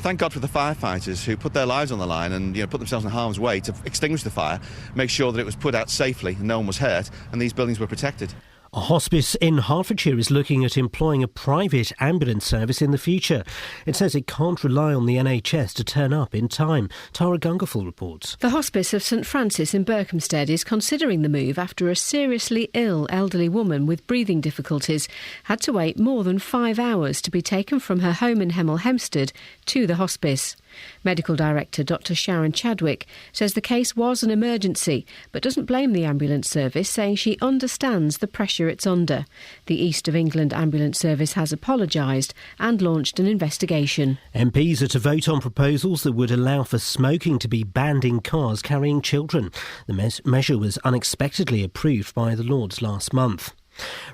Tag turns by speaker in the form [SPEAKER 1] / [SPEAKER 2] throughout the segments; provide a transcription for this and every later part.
[SPEAKER 1] thank God for the firefighters who put their lives on the line and, put themselves in harm's way to extinguish the fire, make sure that it was put out safely and no one was hurt, and these buildings were protected.
[SPEAKER 2] A hospice in Hertfordshire is looking at employing a private ambulance service in the future. It says it can't rely on the NHS to turn up in time. Tara Gungerful reports.
[SPEAKER 3] The Hospice of St Francis in Berkhamsted is considering the move after a seriously ill elderly woman with breathing difficulties had to wait more than 5 hours to be taken from her home in Hemel Hempstead to the hospice. Medical Director Dr Sharon Chadwick says the case was an emergency, but doesn't blame the ambulance service, saying she understands the pressure it's under. The East of England Ambulance Service has apologised and launched an investigation.
[SPEAKER 2] MPs are to vote on proposals that would allow for smoking to be banned in cars carrying children. The measure was unexpectedly approved by the Lords last month.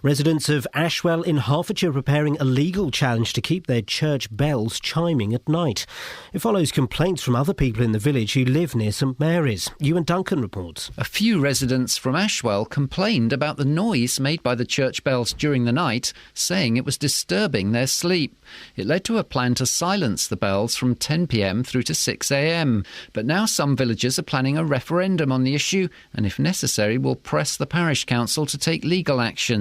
[SPEAKER 2] Residents of Ashwell in Hertfordshire preparing a legal challenge to keep their church bells chiming at night. It follows complaints from other people in the village who live near St Mary's. Iain Duncan reports.
[SPEAKER 4] A few residents from Ashwell complained about the noise made by the church bells during the night, saying it was disturbing their sleep. It led to a plan to silence the bells from 10 p.m. through to 6 a.m. But now some villagers are planning a referendum on the issue and, if necessary, will press the parish council to take legal action.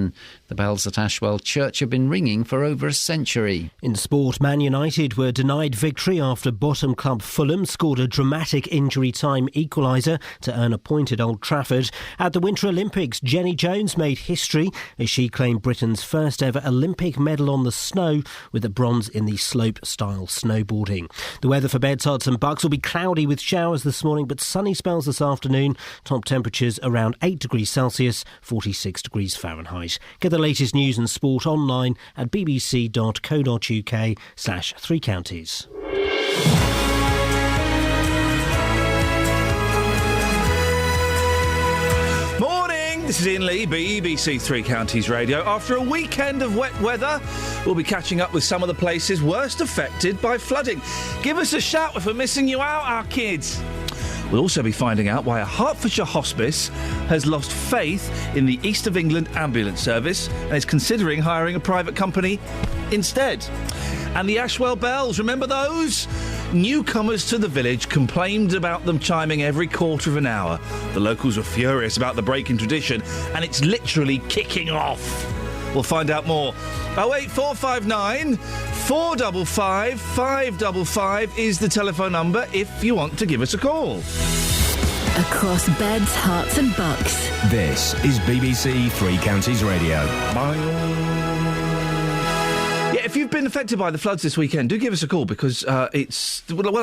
[SPEAKER 4] The bells at Ashwell Church have been ringing for over a century.
[SPEAKER 2] In sport, Man United were denied victory after bottom club Fulham scored a dramatic injury-time equaliser to earn a point at Old Trafford. At the Winter Olympics, Jenny Jones made history as she claimed Britain's first ever Olympic medal on the snow with a bronze in the slope-style snowboarding. The weather for Bedtards and Bucks will be cloudy with showers this morning but sunny spells this afternoon. Top temperatures around 8 degrees Celsius, 46 degrees Fahrenheit. Get the latest news and sport online at bbc.co.uk/Three Counties.
[SPEAKER 5] Morning, this is Iain Lee, BBC Three Counties Radio. After a weekend of wet weather, we'll be catching up with some of the places worst affected by flooding. Give us a shout if we're missing you out, our kids. We'll also be finding out why a Hertfordshire hospice has lost faith in the East of England Ambulance Service and is considering hiring a private company instead. And the Ashwell bells, remember those? Newcomers to the village complained about them chiming every quarter of an hour. The locals were furious about the break in tradition, and it's literally kicking off. We'll find out more. 08459 455 555 is the telephone number if you want to give us a call.
[SPEAKER 6] Across beds, hearts and bucks.
[SPEAKER 7] This is BBC Three Counties Radio.
[SPEAKER 5] Yeah, if you've been affected by the floods this weekend, do give us a call because well,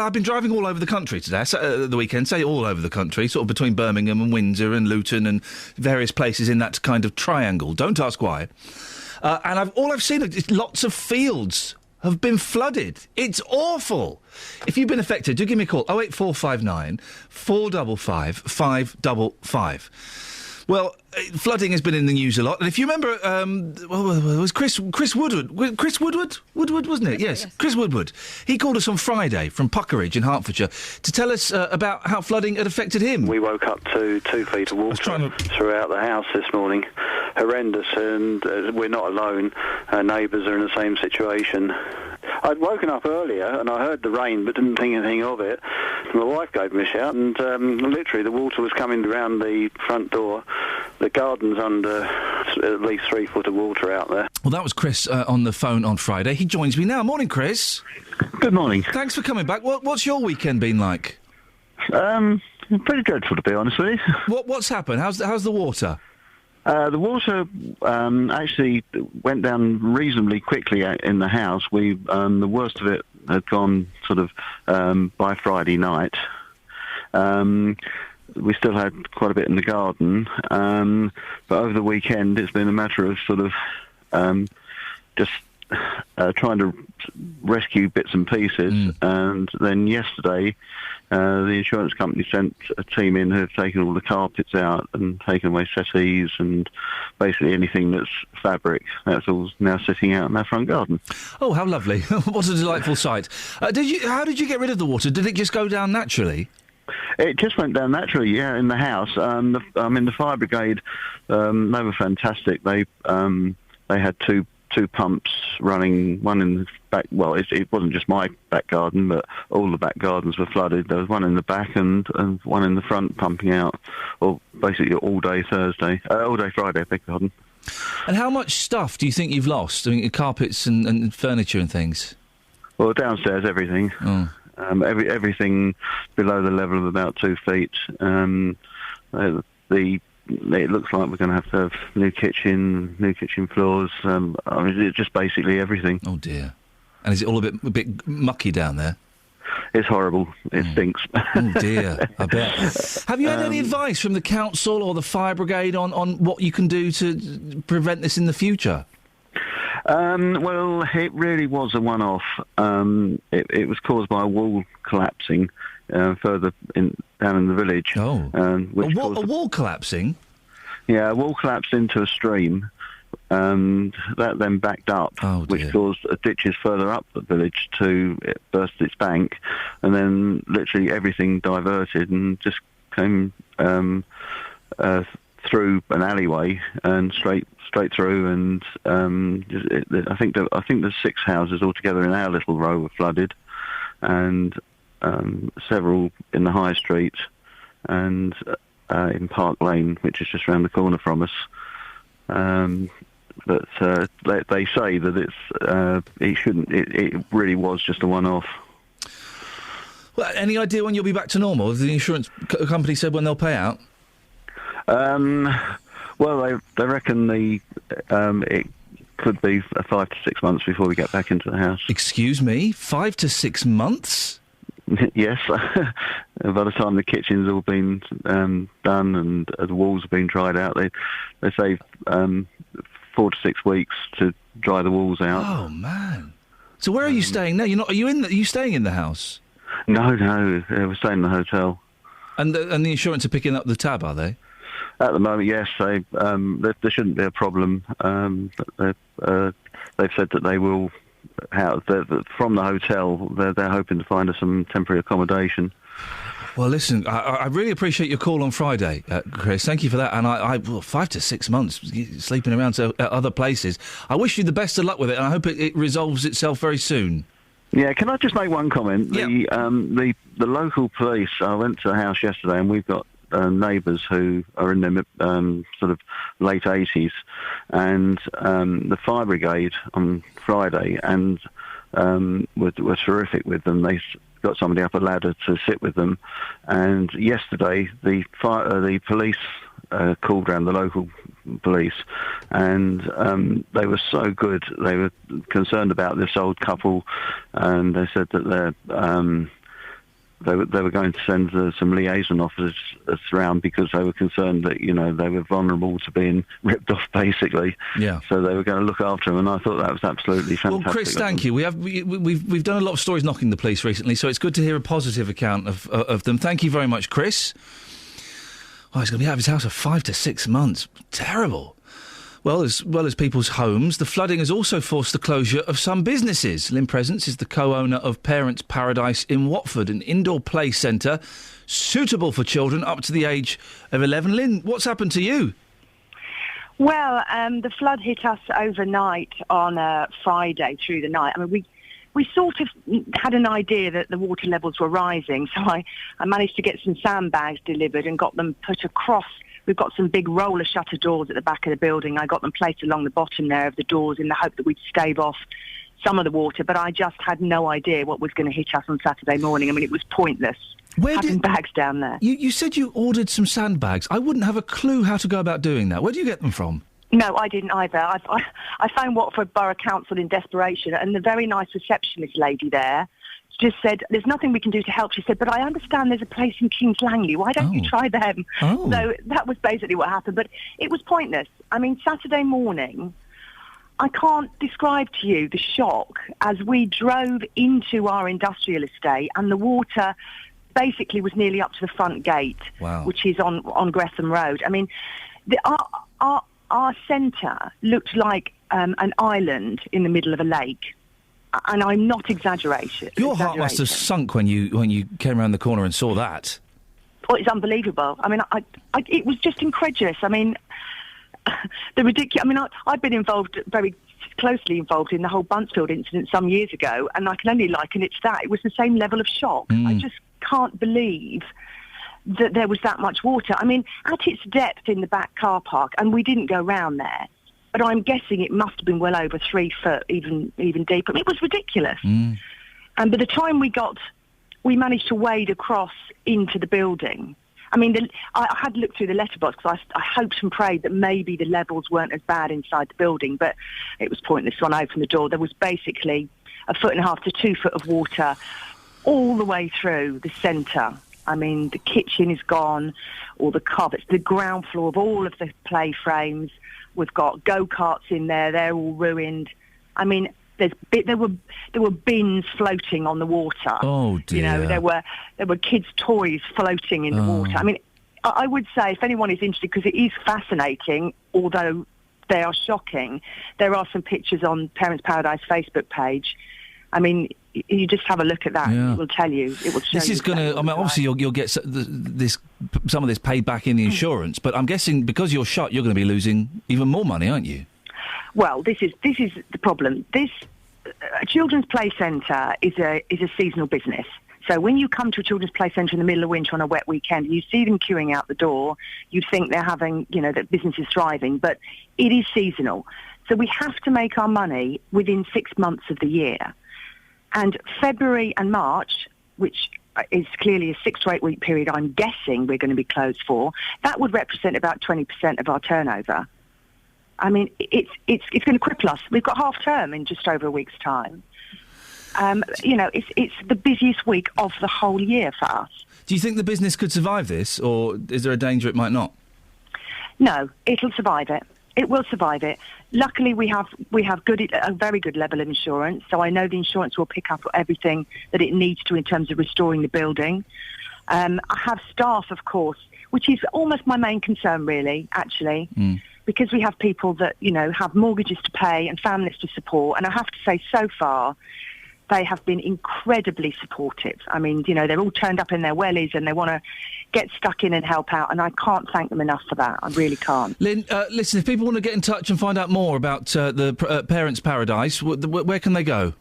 [SPEAKER 5] I've been driving all over the country today, the weekend, say all over the country, sort of between Birmingham and Windsor and Luton and various places in that kind of triangle. Don't ask why. And all I've seen is lots of fields have been flooded. It's awful. If you've been affected, do give me a call. 08459 455 555. Well, flooding has been in the news a lot, and if you remember, it was Chris Woodward. Chris Woodward? Woodward, wasn't it? Yes, Chris Woodward. He called us on Friday from Puckeridge in Hertfordshire to tell us about how flooding had affected him.
[SPEAKER 8] We woke up to 2 feet of water throughout the house this morning. Horrendous, and we're not alone. Our neighbours are in the same situation. I'd woken up earlier and I heard the rain but didn't think anything of it. My wife gave me a shout and literally the water was coming around the front door. The garden's under at least 3 foot of water out there.
[SPEAKER 5] Well, that was Chris on the phone on Friday. He joins me now. Morning, Chris.
[SPEAKER 9] Good morning.
[SPEAKER 5] Thanks for coming back. What's your weekend been like?
[SPEAKER 9] Pretty dreadful, to be honest with you.
[SPEAKER 5] What's happened? How's the water?
[SPEAKER 9] The water actually went down reasonably quickly in the house. The worst of it had gone sort of by Friday night. We still had quite a bit in the garden, but over the weekend it's been a matter of sort of just trying to rescue bits and pieces. And then yesterday, the insurance company sent a team in who have taken all the carpets out and taken away settees and basically anything that's fabric. That's all now sitting out in our front garden.
[SPEAKER 5] Oh, how lovely. What a delightful sight. How did you get rid of the water? Did it just go down naturally?
[SPEAKER 9] It just went down naturally, yeah, in the house. The fire brigade, they were fantastic. They had two two pumps running, one in the back. Well, it wasn't just my back garden, but all the back gardens were flooded. There was one in the back and one in the front pumping out, or basically all day Friday, I beg your pardon.
[SPEAKER 5] And how much stuff do you think you've lost? I mean, carpets and furniture and things?
[SPEAKER 9] Well, downstairs, everything.
[SPEAKER 5] Oh.
[SPEAKER 9] Everything below the level of about 2 feet. It looks like we're going to have new kitchen floors. I mean, it's just basically everything.
[SPEAKER 5] Oh dear! And is it all a bit mucky down there?
[SPEAKER 9] It's horrible. It stinks.
[SPEAKER 5] Oh dear! I bet. Have you had any advice from the council or the fire brigade on what you can do to prevent this in the future?
[SPEAKER 9] Well, it really was a one-off. It was caused by a wall collapsing further down in the village.
[SPEAKER 5] Oh, a wall collapsing?
[SPEAKER 9] Yeah, a wall collapsed into a stream, and that then backed up, which caused ditches further up the village to burst its bank, and then literally everything diverted and just came through an alleyway and straight through, and I think there's 6 houses altogether in our little row were flooded, and several in the high street and in Park Lane, which is just around the corner from us. But they say that it really was just a one-off.
[SPEAKER 5] Well, any idea when you'll be back to normal? Has the insurance company said when they'll pay out?
[SPEAKER 9] Well, they reckon it could be 5 to 6 months before we get back into the house.
[SPEAKER 5] Excuse me? 5 to 6 months?
[SPEAKER 9] Yes. By the time the kitchen's all been done and the walls have been dried out, they say 4 to 6 weeks to dry the walls out.
[SPEAKER 5] Oh man! So where are you staying now? Are you staying in the house?
[SPEAKER 9] No. We're staying in the hotel.
[SPEAKER 5] And the insurance are picking up the tab, are they?
[SPEAKER 9] At the moment, yes. There shouldn't be a problem. They've said that they will. From the hotel, they're hoping to find us some temporary accommodation.
[SPEAKER 5] Well, listen, I really appreciate your call on Friday, Chris. Thank you for that. And 5 to 6 months sleeping around at other places. I wish you the best of luck with it, and I hope it resolves itself very soon.
[SPEAKER 9] Yeah, can I just make one comment?
[SPEAKER 5] Yeah.
[SPEAKER 9] The local police. I went to a house yesterday, and we've got neighbours who are in their sort of late 80s, and the fire brigade on Friday and were terrific with them. They got somebody up a ladder to sit with them, and yesterday the police called around, the local police, and they were so good. They were concerned about this old couple, and they said that they were going to send some liaison officers around because they were concerned that, they were vulnerable to being ripped off, basically.
[SPEAKER 5] Yeah.
[SPEAKER 9] So they were going to look after them, and I thought that was absolutely fantastic.
[SPEAKER 5] Well, Chris, thank you. We've done a lot of stories knocking the police recently, so it's good to hear a positive account of them. Thank you very much, Chris. Oh, he's going to be out of his house for 5 to 6 months. Terrible. Well as people's homes, the flooding has also forced the closure of some businesses. Lynn Presence is the co-owner of Parents Paradise in Watford, an indoor play centre suitable for children up to the age of 11. Lynn, what's happened to you?
[SPEAKER 10] Well, the flood hit us overnight on Friday through the night. I mean, we sort of had an idea that the water levels were rising, so I managed to get some sandbags delivered and got them put across. We've got some big roller shutter doors at the back of the building. I got them placed along the bottom there of the doors in the hope that we'd stave off some of the water, but I just had no idea what was going to hit us on Saturday morning. I mean, it was pointless having bags down there.
[SPEAKER 5] You said you ordered some sandbags. I wouldn't have a clue how to go about doing that. Where do you get them from?
[SPEAKER 10] No, I didn't either. I phoned Watford Borough Council in desperation, and the very nice receptionist lady there just said, there's nothing we can do to help. She said, but I understand there's a place in Kings Langley. Why don't you try them?
[SPEAKER 5] Oh.
[SPEAKER 10] So that was basically what happened. But it was pointless. I mean, Saturday morning, I can't describe to you the shock as we drove into our industrial estate and the water basically was nearly up to the front gate, which is on Gretham Road. I mean, our centre looked like an island in the middle of a lake. And I'm not exaggerating.
[SPEAKER 5] Your heart must have sunk when you came around the corner and saw that.
[SPEAKER 10] Oh, it's unbelievable. I mean, it was just incredulous. I mean, the ridiculous. I mean, I've been involved very closely involved in the whole Buncefield incident some years ago, and I can only liken it to that. It was the same level of shock. I just can't believe that there was that much water. I mean, at its depth in the back car park, and we didn't go round there, but I'm guessing it must have been well over 3 foot, even deeper. I mean, it was ridiculous. And by the time we managed to wade across into the building. I mean, I had looked through the letterbox because I hoped and prayed that maybe the levels weren't as bad inside the building, but it was pointless. When I opened the door, there was basically 1.5 foot to 2 foot of water all the way through the centre. I mean, the kitchen is gone, all the carpets, the ground floor of all of the play frames. We've got go-karts in there; they're all ruined. I mean, there were bins floating on the water.
[SPEAKER 5] Oh dear!
[SPEAKER 10] You know, there were kids' toys floating in the water. I mean, I would say if anyone is interested, because it is fascinating, although they are shocking. There are some pictures on Parents Paradise Facebook page. I mean, you just have a look at that.
[SPEAKER 5] Yeah.
[SPEAKER 10] It will tell you. It will show.
[SPEAKER 5] This is going to. I mean, obviously you'll get some of this paid back in the insurance, but I'm guessing because you're shut, you're going to be losing even more money, aren't you?
[SPEAKER 10] Well, this is the problem. This children's play centre is a seasonal business. So when you come to a children's play centre in the middle of winter on a wet weekend, you see them queuing out the door. You think they're having, that business is thriving, but it is seasonal. So we have to make our money within 6 months of the year. And February and March, which is clearly a 6 to 8 week period, I'm guessing we're going to be closed for, that would represent about 20% of our turnover. I mean, it's going to cripple us. We've got half term in just over a week's time. It's the busiest week of the whole year for us.
[SPEAKER 5] Do you think the business could survive this, or is there a danger it might not?
[SPEAKER 10] No, it'll survive it. It will survive it. Luckily, we have a very good level of insurance, so I know the insurance will pick up everything that it needs to in terms of restoring the building. I have staff, of course, which is almost my main concern, really, actually, because we have people that, have mortgages to pay and families to support, and I have to say, so far, they have been incredibly supportive. I mean, they're all turned up in their wellies and they want to get stuck in and help out, and I can't thank them enough for that. I really can't.
[SPEAKER 5] Lynn, listen, if people want to get in touch and find out more about the Parents Paradise, where can they go?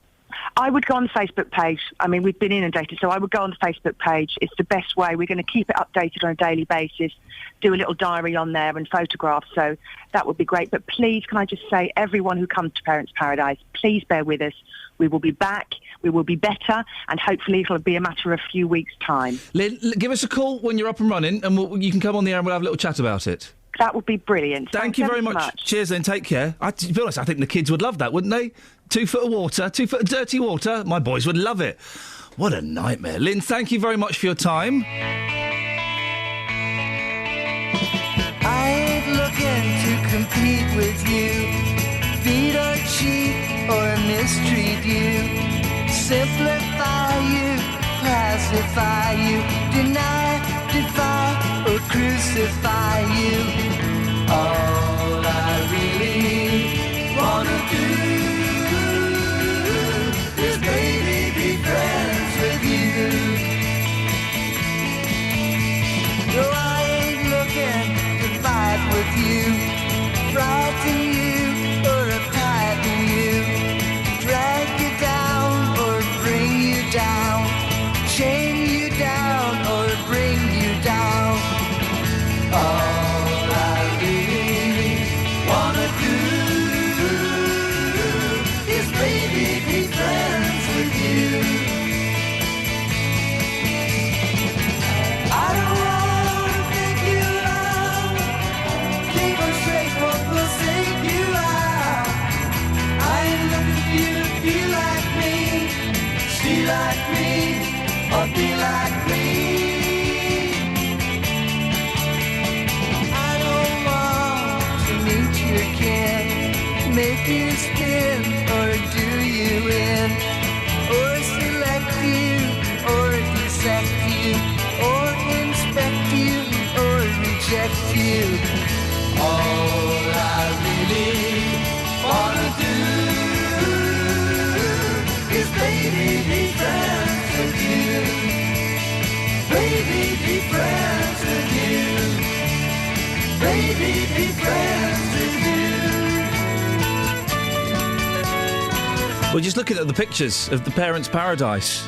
[SPEAKER 10] I would go on the Facebook page. I mean, we've been inundated, so I would go on the Facebook page. It's the best way. We're going to keep it updated on a daily basis, do a little diary on there and photographs, so that would be great. But please, can I just say, everyone who comes to Parents Paradise, please bear with us. We will be back, we will be better, and hopefully it'll be a matter of a few weeks' time.
[SPEAKER 5] Lynn, give us a call when you're up and running, and you can come on the air and we'll have a little chat about it.
[SPEAKER 10] That would be brilliant.
[SPEAKER 5] Thank you very much. Cheers, then. Take care. To be honest, I think the kids would love that, wouldn't they? 2 foot of water, 2 foot of dirty water. My boys would love it. What a nightmare. Lynn, thank you very much for your time.
[SPEAKER 11] I ain't looking to compete with you. Beat or cheat or mistreat you. Simplify you, pacify you. Deny, defy or crucify you. All I really wanna do is baby be friends with you. No, I ain't looking to fight with you, frighten you or uptighten you, drag you down or bring you down, chain you down or bring you down. All I really wanna do is baby be friends with you. I don't wanna think you love, demonstrate what will sink you out. I ain't looking for you to feel like me, see like me, or be like me. I don't want to meet your kin, make you spin or do you in, or select you or dissect you, or inspect you or reject you. All I really wanna do is baby be friends with you. Baby be friends with you. Baby be friends with you.
[SPEAKER 5] We're just looking at the pictures of the Parents' Paradise,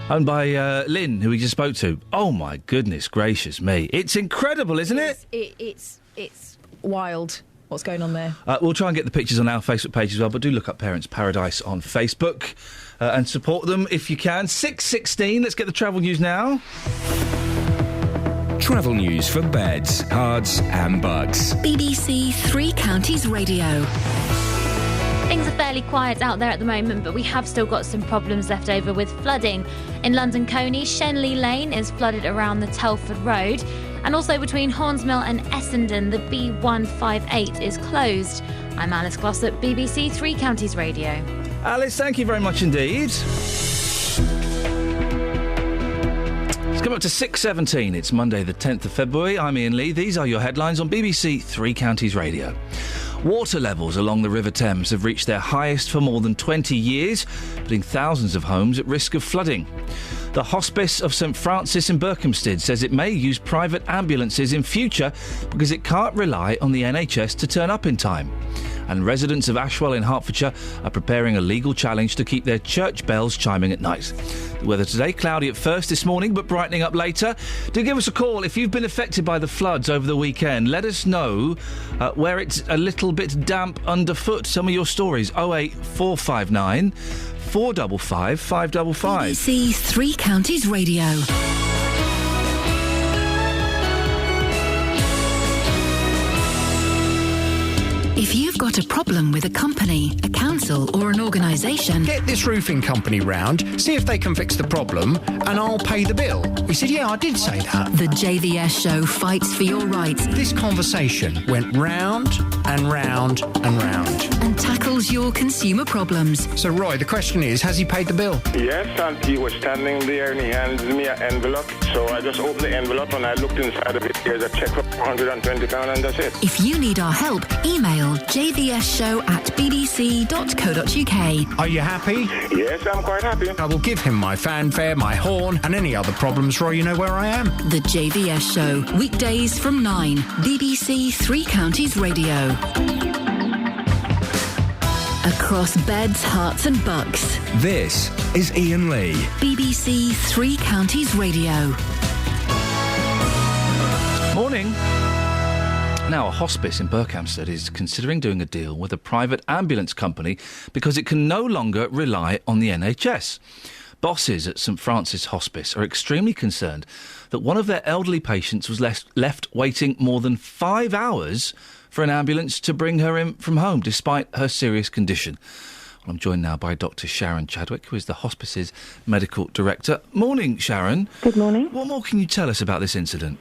[SPEAKER 5] owned by Lynn, who we just spoke to. Oh, my goodness gracious me. It's incredible, isn't it?
[SPEAKER 12] It's wild what's going on there.
[SPEAKER 5] We'll try and get the pictures on our Facebook page as well, but do look up Parents' Paradise on Facebook and support them if you can. 6:16, let's get the travel news now.
[SPEAKER 7] Travel news for beds, cards and bugs.
[SPEAKER 6] BBC Three Counties Radio.
[SPEAKER 13] Things are fairly quiet out there at the moment, but we have still got some problems left over with flooding. In London Coney, Shenley Lane is flooded around the Telford Road, and also between Hornsmill and Essendon, the B158 is closed. I'm Alice Glossop, BBC Three Counties Radio.
[SPEAKER 5] Alice, thank you very much indeed. It's come up to 6:17. It's Monday the 10th of February. I'm Iain Lee. These are your headlines on BBC Three Counties Radio. Water levels along the River Thames have reached their highest for more than 20 years, putting thousands of homes at risk of flooding. The Hospice of St Francis in Berkhamsted says it may use private ambulances in future because it can't rely on the NHS to turn up in time. And residents of Ashwell in Hertfordshire are preparing a legal challenge to keep their church bells chiming at night. The weather today, cloudy at first this morning, but brightening up later. Do give us a call if you've been affected by the floods over the weekend. Let us know where it's a little bit damp underfoot. Some of your stories, 08459 455 555.
[SPEAKER 6] BBC Three Counties Radio. If you've got a problem with a company, a council or an organisation...
[SPEAKER 14] Get this roofing company round, see if they can fix the problem, and I'll pay the bill. He said, yeah, I did say that.
[SPEAKER 6] The JVS show fights for your rights.
[SPEAKER 14] This conversation went round and round and round.
[SPEAKER 6] And tackles your consumer problems.
[SPEAKER 14] So, Roy, the question is, has he paid the bill?
[SPEAKER 15] Yes, and he was standing there and he handed me an envelope. So I just opened the envelope and I looked inside of it. There's a cheque for £420 and that's it.
[SPEAKER 6] If you need our help, email jvsshow@bbc.co.uk.
[SPEAKER 14] Are you happy?
[SPEAKER 15] Yes, I'm quite happy.
[SPEAKER 14] I will give him my fanfare, my horn, and any other problems, Roy, you know where I am.
[SPEAKER 6] The JVS Show, weekdays from 9, BBC Three Counties Radio. Across beds, hearts and bucks.
[SPEAKER 7] This is Iain Lee.
[SPEAKER 6] BBC Three Counties Radio.
[SPEAKER 5] Morning. Now, a hospice in Berkhamsted is considering doing a deal with a private ambulance company because it can no longer rely on the NHS. Bosses at St Francis Hospice are extremely concerned that one of their elderly patients was left waiting more than 5 hours for an ambulance to bring her in from home, despite her serious condition. Well, I'm joined now by Dr Sharon Chadwick, who is the hospice's medical director. Morning, Sharon.
[SPEAKER 16] Good morning.
[SPEAKER 5] What more can you tell us about this incident?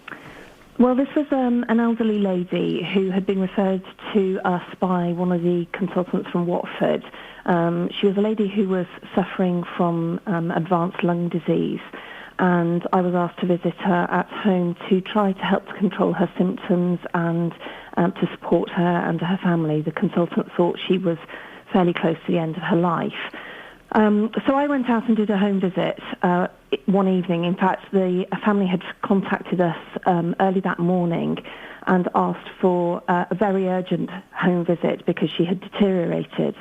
[SPEAKER 16] Well, this was an elderly lady who had been referred to us by one of the consultants from Watford. She was a lady who was suffering from advanced lung disease, and I was asked to visit her at home to try to help to control her symptoms and to support her and her family. The consultant thought she was fairly close to the end of her life. So I went out and did a home visit one evening. In fact, the family had contacted us early that morning and asked for a very urgent home visit because she had deteriorated.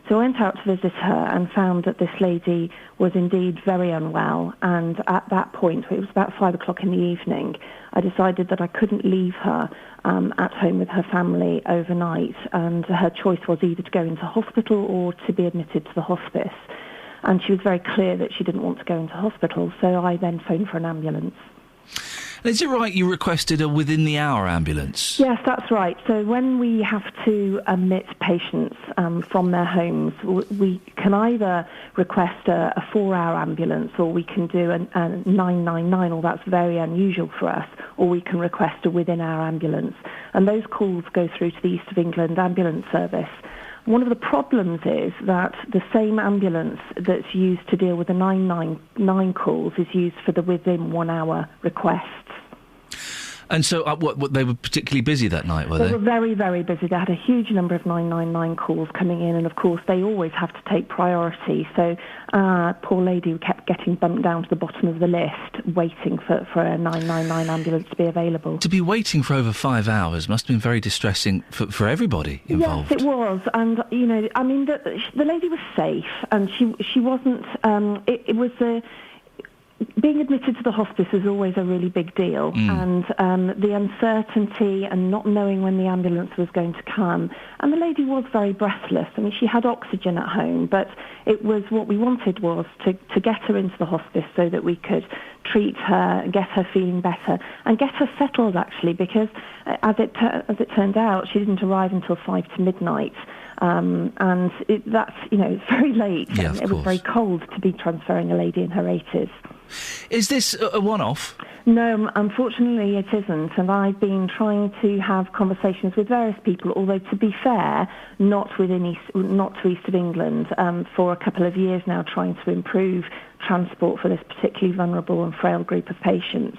[SPEAKER 16] So I went out to visit her and found that this lady was indeed very unwell. And at that point, it was about 5 o'clock in the evening, I decided that I couldn't leave her at home with her family overnight. And her choice was either to go into hospital or to be admitted to the hospice. And she was very clear that she didn't want to go into hospital, so I then phoned for an ambulance.
[SPEAKER 5] Is it right you requested a within-the-hour ambulance?
[SPEAKER 16] Yes, that's right. So when we have to admit patients from their homes, we can either request a 4-hour ambulance, or we can do a 999, or that's very unusual for us, or we can request a within-hour ambulance. And those calls go through to the East of England Ambulance Service. One of the problems is that the same ambulance that's used to deal with the 999 calls is used for the within 1 hour requests.
[SPEAKER 5] And so, what they were particularly busy that night, were they?
[SPEAKER 16] They were very, very busy. They had a huge number of 999 calls coming in, and of course they always have to take priority. So poor lady kept getting bumped down to the bottom of the list, waiting for a 999 ambulance to be available.
[SPEAKER 5] To be waiting for over 5 hours must have been very distressing for everybody involved.
[SPEAKER 16] Yes, it was. And, you know, I mean, the lady was safe, and she wasn't... It was being admitted to the hospice is always a really big deal, and the uncertainty and not knowing when the ambulance was going to come. And the lady was very breathless. I mean, she had oxygen at home, but it was what we wanted was to get her into the hospice so that we could treat her, get her feeling better, and get her settled, actually, because as it turned out, she didn't arrive until 5 to midnight. And that's, you know, it's very late.
[SPEAKER 5] Yeah,
[SPEAKER 16] and it was very cold to be transferring a lady in her 80s.
[SPEAKER 5] Is this a one-off?
[SPEAKER 16] No, unfortunately it isn't, and I've been trying to have conversations with various people, although to be fair, not to East of England, for a couple of years now, trying to improve transport for this particularly vulnerable and frail group of patients.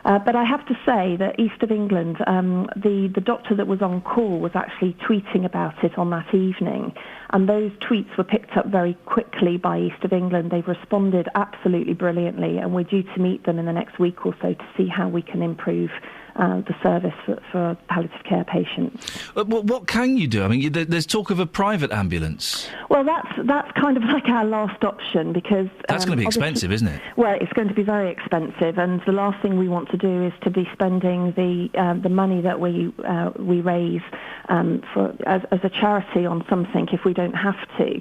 [SPEAKER 16] But I have to say that East of England, the doctor that was on call was actually tweeting about it on that evening, and those tweets were picked up very quickly by East of England. They've responded absolutely brilliantly, and we're due to meet them in the next week or so to see how we can improve the service for palliative care patients.
[SPEAKER 5] What can you do? I mean, there's talk of a private ambulance.
[SPEAKER 16] Well, that's kind of like our last option, because...
[SPEAKER 5] That's going to be expensive, isn't it?
[SPEAKER 16] Well, it's going to be very expensive, and the last thing we want to do is to be spending the money that we raise as a charity on something if we don't have to.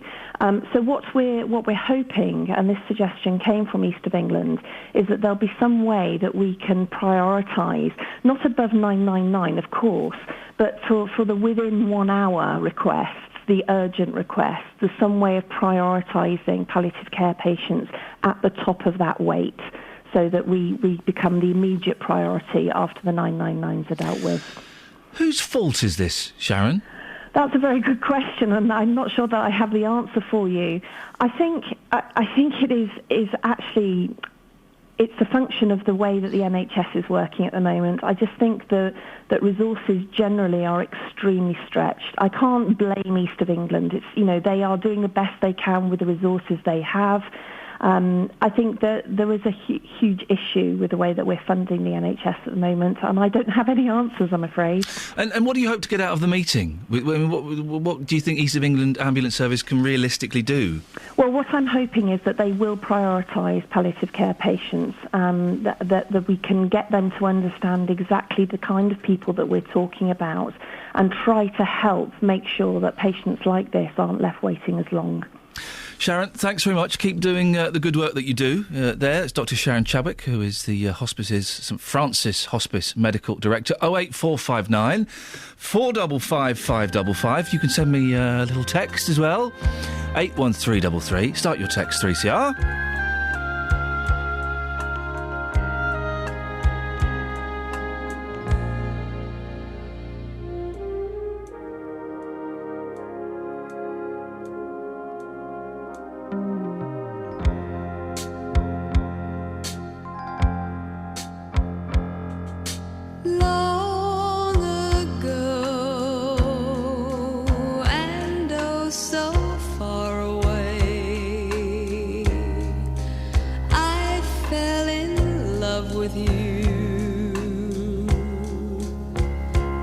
[SPEAKER 16] So what we're hoping, and this suggestion came from East of England, is that there'll be some way that we can prioritise, not above 999, of course, but for the within 1 hour requests, the urgent requests, there's some way of prioritising palliative care patients at the top of that wait, so that we become the immediate priority after the 999s are dealt with.
[SPEAKER 5] Whose fault is this, Sharon?
[SPEAKER 16] That's a very good question, and I'm not sure that I have the answer for you. I think it is actually... It's a function of the way that the NHS is working at the moment. I just think that resources generally are extremely stretched. I can't blame East of England. It's, you know, they are doing the best they can with the resources they have. I think that there is a huge issue with the way that we're funding the NHS at the moment, and I don't have any answers, I'm afraid.
[SPEAKER 5] And what do you hope to get out of the meeting? What do you think East of England Ambulance Service can realistically do?
[SPEAKER 16] Well, what I'm hoping is that they will prioritise palliative care patients, that we can get them to understand exactly the kind of people that we're talking about, and try to help make sure that patients like this aren't left waiting as long.
[SPEAKER 5] Sharon, thanks very much. Keep doing the good work that you do there. It's Dr. Sharon Chadwick, who is the hospice's St Francis Hospice Medical Director. 08459 455 555. You can send me a little text as well. 81333. Start your text 3CR.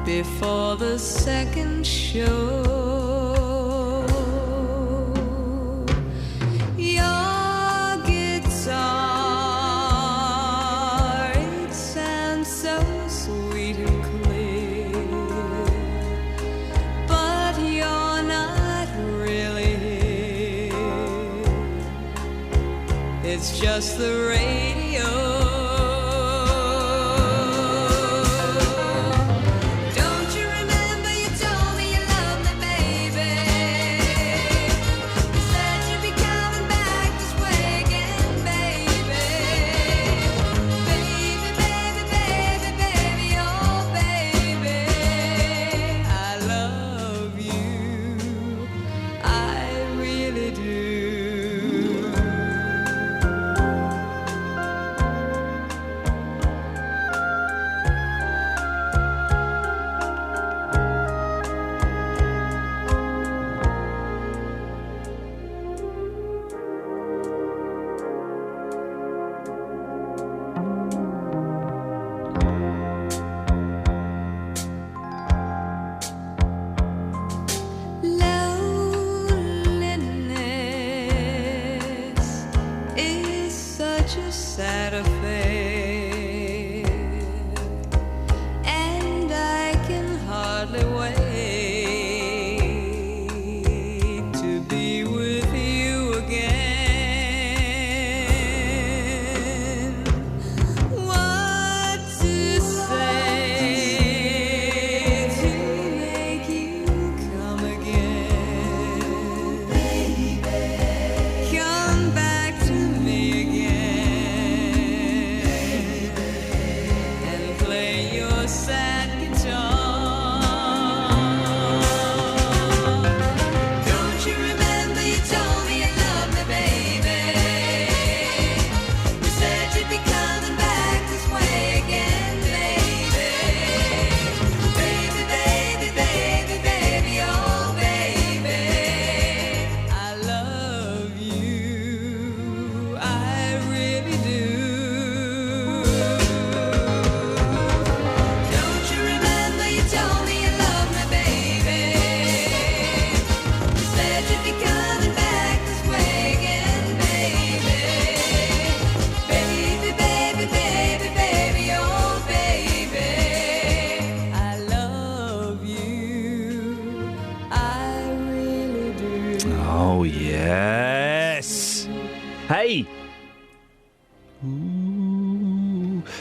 [SPEAKER 17] Before the second show, your guitar, it sounds so sweet and clear, but you're not really here. It's just the radio.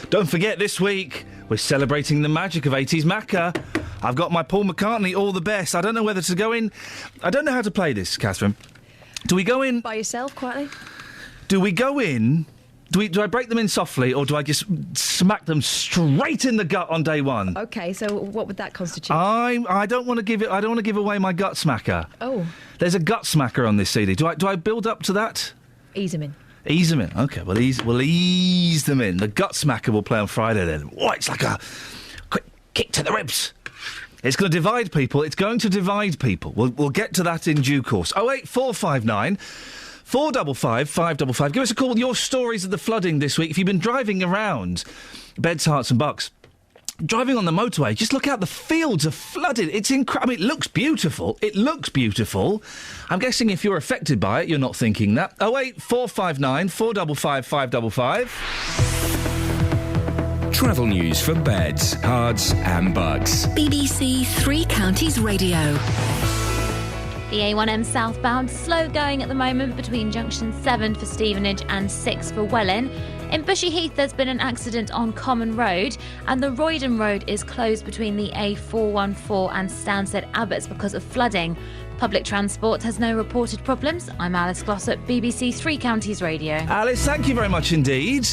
[SPEAKER 5] Don't forget, this week, we're celebrating the magic of 80s Macca. I've got my Paul McCartney All the Best. I don't know whether to go in... I don't know how to play this, Catherine. Do we go in...
[SPEAKER 12] By yourself, quietly?
[SPEAKER 5] Do we go in... Do I break them in softly, or do I just smack them straight in the gut on day one?
[SPEAKER 12] OK, so what would that constitute?
[SPEAKER 5] I don't want to give it. I don't want to give away my gut smacker.
[SPEAKER 12] Oh.
[SPEAKER 5] There's a gut smacker on this CD. Do I build up to that?
[SPEAKER 12] Ease them in.
[SPEAKER 5] Ease them in. OK, we'll ease them in. The gut smacker will play on Friday then. Oh, it's like a quick kick to the ribs. It's going to divide people. It's going to divide people. We'll get to that in due course. 08459 455 555. Give us a call with your stories of the flooding this week. If you've been driving around Beds, Herts and Bucks, driving on the motorway, just look out, the fields are flooded. It's incredible. I mean, it looks beautiful. It looks beautiful. I'm guessing if you're affected by it, you're not thinking that. 08459 455 555.
[SPEAKER 7] Travel news for Beds, Herts and Bucks.
[SPEAKER 6] BBC Three Counties Radio.
[SPEAKER 13] The A1M southbound slow going at the moment between junction 7 for Stevenage and 6 for Welwyn. In Bushy Heath there's been an accident on Common Road, and the Roydon Road is closed between the A414 and Stansted Abbots because of flooding. Public transport has no reported problems. I'm Alice Glossop, BBC Three Counties Radio.
[SPEAKER 5] Alice, thank you very much indeed.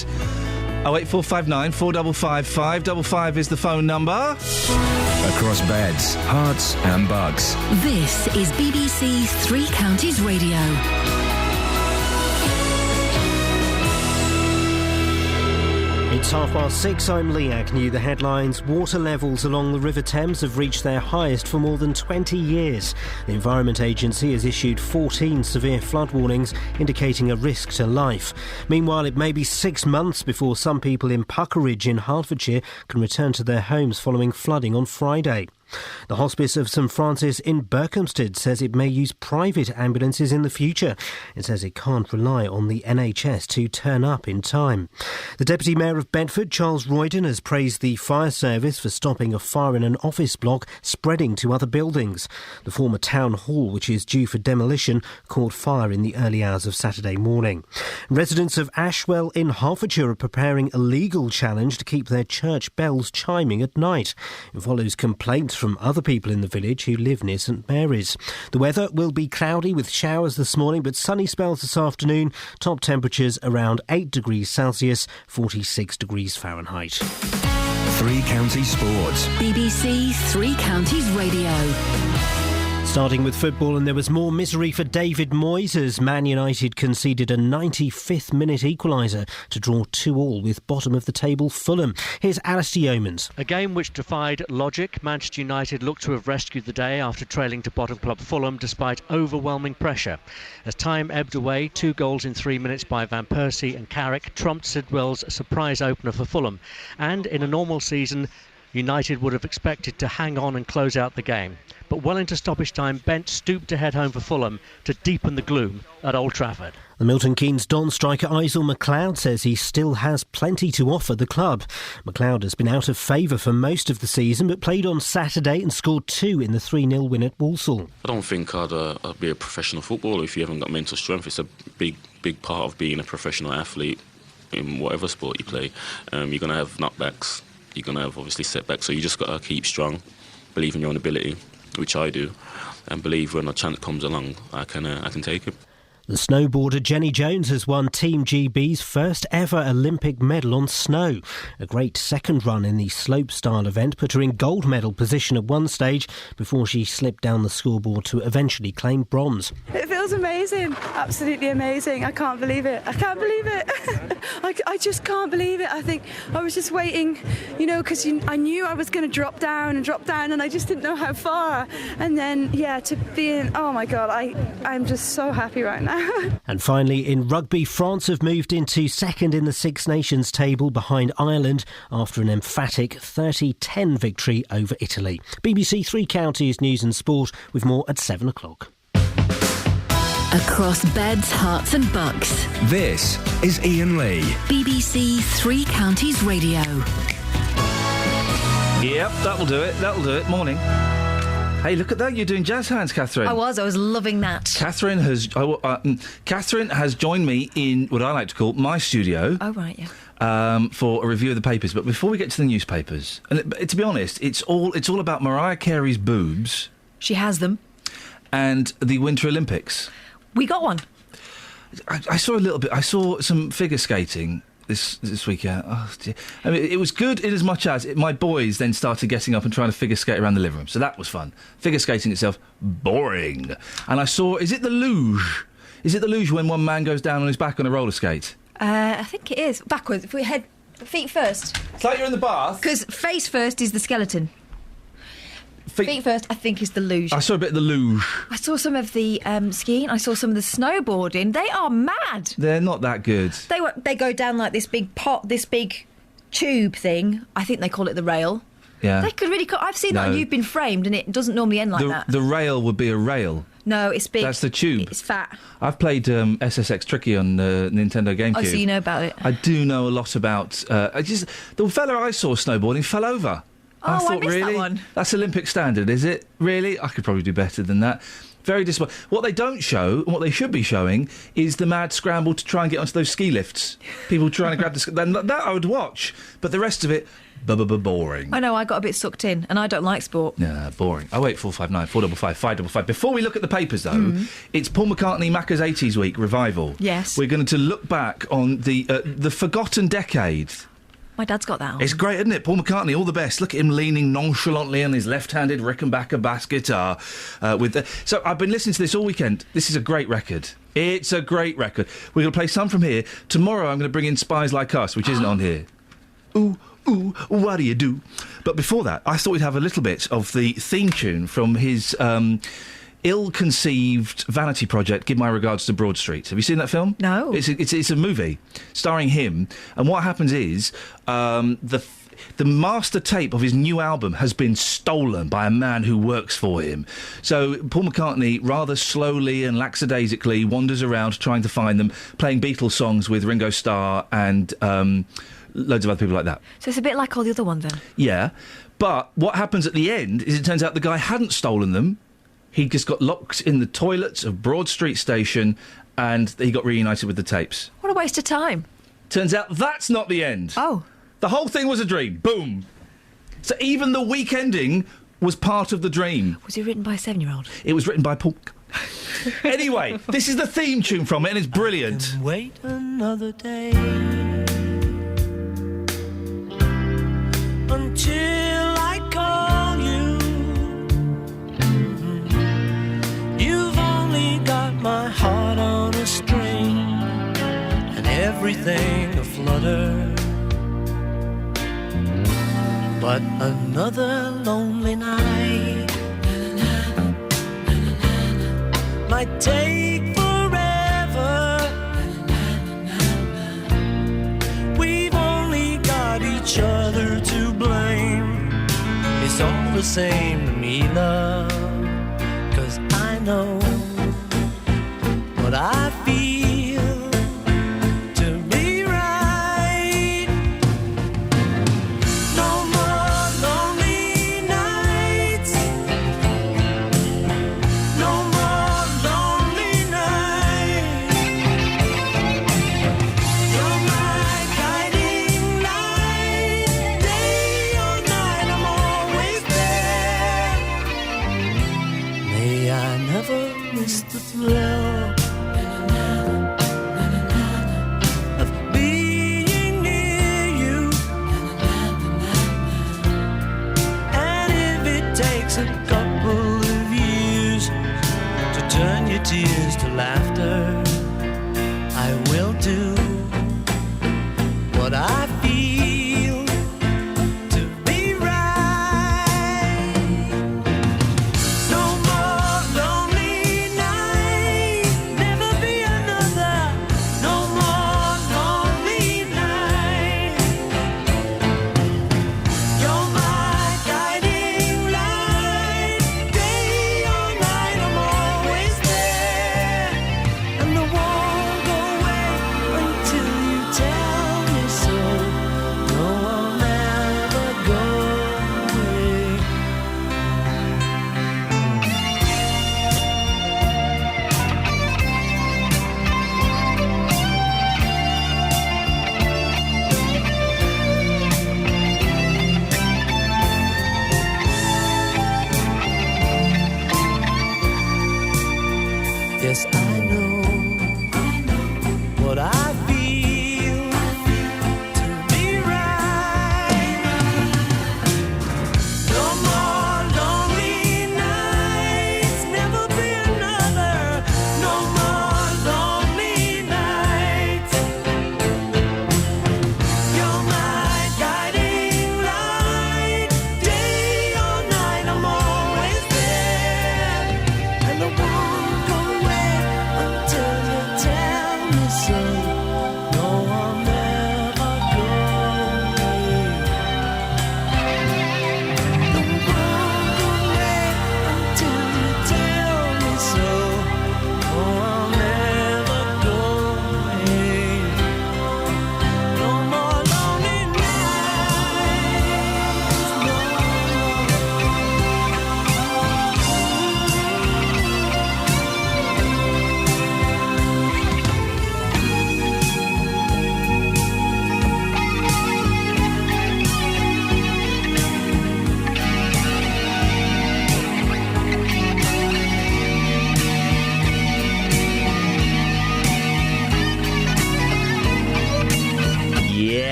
[SPEAKER 5] 08459 455 555 is the phone number.
[SPEAKER 7] Across Beds, Herts and Bucks.
[SPEAKER 6] This is BBC Three Counties Radio.
[SPEAKER 2] It's 6:30. I'm Lee Agnew. The headlines: water levels along the River Thames have reached their highest for more than 20 years. The Environment Agency has issued 14 severe flood warnings, indicating a risk to life. Meanwhile, it may be 6 months before some people in Puckeridge in Hertfordshire can return to their homes following flooding on Friday. The Hospice of St Francis in Berkhamsted says it may use private ambulances in the future. It says it can't rely on the NHS to turn up in time. The Deputy Mayor of Bedford, Charles Roydon, has praised the fire service for stopping a fire in an office block spreading to other buildings. The former town hall, which is due for demolition, caught fire in the early hours of Saturday morning. Residents of Ashwell in Hertfordshire are preparing a legal challenge to keep their church bells chiming at night. It follows complaints from other people in the village who live near St Mary's. The weather will be cloudy with showers this morning, but sunny spells this afternoon. Top temperatures around 8 degrees Celsius, 46 degrees Fahrenheit.
[SPEAKER 7] Three Counties Sports.
[SPEAKER 6] BBC Three Counties Radio.
[SPEAKER 2] Starting with football, and there was more misery for David Moyes as Man United conceded a 95th minute equaliser to draw 2-2 with bottom-of-the-table Fulham. Here's Alistair Yeomans.
[SPEAKER 18] A game which defied logic. Manchester United looked to have rescued the day after trailing to bottom club Fulham despite overwhelming pressure. As time ebbed away, 2 goals in 3 minutes by Van Persie and Carrick trumped Sidwell's surprise opener for Fulham. And in a normal season, United would have expected to hang on and close out the game. But well into stoppage time, Bent stooped to head home for Fulham to deepen the gloom at Old Trafford.
[SPEAKER 2] The Milton Keynes Don striker Isel McLeod says he still has plenty to offer the club. McLeod has been out of favour for most of the season, but played on Saturday and scored 2 in the 3-0 win at Walsall.
[SPEAKER 19] I don't think I'd be a professional footballer if you haven't got mental strength. It's a big part of being a professional athlete in whatever sport you play. You're going to have knockbacks. You're going to have obviously setbacks, so you just got to keep strong, believe in your own ability, which I do, and believe when a chance comes along, I can take it.
[SPEAKER 2] The snowboarder Jenny Jones has won Team GB's first ever Olympic medal on snow. A great second run in the slopestyle event put her in gold medal position at one stage before she slipped down the scoreboard to eventually claim bronze.
[SPEAKER 20] It feels amazing, absolutely amazing. I can't believe it. I just can't believe it. I think I was just waiting, because I knew I was going to drop down, and I just didn't know how far. And then, to be in, oh my God, I'm just so happy right now.
[SPEAKER 2] And finally, in rugby, France have moved into second in the Six Nations table behind Ireland after an emphatic 30-10 victory over Italy. BBC Three Counties News and Sport with more at 7 o'clock.
[SPEAKER 6] Across Beds, Herts and Bucks.
[SPEAKER 7] This is Iain Lee.
[SPEAKER 6] BBC Three Counties Radio.
[SPEAKER 5] Yep, that'll do it. Morning. Hey, look at that. You're doing jazz hands, Catherine.
[SPEAKER 12] I was loving that.
[SPEAKER 5] Catherine has joined me in what I like to call my studio.
[SPEAKER 12] Oh, right, yeah.
[SPEAKER 5] for a review of the papers. But before we get to the newspapers, and to be honest, it's all about Mariah Carey's boobs.
[SPEAKER 12] She has them.
[SPEAKER 5] And the Winter Olympics.
[SPEAKER 12] We got one.
[SPEAKER 5] I saw a little bit. I saw some figure skating this weekend. Oh, dear. I mean, it was good in as much as my boys then started getting up and trying to figure skate around the living room. So that was fun. Figure skating itself, boring. And I saw, is it the luge? Is it the luge when one man goes down on his back on a roller skate?
[SPEAKER 12] I think it is. Backwards. If we head feet first.
[SPEAKER 5] It's like you're in the bath.
[SPEAKER 12] Because face first is the skeleton. Feet first, I think, is the luge.
[SPEAKER 5] I saw a bit of the luge.
[SPEAKER 12] I saw some of the skiing. I saw some of the snowboarding. They are mad.
[SPEAKER 5] They're not that good.
[SPEAKER 12] They go down like this big tube thing. I think they call it the rail.
[SPEAKER 5] Yeah.
[SPEAKER 12] They could really. I've seen that on You've Been Framed, and it doesn't normally end like that.
[SPEAKER 5] The rail would be a rail.
[SPEAKER 12] No, it's big.
[SPEAKER 5] That's the tube.
[SPEAKER 12] It's fat.
[SPEAKER 5] I've played SSX Tricky on Nintendo GameCube.
[SPEAKER 12] Oh, so you know about it.
[SPEAKER 5] I do know a lot about. The fella I saw snowboarding fell over.
[SPEAKER 12] Oh,
[SPEAKER 5] I thought,
[SPEAKER 12] I missed
[SPEAKER 5] really?
[SPEAKER 12] that one.
[SPEAKER 5] That's Olympic standard, is it? Really? I could probably do better than that. Very disappointing. What they don't show, and what they should be showing, is the mad scramble to try and get onto those ski lifts. People trying to grab the... That I would watch. But the rest of it, boring.
[SPEAKER 12] I know, I got a bit sucked in, and I don't like sport.
[SPEAKER 5] Yeah, boring. 08459 455 555. Before we look at the papers, though, it's Paul McCartney Macca's 80s Week revival.
[SPEAKER 12] Yes.
[SPEAKER 5] We're going to look back on the forgotten decade.
[SPEAKER 12] My dad's got that on.
[SPEAKER 5] It's great, isn't it? Paul McCartney, all the best. Look at him leaning nonchalantly on his left-handed Rickenbacker bass guitar. So I've been listening to this all weekend. This is a great record. It's a great record. We're going to play some from here. Tomorrow I'm going to bring in Spies Like Us, which isn't on here. Ooh, what do you do? But before that, I thought we'd have a little bit of the theme tune from his... ill-conceived vanity project, Give My Regards to Broad Street. Have you seen that film?
[SPEAKER 12] No.
[SPEAKER 5] It's a movie starring him, and what happens is the master tape of his new album has been stolen by a man who works for him. So Paul McCartney rather slowly and lackadaisically wanders around trying to find them, playing Beatles songs with Ringo Starr and loads of other people like that.
[SPEAKER 12] So it's a bit like all the other ones then?
[SPEAKER 5] Yeah, but what happens at the end is it turns out the guy hadn't stolen them. He just got locked in the toilets of Broad Street Station and he got reunited with the tapes.
[SPEAKER 12] What a waste of time.
[SPEAKER 5] Turns out that's not the end.
[SPEAKER 12] Oh.
[SPEAKER 5] The whole thing was a dream. Boom. So even the week ending was part of the dream.
[SPEAKER 12] Was it written by a 7-year-old?
[SPEAKER 5] It was written by Paul... Anyway, this is the theme tune from it and it's brilliant.
[SPEAKER 11] Wait another day until I call you. You've only got my heart on a string and everything aflutter. But another lonely night might take forever. We've only got each other to blame. It's all the same to me, love, 'cause I know what I feel to be right. No more lonely nights. No more lonely nights. You're my guiding light. Day or night, I'm always there. May I never miss the thrill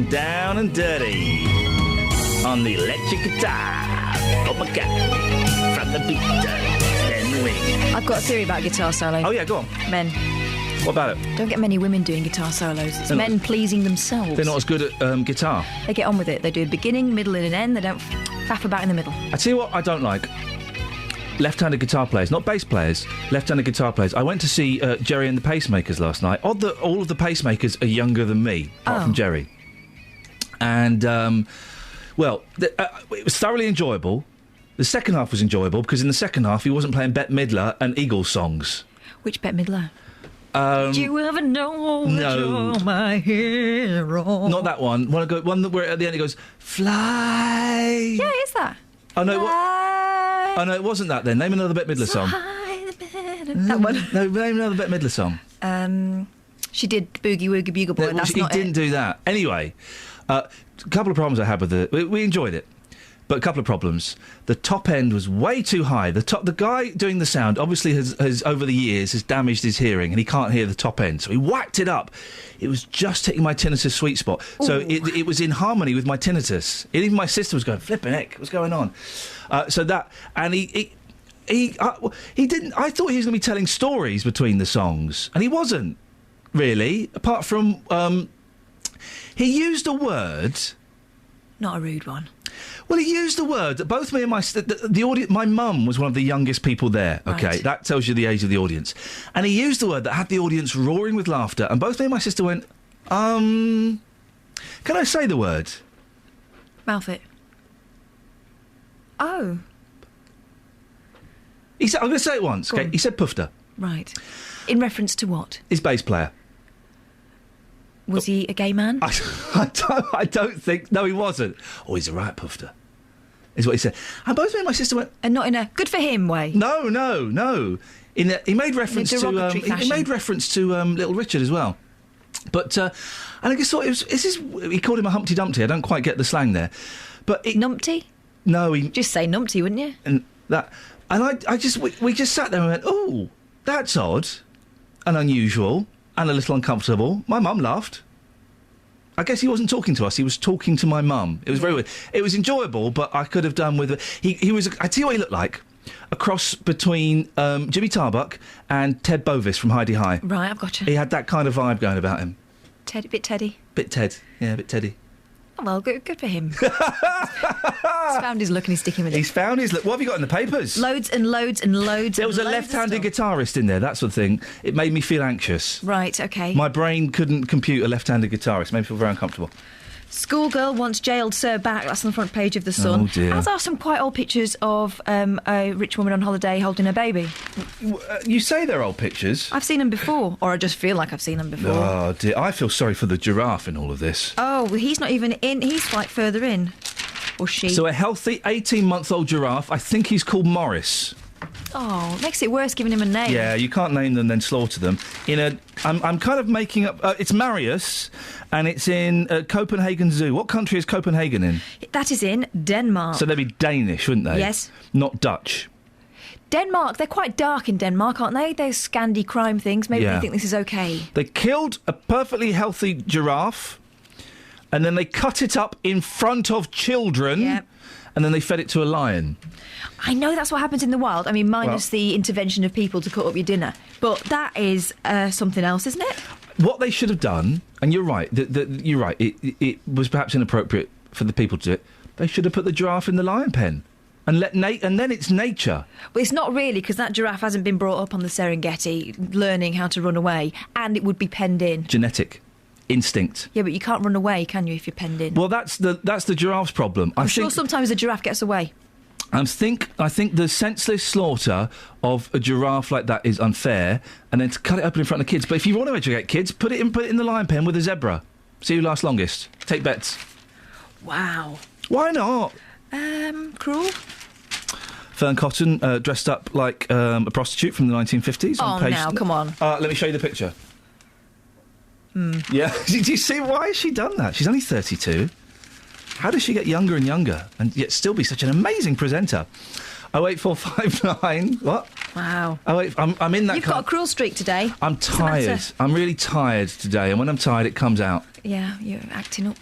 [SPEAKER 5] and down and dirty on the electric guitar. Oh my God. From the Beatles and Wings.
[SPEAKER 12] I've got a theory about guitar solo.
[SPEAKER 5] Oh, yeah, go on.
[SPEAKER 12] Men.
[SPEAKER 5] What about it?
[SPEAKER 12] Don't get many women doing guitar solos. It's
[SPEAKER 5] They're not-
[SPEAKER 12] men pleasing themselves.
[SPEAKER 5] They're not as good at guitar.
[SPEAKER 12] They get on with it. They do a beginning, middle, and an end. They don't faff about in the middle.
[SPEAKER 5] I tell you what I don't like. Left-handed guitar players, not bass players, left-handed guitar players. I went to see Jerry and the Pacemakers last night. Odd that all of the Pacemakers are younger than me, apart from Jerry. And, it was thoroughly enjoyable. The second half was enjoyable because in the second half he wasn't playing Bette Midler and Eagles songs.
[SPEAKER 12] Which Bette Midler? Do you ever know that you're my hero?
[SPEAKER 5] Not that one. One that where at the end it goes, fly.
[SPEAKER 12] Yeah, it is that.
[SPEAKER 5] Oh, no, oh, no, it wasn't that then. Name another Bette Midler song.
[SPEAKER 12] That one.
[SPEAKER 5] No, name another Bette Midler song.
[SPEAKER 12] She did Boogie Woogie Bugle Boy. That's
[SPEAKER 5] he
[SPEAKER 12] not
[SPEAKER 5] didn't
[SPEAKER 12] it.
[SPEAKER 5] do that. Anyway, a couple of problems I had with it. We enjoyed it. But a couple of problems. The top end was way too high. The guy doing the sound obviously has over the years has damaged his hearing and he can't hear the top end. So he whacked it up. It was just hitting my tinnitus sweet spot.
[SPEAKER 12] Ooh.
[SPEAKER 5] So it was in harmony with my tinnitus. Even my sister was going, flipping heck, what's going on? So that, and he didn't. I thought he was going to be telling stories between the songs, and he wasn't really. Apart from he used a word.
[SPEAKER 12] Not a rude one.
[SPEAKER 5] Well, he used the word that both me and the audience. My mum was one of the youngest people there. Okay,
[SPEAKER 12] Right.
[SPEAKER 5] that tells you the age of the audience. And he used the word that had the audience roaring with laughter. And both me and my sister went, can I say the word?
[SPEAKER 12] Mouth it. Oh.
[SPEAKER 5] He said, I'm going to say it once.
[SPEAKER 12] Go
[SPEAKER 5] Okay,
[SPEAKER 12] on.
[SPEAKER 5] he said "pufter."
[SPEAKER 12] Right. In reference to what?
[SPEAKER 5] His bass player.
[SPEAKER 12] Was he a gay man?
[SPEAKER 5] I don't think. No, he wasn't. Oh, he's a right pufter. Is what he said. And both me and my sister went.
[SPEAKER 12] And not in a good for him way.
[SPEAKER 5] No. He made reference to.
[SPEAKER 12] derogatory
[SPEAKER 5] He
[SPEAKER 12] fashion.
[SPEAKER 5] made reference to Little Richard as well. But and I just thought he called him a Humpty Dumpty. I don't quite get the slang there. But
[SPEAKER 12] Numpty?
[SPEAKER 5] No, he
[SPEAKER 12] just say numpty, wouldn't you?
[SPEAKER 5] And we just sat there and went, oh, that's odd and unusual and a little uncomfortable. My mum laughed. I guess he wasn't talking to us. He was talking to my mum. It was very weird. It was enjoyable, but I could have done with... He was... I tell you what he looked like. A cross between Jimmy Tarbuck and Ted Bovis from Heidi High.
[SPEAKER 12] Right, I've got you.
[SPEAKER 5] He had that kind of vibe going about him.
[SPEAKER 12] Bit Teddy.
[SPEAKER 5] Bit Ted. Yeah, a bit Teddy.
[SPEAKER 12] Oh, well, good for him. He's found his look and he's sticking with it.
[SPEAKER 5] He's found his look. What have you got in the papers?
[SPEAKER 12] Loads and loads and loads.
[SPEAKER 5] There was a left-handed guitarist in there. That's the thing. It made me feel anxious.
[SPEAKER 12] Right, okay.
[SPEAKER 5] My brain couldn't compute a left-handed guitarist. It made me feel very uncomfortable.
[SPEAKER 12] Schoolgirl wants jailed Sir back. That's on the front page of The Sun.
[SPEAKER 5] Oh, dear.
[SPEAKER 12] As are some quite old pictures of a rich woman on holiday holding her baby.
[SPEAKER 5] You say they're old pictures.
[SPEAKER 12] I've seen them before, or I just feel like I've seen them before.
[SPEAKER 5] Oh, dear. I feel sorry for the giraffe in all of this.
[SPEAKER 12] Oh, well, he's not even in. He's like further in. Or she.
[SPEAKER 5] So a healthy 18-month-old giraffe, I think he's called Morris.
[SPEAKER 12] Oh, makes it worse giving him a name.
[SPEAKER 5] Yeah, you can't name them then slaughter them. I'm kind of making up... it's Marius, and it's in Copenhagen Zoo. What country is Copenhagen in?
[SPEAKER 12] That is in Denmark.
[SPEAKER 5] So they'd be Danish, wouldn't they?
[SPEAKER 12] Yes.
[SPEAKER 5] Not Dutch.
[SPEAKER 12] Denmark, they're quite dark in Denmark, aren't they? Those Scandi crime things. Maybe
[SPEAKER 5] Yeah.
[SPEAKER 12] they think this is okay.
[SPEAKER 5] They killed a perfectly healthy giraffe, and then they cut it up in front of children, and then they fed it to a lion.
[SPEAKER 12] I know that's what happens in the wild. I mean, minus the intervention of people to cut up your dinner. But that is something else, isn't it?
[SPEAKER 5] What they should have done, and you're right, you're right, it was perhaps inappropriate for the people to do it. They should have put the giraffe in the lion pen. And and then it's nature.
[SPEAKER 12] Well, it's not really, because that giraffe hasn't been brought up on the Serengeti learning how to run away, and it would be penned in.
[SPEAKER 5] Genetic. Instinct.
[SPEAKER 12] Yeah, but you can't run away, can you, if you're penned in?
[SPEAKER 5] Well, that's the giraffe's problem.
[SPEAKER 12] I'm sure sometimes a giraffe gets away.
[SPEAKER 5] I think the senseless slaughter of a giraffe like that is unfair, and then to cut it open in front of kids. But if you want to educate kids, put it in the lion pen with a zebra. See who lasts longest. Take bets.
[SPEAKER 12] Wow.
[SPEAKER 5] Why not?
[SPEAKER 12] Cruel.
[SPEAKER 5] Fern Cotton dressed up like a prostitute from the 1950s.
[SPEAKER 12] Oh,
[SPEAKER 5] on page
[SPEAKER 12] now, come on.
[SPEAKER 5] Let me show you the picture. Yeah. Do you see why has she done that? She's only 32. How does she get younger and younger and yet still be such an amazing presenter? 08459. What?
[SPEAKER 12] Wow.
[SPEAKER 5] Oh wait, I'm in that.
[SPEAKER 12] You've got a cruel streak today.
[SPEAKER 5] I'm tired. I'm really tired today, and when I'm tired, it comes out.
[SPEAKER 12] Yeah, you're acting up.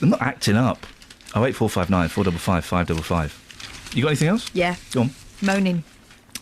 [SPEAKER 5] I'm not acting up. 08459 455 555. You got anything else?
[SPEAKER 12] Yeah.
[SPEAKER 5] Go on.
[SPEAKER 12] Moaning.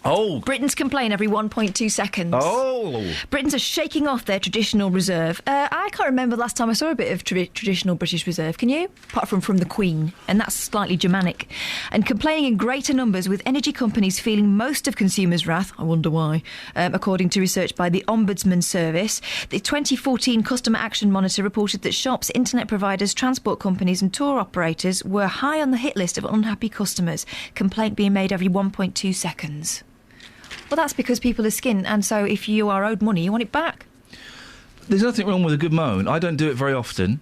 [SPEAKER 5] Oh.
[SPEAKER 12] Britons complain every 1.2 seconds.
[SPEAKER 5] Oh.
[SPEAKER 12] Britons are shaking off their traditional reserve. I can't remember the last time I saw a bit of traditional British reserve. Can you? Apart from the Queen. And that's slightly Germanic. And complaining in greater numbers, with energy companies feeling most of consumers' wrath. I wonder why. According to research by the Ombudsman Service, the 2014 Customer Action Monitor reported that shops, internet providers, transport companies and tour operators were high on the hit list of unhappy customers. Complaint being made every 1.2 seconds. Well, that's because people are skinned, and so if you are owed money, you want it back.
[SPEAKER 5] There's nothing wrong with a good moan. I don't do it very often.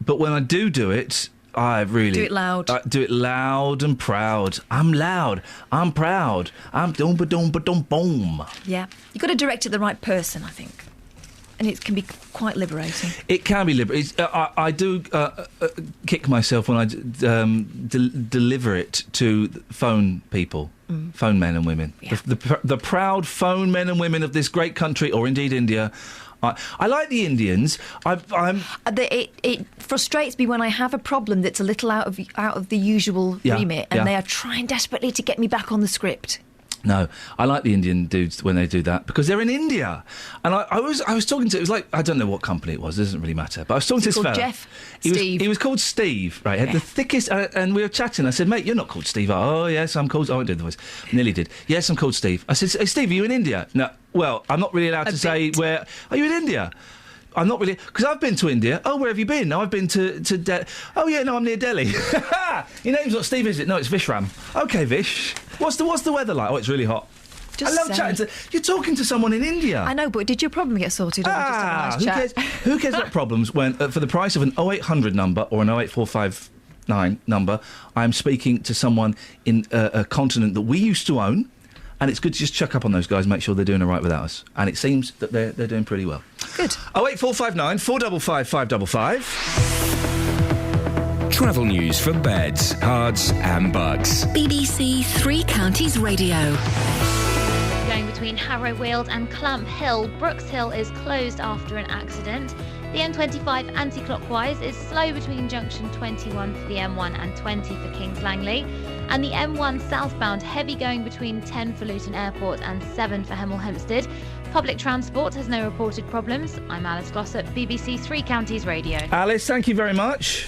[SPEAKER 5] But when I do it, I really...
[SPEAKER 12] Do it loud.
[SPEAKER 5] I do it loud and proud. I'm loud. I'm proud. I'm dum-ba-dum-ba-dum-boom.
[SPEAKER 12] Yeah. You've got to direct it at the right person, I think. And it can be quite liberating.
[SPEAKER 5] It can be liberating. I do kick myself when I deliver it to phone people, phone men and women. Yeah. The proud phone men and women of this great country, or indeed India. I like the Indians.
[SPEAKER 12] It frustrates me when I have a problem that's a little out of the usual remit, and they are trying desperately to get me back on the script.
[SPEAKER 5] No, I like the Indian dudes when they do that because they're in India. And I was talking to, it was like, I don't know what company it was, it doesn't really matter. But I was talking to this fella.
[SPEAKER 12] Jeff?
[SPEAKER 5] Steve? He was called Steve, right? He had the thickest, and we were chatting. I said, mate, you're not called Steve. Oh, yes, I'm called, I won't do the voice. Nearly did. Yes, I'm called Steve. I said, hey, Steve, are you in India? No, well, I'm not really allowed to say where. Are you in India? I'm not really... Because I've been to India. Oh, where have you been? No, I've been to Delhi. Oh, yeah, no, I'm near Delhi. Your name's not Steve, is it? No, it's Vishram. OK, Vish. What's the weather like? Oh, it's really hot. I love chatting to... You're talking to someone in India.
[SPEAKER 12] I know, but did your problem get sorted? Or just a nice chat?
[SPEAKER 5] Who cares about problems when, for the price of an 0800 number or an 08459 number, I'm speaking to someone in a continent that we used to own, and it's good to just check up on those guys, make sure they're doing all right without us. And it seems that they're doing pretty well.
[SPEAKER 12] Good.
[SPEAKER 5] 08459 455 555.
[SPEAKER 7] Travel news for beds, cards and bugs.
[SPEAKER 6] BBC Three Counties Radio.
[SPEAKER 13] Going between Harrow Weald and Clamp Hill, Brooks Hill is closed after an accident. The M25 anti-clockwise is slow between junction 21 for the M1 and 20 for Kings Langley. And the M1 southbound heavy going between 10 for Luton Airport and 7 for Hemel Hempstead. Public transport has no reported problems. I'm Alice Glossop, BBC Three Counties Radio.
[SPEAKER 5] Alice, thank you very much.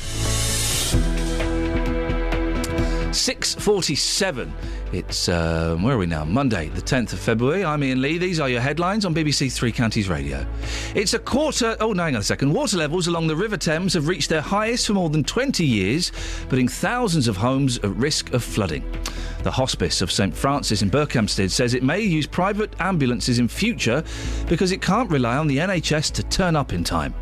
[SPEAKER 5] 6:47. It's, where are we now? Monday, the 10th of February. I'm Iain Lee. These are your headlines on BBC Three Counties Radio. It's a quarter... Oh, no, hang on a second. Water levels along the River Thames have reached their highest for more than 20 years, putting thousands of homes at risk of flooding. The Hospice of St Francis in Berkhamsted says it may use private ambulances in future because it can't rely on the NHS to turn up in time.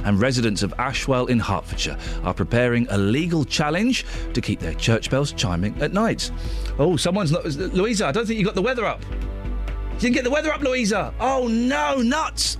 [SPEAKER 5] And residents of Ashwell in Hertfordshire are preparing a legal challenge to keep their church bells chiming at night. Oh, someone's not... Louisa, I don't think you got the weather up. You didn't get the weather up, Louisa. Oh, no, nuts.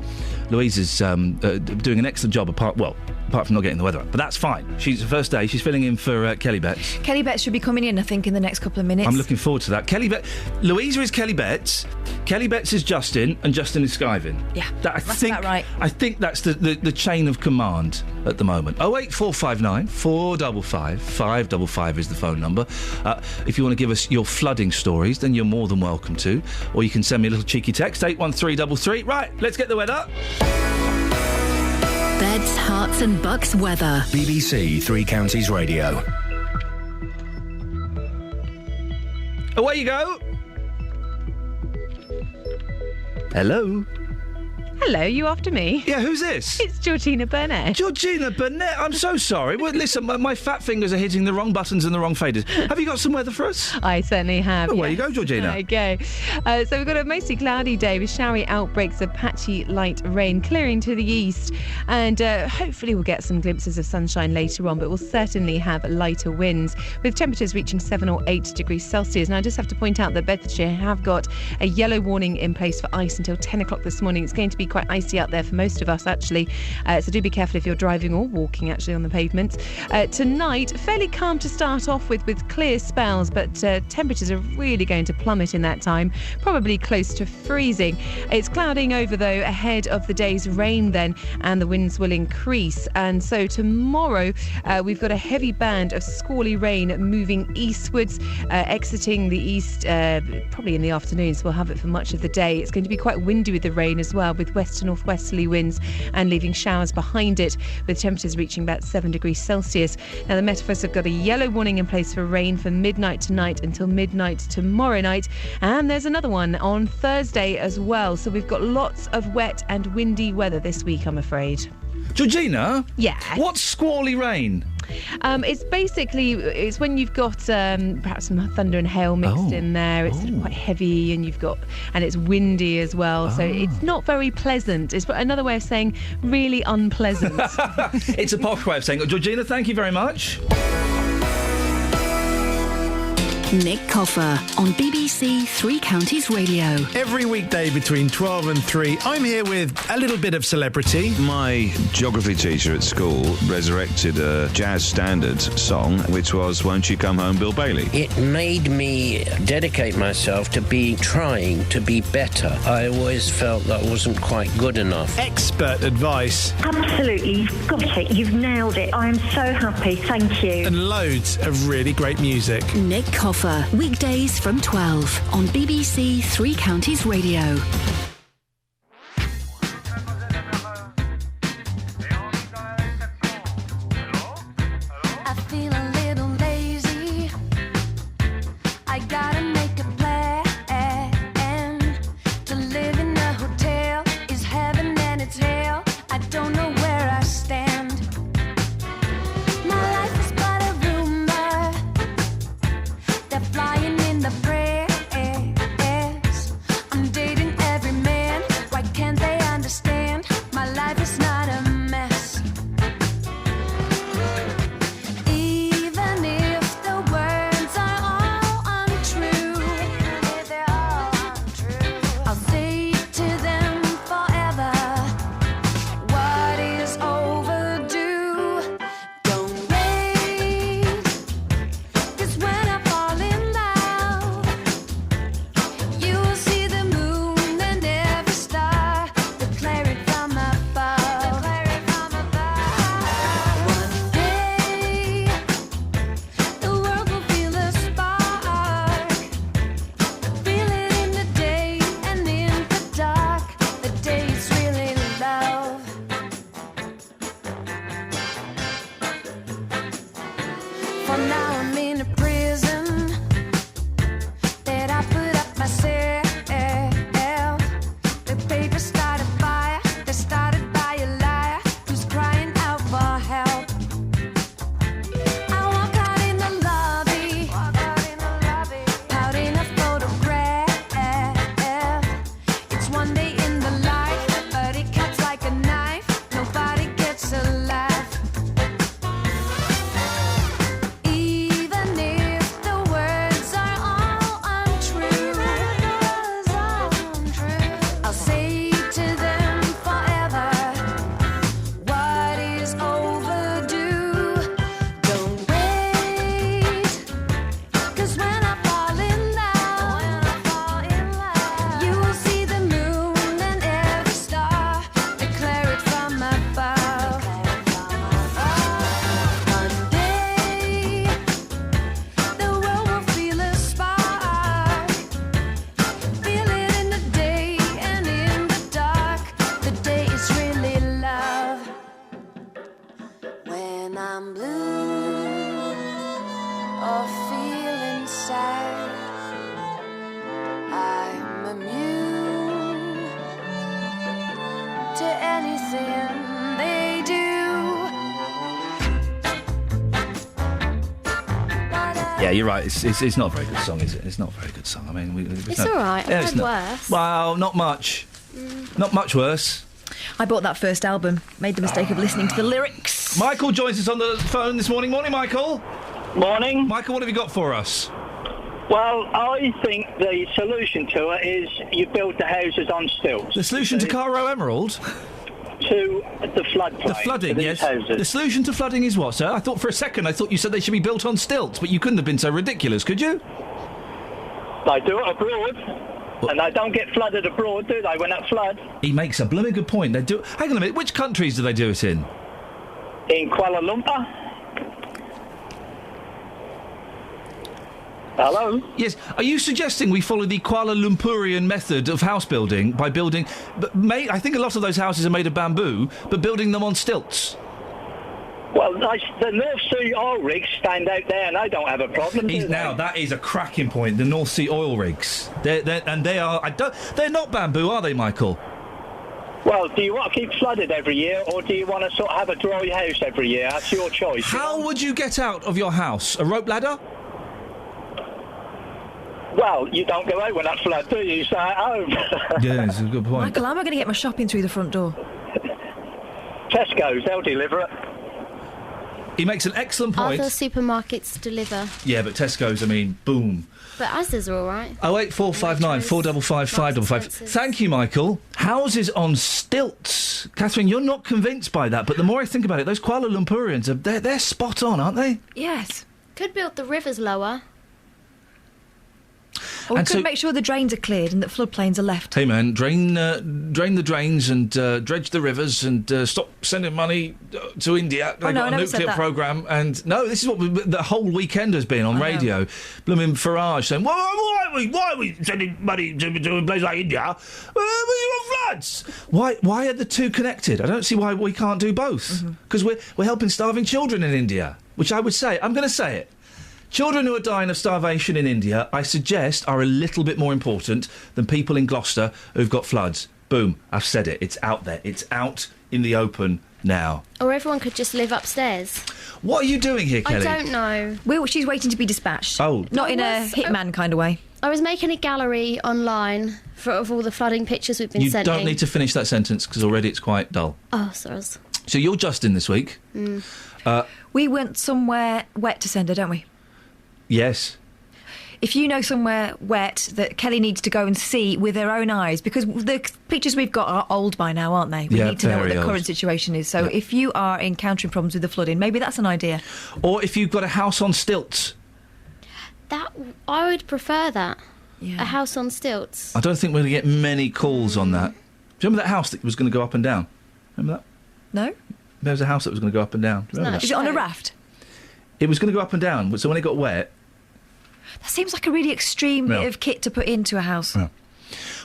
[SPEAKER 5] Louisa's doing an excellent job apart from not getting the weather up. But that's fine. She's the first day. She's filling in for Kelly Betts.
[SPEAKER 12] Kelly Betts should be coming in, I think, in the next couple of minutes.
[SPEAKER 5] I'm looking forward to that. Louisa is Kelly Betts. Kelly Betts is Justin, and Justin is Skyvin.
[SPEAKER 12] Yeah, that's about right.
[SPEAKER 5] I think that's the chain of command at the moment. 08459 455 555 is the phone number. If you want to give us your flooding stories, then you're more than welcome to. Or you can send me a little cheeky text, 81333. Right, let's get the weather.
[SPEAKER 6] Beds, Herts and Bucks weather.
[SPEAKER 7] BBC Three Counties Radio.
[SPEAKER 5] Away you go. Hello.
[SPEAKER 21] Hello, you after me?
[SPEAKER 5] Yeah, who's this?
[SPEAKER 21] It's Georgina Burnett.
[SPEAKER 5] Georgina Burnett, I'm so sorry. Well, listen, my fat fingers are hitting the wrong buttons and the wrong faders. Have you got some weather for us?
[SPEAKER 21] I certainly have.
[SPEAKER 5] Away you go, Georgina.
[SPEAKER 21] Okay. So we've got a mostly cloudy day with showery outbreaks of patchy light rain clearing to the east. And hopefully we'll get some glimpses of sunshine later on, but we'll certainly have lighter winds with temperatures reaching 7 or 8 degrees Celsius. Now, I just have to point out that Bedfordshire have got a yellow warning in place for ice until 10 o'clock this morning. It's going to be be quite icy out there for most of us, actually. So do be careful if you're driving or walking, actually, on the pavement. Tonight, fairly calm to start off with clear spells, but temperatures are really going to plummet in that time, probably close to freezing. It's clouding over, though, ahead of the day's rain then, and the winds will increase. And so tomorrow, we've got a heavy band of squally rain moving eastwards, exiting the east probably in the afternoon, so we'll have it for much of the day. It's going to be quite windy with the rain as well, with west to northwesterly winds and leaving showers behind it, with temperatures reaching about 7 degrees Celsius. Now, the Met Office have got a yellow warning in place for rain from midnight tonight until midnight tomorrow night, and there's another one on Thursday as well. So we've got lots of wet and windy weather this week, I'm afraid.
[SPEAKER 5] Georgina?
[SPEAKER 21] Yeah?
[SPEAKER 5] What's squally rain?
[SPEAKER 21] It's when you've got perhaps some thunder and hail mixed in there. It's sort of quite heavy, and it's windy as well. So it's not very pleasant. It's another way of saying really unpleasant.
[SPEAKER 5] It's a posh way of saying it. Georgina, thank you very much.
[SPEAKER 6] Nick Coffer on BBC Three Counties Radio.
[SPEAKER 14] Every weekday between 12 and 3, I'm here with a little bit of celebrity.
[SPEAKER 7] My geography teacher at school resurrected a jazz standard song, which was Won't You Come Home, Bill Bailey.
[SPEAKER 1] It made me dedicate myself to trying to be better. I always felt that wasn't quite good enough.
[SPEAKER 14] Expert advice.
[SPEAKER 22] Absolutely, you've got it. You've nailed it. I am so happy. Thank you.
[SPEAKER 14] And loads of really great music.
[SPEAKER 6] Nick Coffer, weekdays from 12 on BBC Three Counties Radio.
[SPEAKER 17] I feel a little lazy. I gotta make a plan. To live in a hotel is heaven and it's hell. I don't know where I stand. My life is but a rumor. They're flying in the press. I'm dating every man. Why can't they understand? My life is not a mess. Even if the words are all untrue, I'll say to them forever, what is overdue? Don't wait, 'cause when I fall in love, you will see the moon and every star. Declare it from above. One day, the world will feel a spark. Feel it in the day and in the dark. The day is really love. For now I'm in a prison that I put up myself. The paper started fire, they started by a liar who's crying out for help. I walk out in the lobby, pouting a photograph. It's one day in the life, but it cuts like a knife. Nobody gets a laugh. Even if the words are all untrue, I'll say to them forever, what is overdue? Don't wait, 'cause when I fall in love, you will see the moon and every star. Declare it from above. One day, the world will feel a spark. Feel it in the day and in the dark. The day is really love. When I'm blue or feeling sad, I'm immune to anything they do.
[SPEAKER 5] Yeah, you're right. It's not a very good song, is it? It's not a very good song. I mean,
[SPEAKER 12] It's all right. I've
[SPEAKER 5] it's
[SPEAKER 12] heard
[SPEAKER 5] not-
[SPEAKER 12] worse.
[SPEAKER 5] Well, not much. Not much worse.
[SPEAKER 12] I bought that first album, made the mistake of listening to the lyrics.
[SPEAKER 5] Michael joins us on the phone this morning. Morning, Michael.
[SPEAKER 23] Morning.
[SPEAKER 5] Michael, what have you got for us?
[SPEAKER 3] Well, I think the solution to it is you build the houses on stilts.
[SPEAKER 5] The solution to Caro Emerald?
[SPEAKER 3] To the floodplain.
[SPEAKER 5] The flooding, yes.
[SPEAKER 3] Houses.
[SPEAKER 5] The solution to flooding is what, sir? I thought for a second you said they should be built on stilts, but you couldn't have been so ridiculous, could you?
[SPEAKER 3] They do it abroad, and they don't get flooded abroad, do they, when that floods?
[SPEAKER 5] He makes a blooming good point. They do. Hang on a minute. Which countries do they do it in?
[SPEAKER 3] In Kuala Lumpur. Hello?
[SPEAKER 5] Yes. Are you suggesting we follow the Kuala Lumpurian method of house building by building... I think a lot of those houses are made of bamboo, but building them on stilts?
[SPEAKER 3] Well, the North Sea oil rigs stand out there and they don't have a problem, do they?
[SPEAKER 5] Now, that is a cracking point, the North Sea oil rigs. They're not bamboo, are they, Michael?
[SPEAKER 3] Well, do you want to keep flooded every year, or do you want to sort of have a dry house every year? That's your choice.
[SPEAKER 5] How would you get out of your house? A rope ladder?
[SPEAKER 3] Well, you don't go out when that flood, do you? You stay at home.
[SPEAKER 5] Yeah, that's a good point.
[SPEAKER 12] Michael, how am I going to get my shopping through the front door?
[SPEAKER 3] Tesco's, they'll deliver it.
[SPEAKER 5] He makes an excellent point.
[SPEAKER 4] Other supermarkets deliver.
[SPEAKER 5] Yeah, but Tesco's, I mean, boom.
[SPEAKER 4] But Asda's are all right.
[SPEAKER 5] 08459 455 555. Thank you, Michael. Houses on stilts. Catherine, you're not convinced by that, but the more I think about it, those Kuala Lumpurians, they're spot on, aren't they?
[SPEAKER 12] Yes.
[SPEAKER 4] Could build the rivers lower.
[SPEAKER 12] Or we could make sure the drains are cleared and that floodplains are left.
[SPEAKER 5] Hey, man, drain the drains and dredge the rivers and stop sending money to India. They've got a nuclear programme. And, no, this is what the whole weekend has been on radio. Blooming Farage saying, why are we sending money to a place like India? We're on floods. Why are the two connected? I don't see why we can't do both. Because we're helping starving children in India, which I would say, I'm going to say it. Children who are dying of starvation in India, I suggest, are a little bit more important than people in Gloucester who've got floods. Boom, I've said it. It's out there. It's out in the open now.
[SPEAKER 4] Or everyone could just live upstairs.
[SPEAKER 5] What are you doing here, Kelly?
[SPEAKER 4] I don't know.
[SPEAKER 12] She's waiting to be dispatched.
[SPEAKER 5] Oh.
[SPEAKER 12] Not in a hitman kind of way.
[SPEAKER 4] I was making a gallery online of all the flooding pictures we've been sending.
[SPEAKER 5] You don't need to finish that sentence because already it's quite dull.
[SPEAKER 4] Oh, sorry.
[SPEAKER 5] So you're Justin this week.
[SPEAKER 12] We went somewhere wet to send her, don't we?
[SPEAKER 5] Yes.
[SPEAKER 12] If you know somewhere wet that Kelly needs to go and see with her own eyes, because the pictures we've got are old by now, aren't they? We need to know what the current situation is. So if you are encountering problems with the flooding, maybe that's an idea.
[SPEAKER 5] Or if you've got a house on stilts.
[SPEAKER 4] I would prefer that. Yeah. A house on stilts.
[SPEAKER 5] I don't think we're going to get many calls on that. Do you remember that house that was going to go up and down? Remember that?
[SPEAKER 12] No.
[SPEAKER 5] There was a house that was going to go up and down. Do you remember that?
[SPEAKER 12] Is it on a raft?
[SPEAKER 5] It was going to go up and down, so when it got wet...
[SPEAKER 12] That seems like a really extreme bit of kit to put into a house.
[SPEAKER 5] Yeah.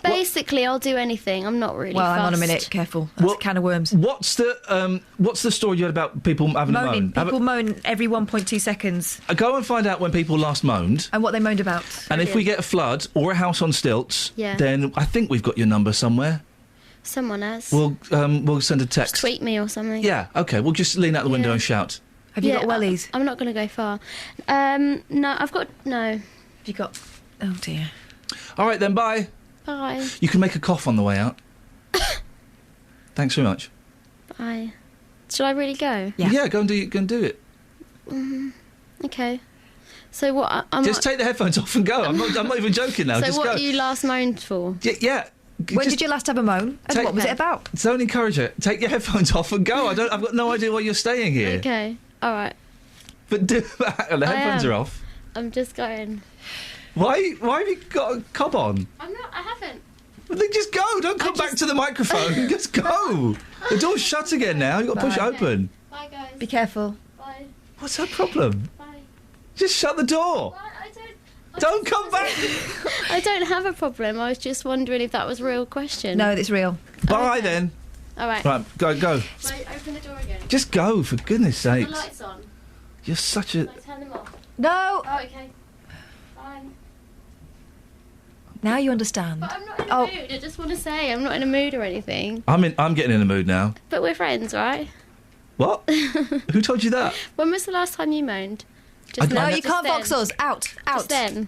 [SPEAKER 4] Basically, I'll do anything. I'm not really fussed.
[SPEAKER 12] Hang on a minute. Careful. That's a can of worms.
[SPEAKER 5] What's the story you had about people having a moan?
[SPEAKER 12] People moan every 1.2 seconds.
[SPEAKER 5] Go and find out when people last moaned.
[SPEAKER 12] And what they moaned about.
[SPEAKER 5] And if we get a flood or a house on stilts,
[SPEAKER 4] Yeah.
[SPEAKER 5] then I think we've got your number somewhere.
[SPEAKER 4] Someone has.
[SPEAKER 5] We'll send a text.
[SPEAKER 4] Just tweet me or something.
[SPEAKER 5] Yeah, OK. We'll just lean out the window and shout.
[SPEAKER 12] Have you got wellies?
[SPEAKER 4] I'm not going to go far. No, I've got... No.
[SPEAKER 12] Have you got... Oh, dear.
[SPEAKER 5] All right, then, bye.
[SPEAKER 4] Bye.
[SPEAKER 5] You can make a cough on the way out. Thanks very much.
[SPEAKER 4] Bye. Shall I really go?
[SPEAKER 5] Yeah, go and do it.
[SPEAKER 4] Okay. So what...
[SPEAKER 5] Just take the headphones off and go. I'm not even joking now.
[SPEAKER 4] So
[SPEAKER 5] just
[SPEAKER 4] what
[SPEAKER 5] go.
[SPEAKER 4] you last moaned for?
[SPEAKER 5] Yeah.
[SPEAKER 12] When did you last have a moan? And what was it about?
[SPEAKER 5] Don't encourage it. Take your headphones off and go. I've got no idea why you're staying here.
[SPEAKER 4] Okay. All right.
[SPEAKER 5] But the headphones are off.
[SPEAKER 4] I'm just going.
[SPEAKER 5] Why have you got a cob on?
[SPEAKER 4] I haven't.
[SPEAKER 5] Well, then just go. Don't come back to the microphone. Just go. The door's shut again now. You've got to push it open.
[SPEAKER 4] Bye, guys.
[SPEAKER 12] Be careful.
[SPEAKER 4] Bye.
[SPEAKER 5] What's her problem?
[SPEAKER 4] Bye.
[SPEAKER 5] Just shut the door. Don't come back.
[SPEAKER 4] I don't have a problem. I was just wondering if that was a real question.
[SPEAKER 12] No, it's real.
[SPEAKER 5] Bye then.
[SPEAKER 4] All right.
[SPEAKER 5] Right, go.
[SPEAKER 4] Shall I open the door again?
[SPEAKER 5] Just go, for goodness sakes.
[SPEAKER 4] The lights on.
[SPEAKER 5] You're such a...
[SPEAKER 4] Shall I turn them off?
[SPEAKER 12] No.
[SPEAKER 4] Oh, okay. Fine.
[SPEAKER 12] Now you understand.
[SPEAKER 4] But I'm not in a mood. I just want to say I'm not in a mood or anything.
[SPEAKER 5] I'm getting in the mood now.
[SPEAKER 4] But we're friends, right?
[SPEAKER 5] What? Who told you that?
[SPEAKER 4] When was the last time you moaned?
[SPEAKER 12] No, you can't box us. Out.
[SPEAKER 4] Just then.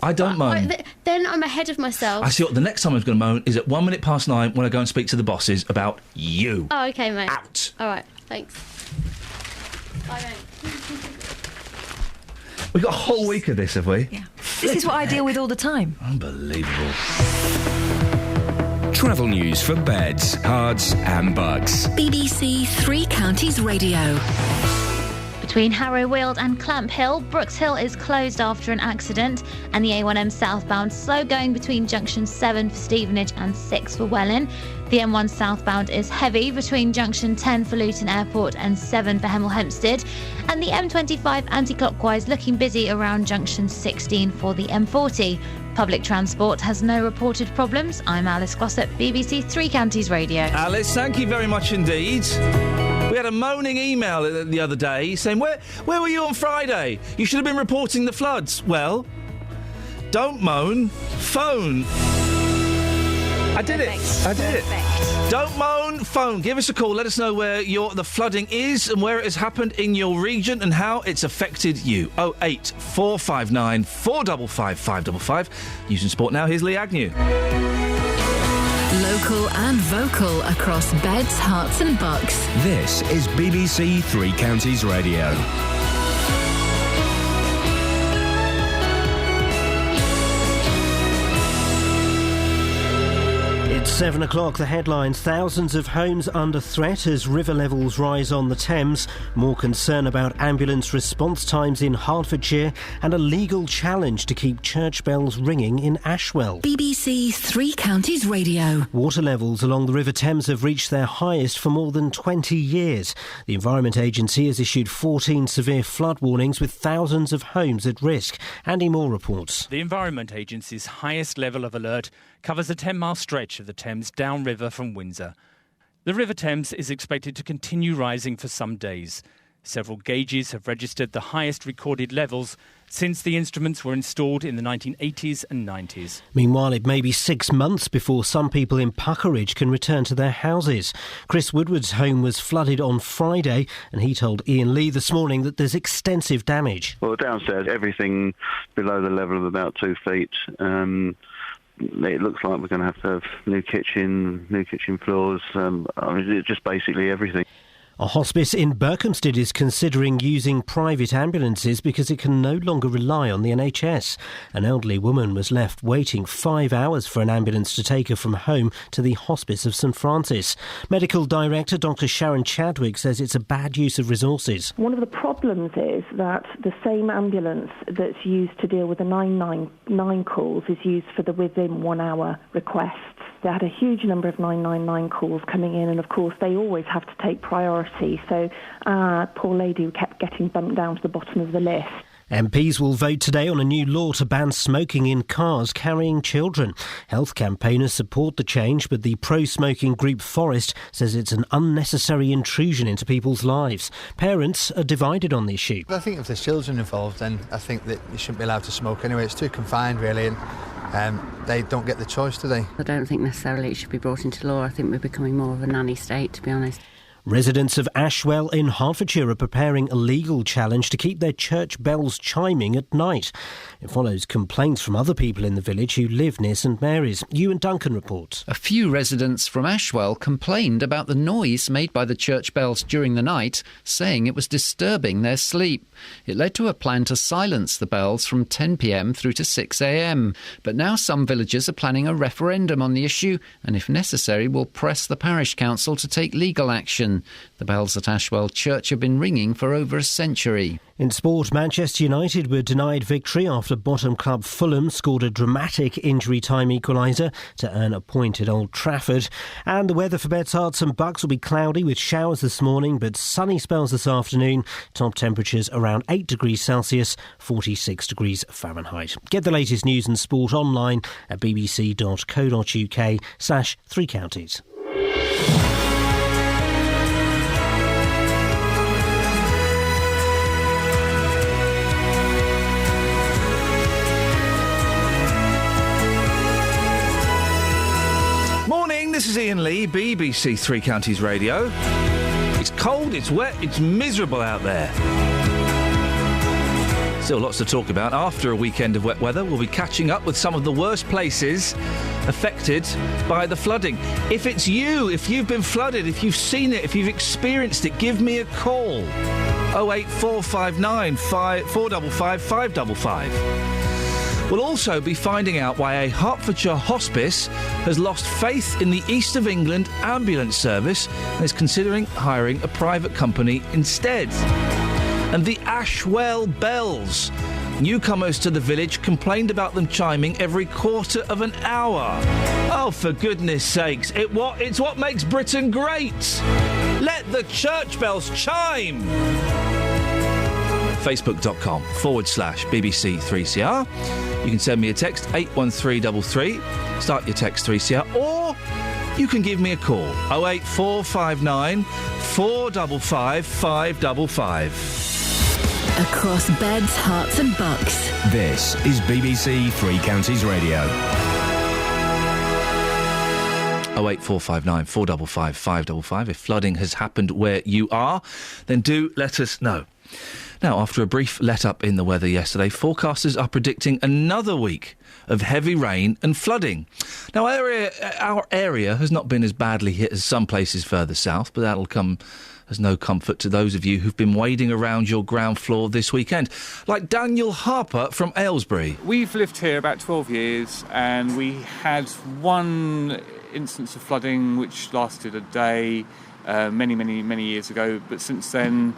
[SPEAKER 5] I don't moan.
[SPEAKER 4] Then I'm ahead of myself.
[SPEAKER 5] I see what the next time I'm going to moan is at 9:01 when I go and speak to the bosses about you.
[SPEAKER 4] Oh, okay, mate.
[SPEAKER 5] Out.
[SPEAKER 4] All right, thanks. Bye, mate.
[SPEAKER 5] We've got a whole week of this, have we?
[SPEAKER 12] Yeah. This is what I deal with all the time.
[SPEAKER 5] Unbelievable.
[SPEAKER 8] Travel news for beds, cards and bugs.
[SPEAKER 6] BBC Three Counties Radio.
[SPEAKER 13] Between Harrow Weald and Clamp Hill, Brooks Hill is closed after an accident, and the A1M southbound slow going between junction 7 for Stevenage and 6 for Welwyn. The M1 southbound is heavy between junction 10 for Luton Airport and 7 for Hemel Hempstead, and the M25 anti-clockwise looking busy around junction 16 for the M40. Public transport has no reported problems. I'm Alice Glossop, BBC Three Counties Radio.
[SPEAKER 5] Alice, thank you very much indeed. We had a moaning email the other day saying, where were you on Friday? You should have been reporting the floods. Well, don't moan, phone. I did it. Don't moan, phone. Give us a call. Let us know where the flooding is and where it has happened in your region and how it's affected you. 08459 455 555. Using sport now. Here's Lee Agnew.
[SPEAKER 6] Local and vocal across beds, hearts and bucks.
[SPEAKER 8] This is BBC Three Counties Radio.
[SPEAKER 2] It's 7 o'clock. The headlines. Thousands of homes under threat as river levels rise on the Thames. More concern about ambulance response times in Hertfordshire, and a legal challenge to keep church bells ringing in Ashwell.
[SPEAKER 6] BBC Three Counties Radio.
[SPEAKER 2] Water levels along the River Thames have reached their highest for more than 20 years. The Environment Agency has issued 14 severe flood warnings with thousands of homes at risk. Andy Moore reports.
[SPEAKER 9] The Environment Agency's highest level of alert covers a 10-mile stretch of the Thames downriver from Windsor. The River Thames is expected to continue rising for some days. Several gauges have registered the highest recorded levels since the instruments were installed in the 1980s and 90s.
[SPEAKER 2] Meanwhile, it may be 6 months before some people in Puckeridge can return to their houses. Chris Woodward's home was flooded on Friday, and he told Iain Lee this morning that there's extensive damage.
[SPEAKER 23] Well, downstairs, everything below the level of about 2 feet. It looks like we're going to have new kitchen floors, just basically everything.
[SPEAKER 2] A hospice in Berkhamsted is considering using private ambulances because it can no longer rely on the NHS. An elderly woman was left waiting 5 hours for an ambulance to take her from home to the Hospice of St Francis. Medical Director Dr Sharon Chadwick says it's a bad use of resources.
[SPEAKER 16] One of the problems is that the same ambulance that's used to deal with the 999 calls is used for the within 1 hour requests. They had a huge number of 999 calls coming in, and of course they always have to take priority. So poor lady who kept getting bumped down to the bottom of the list.
[SPEAKER 2] MPs will vote today on a new law to ban smoking in cars carrying children. Health campaigners support the change, but the pro-smoking group Forest says it's an unnecessary intrusion into people's lives. Parents are divided on the issue.
[SPEAKER 24] I think if there's children involved, then I think that you shouldn't be allowed to smoke anyway. It's too confined, really, and they don't get the choice, do they?
[SPEAKER 25] I don't think necessarily it should be brought into law. I think we're becoming more of a nanny state, to be honest.
[SPEAKER 2] Residents of Ashwell in Hertfordshire are preparing a legal challenge to keep their church bells chiming at night. It follows complaints from other people in the village who live near St Mary's. Ewan Duncan reports.
[SPEAKER 26] A few residents from Ashwell complained about the noise made by the church bells during the night, saying it was disturbing their sleep. It led to a plan to silence the bells from 10 p.m. through to 6 a.m. But now some villagers are planning a referendum on the issue and, if necessary, will press the parish council to take legal action. The bells at Ashwell Church have been ringing for over a century.
[SPEAKER 2] In sport, Manchester United were denied victory after bottom club Fulham scored a dramatic injury-time equaliser to earn a point at Old Trafford. And the weather for beds, hearts and bucks will be cloudy with showers this morning, but sunny spells this afternoon. Top temperatures around 8 degrees Celsius, 46 degrees Fahrenheit. Get the latest news and sport online at bbc.co.uk/Three Counties.
[SPEAKER 5] This is Iain Lee, BBC Three Counties Radio. It's cold, it's wet, it's miserable out there. Still lots to talk about. After a weekend of wet weather, we'll be catching up with some of the worst places affected by the flooding. If it's you, if you've been flooded, if you've seen it, if you've experienced it, give me a call. 08459 455 555. We'll also be finding out why a Hertfordshire hospice has lost faith in the East of England ambulance service and is considering hiring a private company instead. And the Ashwell bells. Newcomers to the village complained about them chiming every quarter of an hour. Oh, for goodness sakes, it's what makes Britain great. Let the church bells chime. Facebook.com/BBC3CR. You can send me a text, 81333. Start your text 3CR. Or you can give me a call, 08459 455 555.
[SPEAKER 6] Across beds, hearts and bucks.
[SPEAKER 8] This is BBC Three Counties Radio.
[SPEAKER 5] 08459 455 555. If flooding has happened where you are, then do let us know. Now, after a brief let-up in the weather yesterday, forecasters are predicting another week of heavy rain and flooding. Now, our area has not been as badly hit as some places further south, but that'll come as no comfort to those of you who've been wading around your ground floor this weekend. Like Daniel Harper from Aylesbury.
[SPEAKER 10] We've lived here about 12 years and we had one instance of flooding which lasted a day many years ago, but since then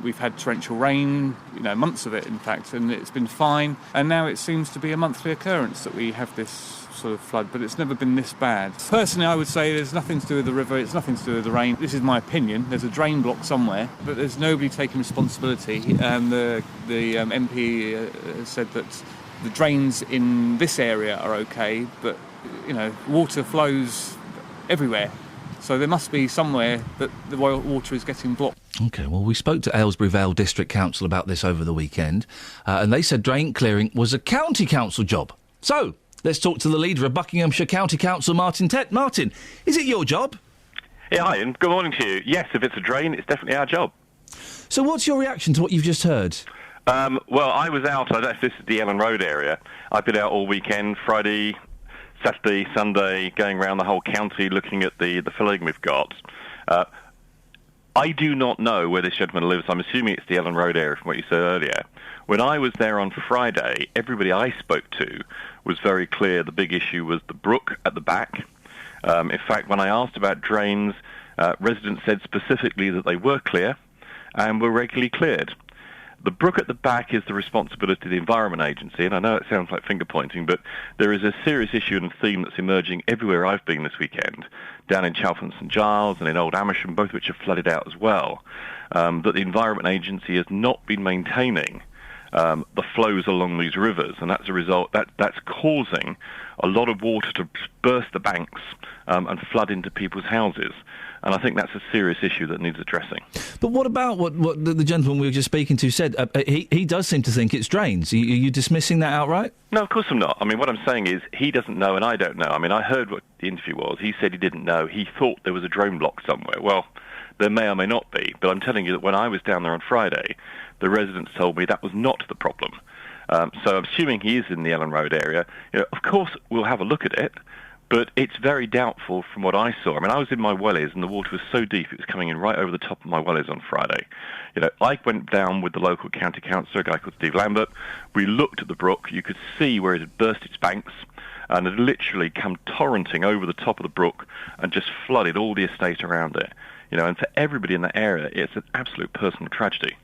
[SPEAKER 10] we've had torrential rain, months of it in fact, and it's been fine. And now it seems to be a monthly occurrence that we have this sort of flood, but it's never been this bad. Personally, I would say there's nothing to do with the river, it's nothing to do with the rain. This is my opinion. There's a drain block somewhere, but there's nobody taking responsibility. The MP has said that the drains in this area are okay, but, water flows everywhere. So there must be somewhere that the water is getting blocked.
[SPEAKER 5] OK, well, we spoke to Aylesbury Vale District Council about this over the weekend, and they said drain clearing was a county council job. So, let's talk to the leader of Buckinghamshire County Council, Martin Tett. Martin, is it your job?
[SPEAKER 11] Yeah, hi, Ian. Good morning to you. Yes, if it's a drain, it's definitely our job.
[SPEAKER 5] So what's your reaction to what you've just heard?
[SPEAKER 11] Well, I was out, I don't know if this is the Ellen Road area. I've been out all weekend, Friday, Saturday, Sunday, going around the whole county looking at the flooding we've got. I do not know where this gentleman lives. I'm assuming it's the Ellen Road area from what you said earlier. When I was there on Friday, everybody I spoke to was very clear the big issue was the brook at the back. In fact, when I asked about drains, residents said specifically that they were clear and were regularly cleared. The brook at the back is the responsibility of the Environment Agency, and I know it sounds like finger-pointing, but there is a serious issue and theme that's emerging everywhere I've been this weekend, down in Chalfont St Giles and in Old Amersham, both which have flooded out as well, that the Environment Agency has not been maintaining the flows along these rivers, and that's a result that's causing a lot of water to burst the banks and flood into people's houses. And I think that's a serious issue that needs addressing.
[SPEAKER 5] But what about what the gentleman we were just speaking to said? He does seem to think it's drains. Are you dismissing that outright?
[SPEAKER 11] No, of course I'm not. I mean, what I'm saying is he doesn't know and I don't know. I mean, I heard what the interview was. He said he didn't know. He thought there was a drain block somewhere. Well, there may or may not be. But I'm telling you that when I was down there on Friday, the residents told me that was not the problem. So I'm assuming he is in the Ellen Road area. Of course, we'll have a look at it. But it's very doubtful from what I saw. I mean, I was in my wellies and the water was so deep it was coming in right over the top of my wellies on Friday. I went down with the local county councillor, a guy called Steve Lambert. We looked at the brook. You could see where it had burst its banks and had literally come torrenting over the top of the brook and just flooded all the estate around it. And for everybody in that area, it's an absolute personal tragedy.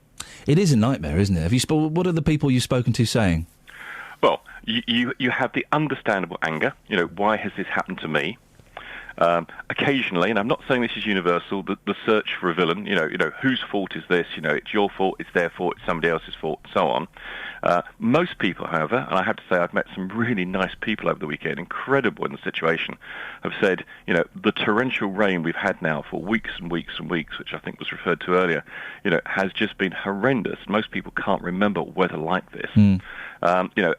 [SPEAKER 5] It is a nightmare, isn't it? What are the people you've spoken to saying?
[SPEAKER 11] Well, you have the understandable anger. Why has this happened to me? Occasionally, and I'm not saying this is universal, the search for a villain. Whose fault is this? It's your fault, it's their fault, it's somebody else's fault, and so on. Most people, however, and I have to say I've met some really nice people over the weekend, incredible in the situation, have said, the torrential rain we've had now for weeks and weeks and weeks, which I think was referred to earlier, has just been horrendous. Most people can't remember weather like this.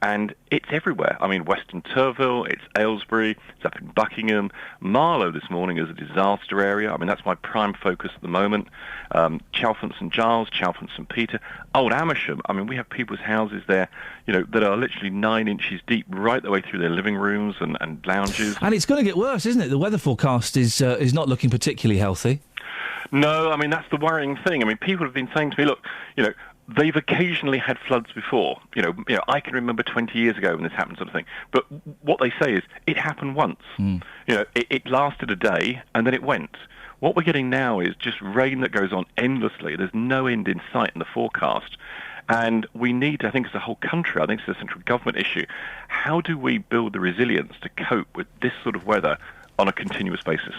[SPEAKER 11] And it's everywhere. I mean, Western Turville, it's Aylesbury, it's up in Buckingham. Marlow this morning is a disaster area. I mean, that's my prime focus at the moment. Chalfont St Giles, Chalfont St Peter, Old Amersham. I mean, we have people's houses there, that are literally 9 inches deep right the way through their living rooms and lounges.
[SPEAKER 5] And it's going to get worse, isn't it? The weather forecast is not looking particularly healthy.
[SPEAKER 11] No, I mean, that's the worrying thing. I mean, people have been saying to me, look, they've occasionally had floods before. You know, I can remember 20 years ago when this happened, sort of thing. But what they say is it happened once. You know, it lasted a day and then it went. What we're getting now is just rain that goes on endlessly. There's no end in sight in the forecast. And we need, I think as a whole country, I think it's a central government issue, how do we build the resilience to cope with this sort of weather on a continuous basis?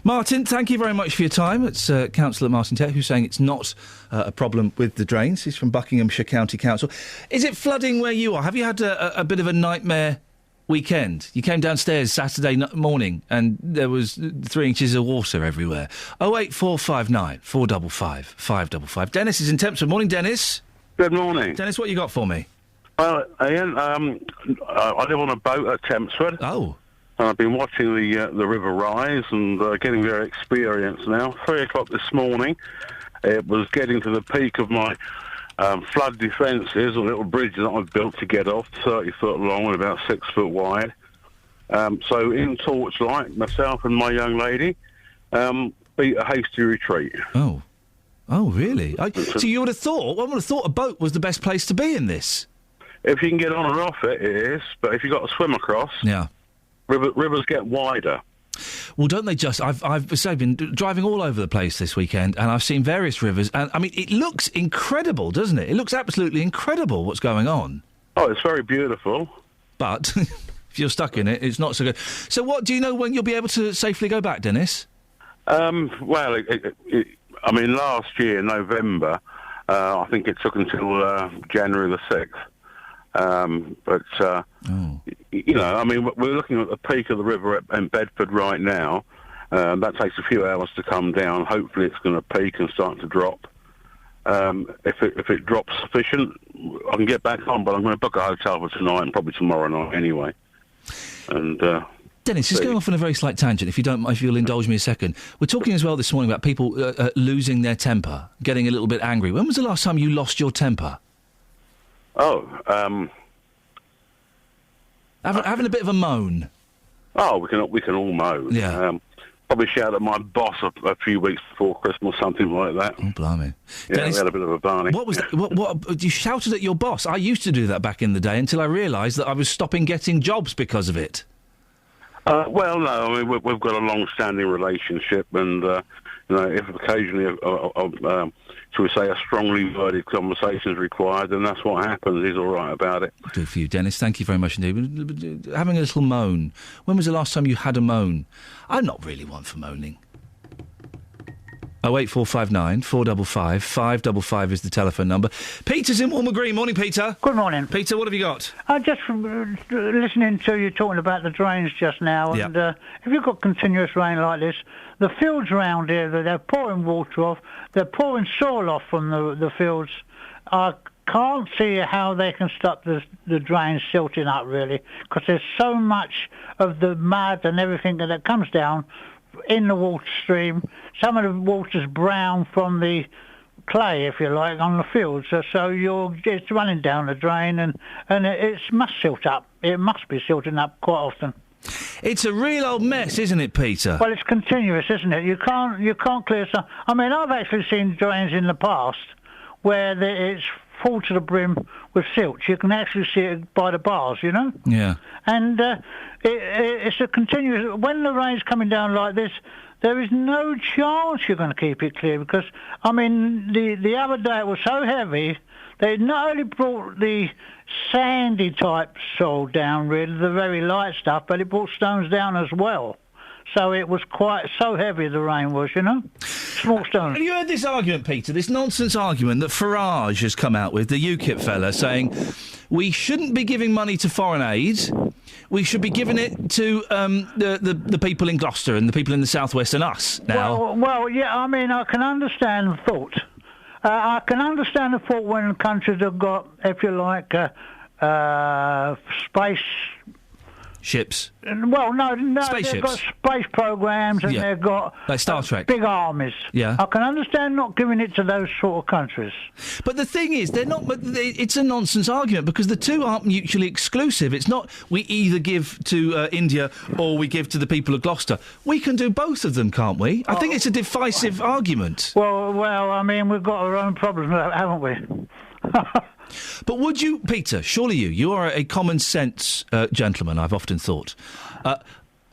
[SPEAKER 5] Martin, thank you very much for your time. It's Councillor Martin Tate who's saying it's not a problem with the drains. He's from Buckinghamshire County Council. Is it flooding where you are? Have you had a bit of a nightmare weekend? You came downstairs Saturday morning and there was 3 inches of water everywhere. 08459 455 555. Dennis is in Tempsford. Morning, Dennis.
[SPEAKER 23] Good morning.
[SPEAKER 5] Dennis, what you got for me?
[SPEAKER 23] Well, Ian, I live on a boat at Tempsford.
[SPEAKER 5] Oh.
[SPEAKER 23] And I've been watching the river rise and getting very experienced now. 3 o'clock this morning, it was getting to the peak of my flood defences, a little bridge that I've built to get off, 30 foot long and about 6 foot wide. So in torchlight, myself and my young lady beat a hasty retreat.
[SPEAKER 5] Oh. Oh, really? So you would have thought, one would have thought a boat was the best place to be in this.
[SPEAKER 23] If you can get on and off it, it is. But if you've got to swim across,
[SPEAKER 5] yeah,
[SPEAKER 23] rivers get wider.
[SPEAKER 5] Well, don't they just? I've been driving all over the place this weekend, and I've seen various rivers, and I mean, it looks incredible, doesn't it? It looks absolutely incredible what's going on.
[SPEAKER 23] Oh, it's very beautiful.
[SPEAKER 5] But if you're stuck in it, it's not so good. So, what do you know when you'll be able to safely go back, Dennis?
[SPEAKER 23] Well, I mean, last year, November, I think it took until January the 6th. You know, I mean, we're looking at the peak of the river in Bedford right now. That takes a few hours to come down. Hopefully it's going to peak and start to drop. If it drops sufficient, I can get back on, but I'm going to book a hotel for tonight and probably tomorrow night anyway. And
[SPEAKER 5] Dennis, just going off on a very slight tangent, if you'll indulge me a second. We're talking as well this morning about people losing their temper, getting a little bit angry. When was the last time you lost your temper? Having a bit of a moan.
[SPEAKER 23] Oh, we can all moan.
[SPEAKER 5] Yeah.
[SPEAKER 23] Probably shout at my boss a few weeks before Christmas, something like that.
[SPEAKER 5] Oh, blimey.
[SPEAKER 23] Yeah,
[SPEAKER 5] Dennis,
[SPEAKER 23] we had a bit of a barney.
[SPEAKER 5] What was that? What you shouted at your boss? I used to do that back in the day until I realised that I was stopping getting jobs because of it.
[SPEAKER 23] Well, no, I mean, we've got a long-standing relationship, and you know, if occasionally, shall we say, a strongly worded conversation is required, then that's what happens. He's all right about it.
[SPEAKER 5] Good for you, Dennis. Thank you very much indeed. Having a little moan. When was the last time you had a moan? I'm not really one for moaning. 08459 455 555 is the telephone number. Peter's in Walmer Green. Morning, Peter.
[SPEAKER 7] Good morning.
[SPEAKER 5] Peter, what have you got?
[SPEAKER 7] Just listening to you talking about the drains just now, and if you've got continuous rain like this, the fields around here, they're pouring water off, they're pouring soil off from the fields. I can't see how they can stop the drains silting up, really, because there's so much of the mud and everything that comes down in the water stream. Some of the water's brown from the clay, if you like, on the fields. So it's running down the drain, and it must silt up. It must be silting up quite often.
[SPEAKER 5] It's a real old mess, isn't it, Peter?
[SPEAKER 7] Well, it's continuous, isn't it? You can't clear some. I mean, I've actually seen drains in the past where it's full to the brim with silt. You can actually see it by the bars, you know?
[SPEAKER 5] Yeah.
[SPEAKER 7] And it's a continuous... When the rain's coming down like this, there is no chance you're going to keep it clear, because, I mean, the other day it was so heavy, they not only brought the sandy type soil down, really, the very light stuff, but it brought stones down as well. So it was quite so heavy, the rain was, you know? Small stones.
[SPEAKER 5] Have you heard this argument, Peter, this nonsense argument that Farage has come out with, the UKIP fella, saying we shouldn't be giving money to foreign aid, we should be giving it to the people in Gloucester and the people in the southwest and us now?
[SPEAKER 7] Well, yeah, I mean, I can understand the thought. I can understand the thought when countries have got, if you like, space
[SPEAKER 5] Ships.
[SPEAKER 7] Well, no,
[SPEAKER 5] Spaceships.
[SPEAKER 7] they've got space programs and
[SPEAKER 5] Yeah.
[SPEAKER 7] they've got
[SPEAKER 5] Like Star Trek.
[SPEAKER 7] big armies.
[SPEAKER 5] Yeah.
[SPEAKER 7] I can understand not giving it to those sort of countries.
[SPEAKER 5] But the thing is, they're not. But it's a nonsense argument because the two aren't mutually exclusive. It's not we either give to India or we give to the people of Gloucester. We can do both of them, can't we? I think it's a divisive argument.
[SPEAKER 7] Well, I mean, we've got our own problems, haven't we?
[SPEAKER 5] But would you, Peter, surely you are a common sense gentleman, I've often thought. A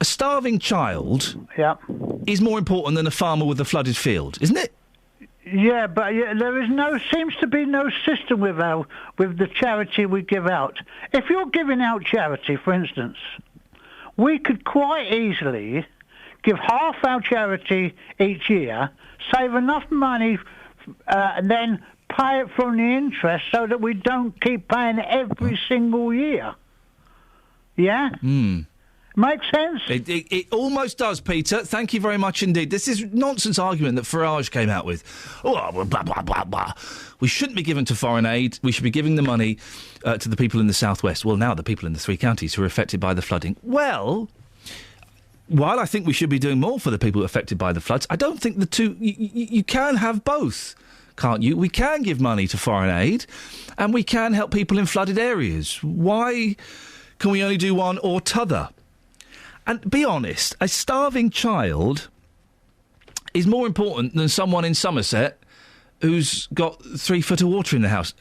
[SPEAKER 5] starving child is more important than a farmer with a flooded field, isn't it?
[SPEAKER 7] Yeah, but seems to be no system with the charity we give out. If you're giving out charity, for instance, we could quite easily give half our charity each year, save enough money, and then pay it from the interest so that we don't keep paying it every single year. Yeah? Makes sense?
[SPEAKER 5] It almost does, Peter. Thank you very much indeed. This is nonsense argument that Farage came out with. Oh, blah, blah, blah, blah. We shouldn't be giving to foreign aid. We should be giving the money to the people in the southwest. Well, now the people in the three counties who are affected by the flooding. Well, while I think we should be doing more for the people affected by the floods, I don't think the two... You can have both, can't you? We can give money to foreign aid and we can help people in flooded areas. Why can we only do one or t'other? And be honest, a starving child is more important than someone in Somerset who's got 3 foot of water in the house.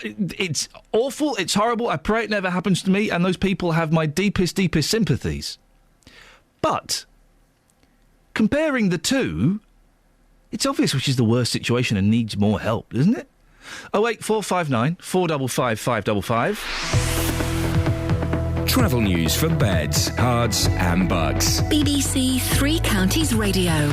[SPEAKER 5] It's awful, it's horrible, I pray it never happens to me, and those people have my deepest sympathies. But, comparing the two, it's obvious which is the worst situation and needs more help, isn't it? 08459 455 555.
[SPEAKER 8] Travel news for beds, cards and bugs.
[SPEAKER 6] BBC Three Counties Radio.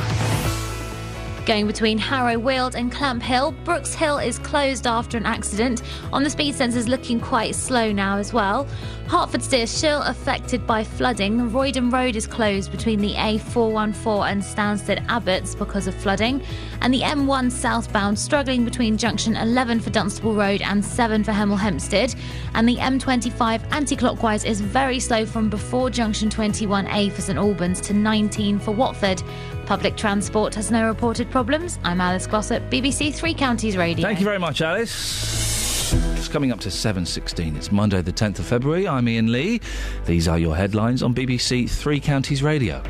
[SPEAKER 13] Going between Harrow Weald and Clamp Hill, Brooks Hill is closed after an accident. On the speed sensors looking quite slow now as well. Hertfordshire still affected by flooding. Roydon Road is closed between the A414 and Stansted Abbots because of flooding. And the M1 southbound struggling between junction 11 for Dunstable Road and 7 for Hemel Hempstead. And the M25 anti-clockwise is very slow from before junction 21A for St Albans to 19 for Watford. Public transport has no reported problems. I'm Alice Glossop, BBC Three Counties Radio.
[SPEAKER 5] Thank you very much, Alice. It's coming up to 7:16. It's Monday the 10th of February. I'm Iain Lee. These are your headlines on BBC Three Counties Radio.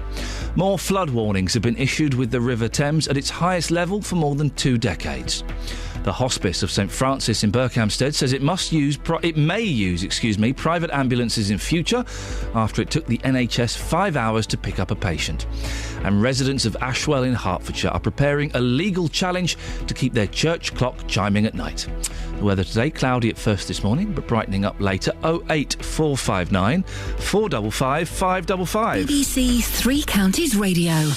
[SPEAKER 5] More flood warnings have been issued with the River Thames at its highest level for more than 2 decades. The Hospice of St Francis in Berkhamsted says it may use private ambulances in future after it took the NHS 5 hours to pick up a patient. And residents of Ashwell in Hertfordshire are preparing a legal challenge to keep their church clock chiming at night. The weather today, cloudy at first this morning, but brightening up later. 08459 455 555.
[SPEAKER 6] BBC Three Counties Radio.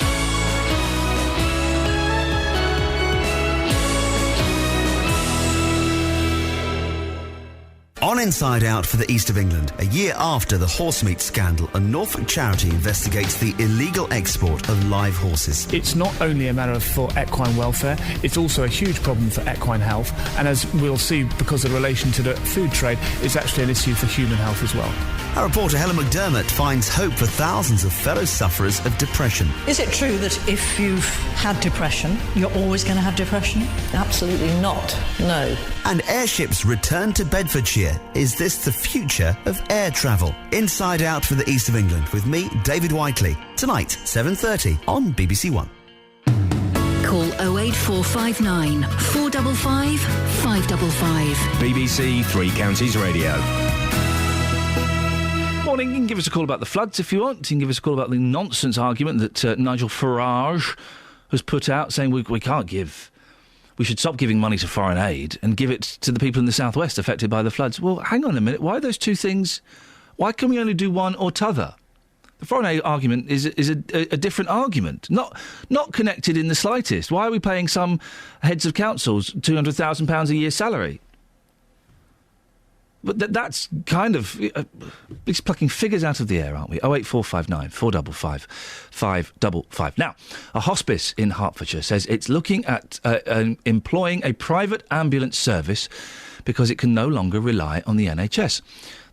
[SPEAKER 1] On Inside Out for the East of England, a year after the horsemeat scandal, a Norfolk charity investigates the illegal export of live horses.
[SPEAKER 15] It's not only a matter for equine welfare, it's also a huge problem for equine health, and as we'll see, because of relation to the food trade, it's actually an issue for human health as well.
[SPEAKER 1] Our reporter Helen McDermott finds hope for thousands of fellow sufferers of depression.
[SPEAKER 18] Is it true that if you've had depression, you're always going to have depression? Absolutely not, no.
[SPEAKER 1] And airships return to Bedfordshire. Is this the future of air travel? Inside Out for the East of England with me, David Whiteley. Tonight, 7:30 on BBC One.
[SPEAKER 6] Call 08459 455 555.
[SPEAKER 8] BBC Three Counties Radio.
[SPEAKER 5] Morning, you can give us a call about the floods if you want. You can give us a call about the nonsense argument that Nigel Farage has put out, saying we can't give... We should stop giving money to foreign aid and give it to the people in the southwest affected by the floods. Well, hang on a minute. Why are those two things... Why can we only do one or t'other? The foreign aid argument is a different argument, not connected in the slightest. Why are we paying some heads of councils £200,000 a year salary? But that's kind of... it's plucking figures out of the air, aren't we? 08459 455 555. Now, a hospice in Hertfordshire says it's looking at employing a private ambulance service because it can no longer rely on the NHS.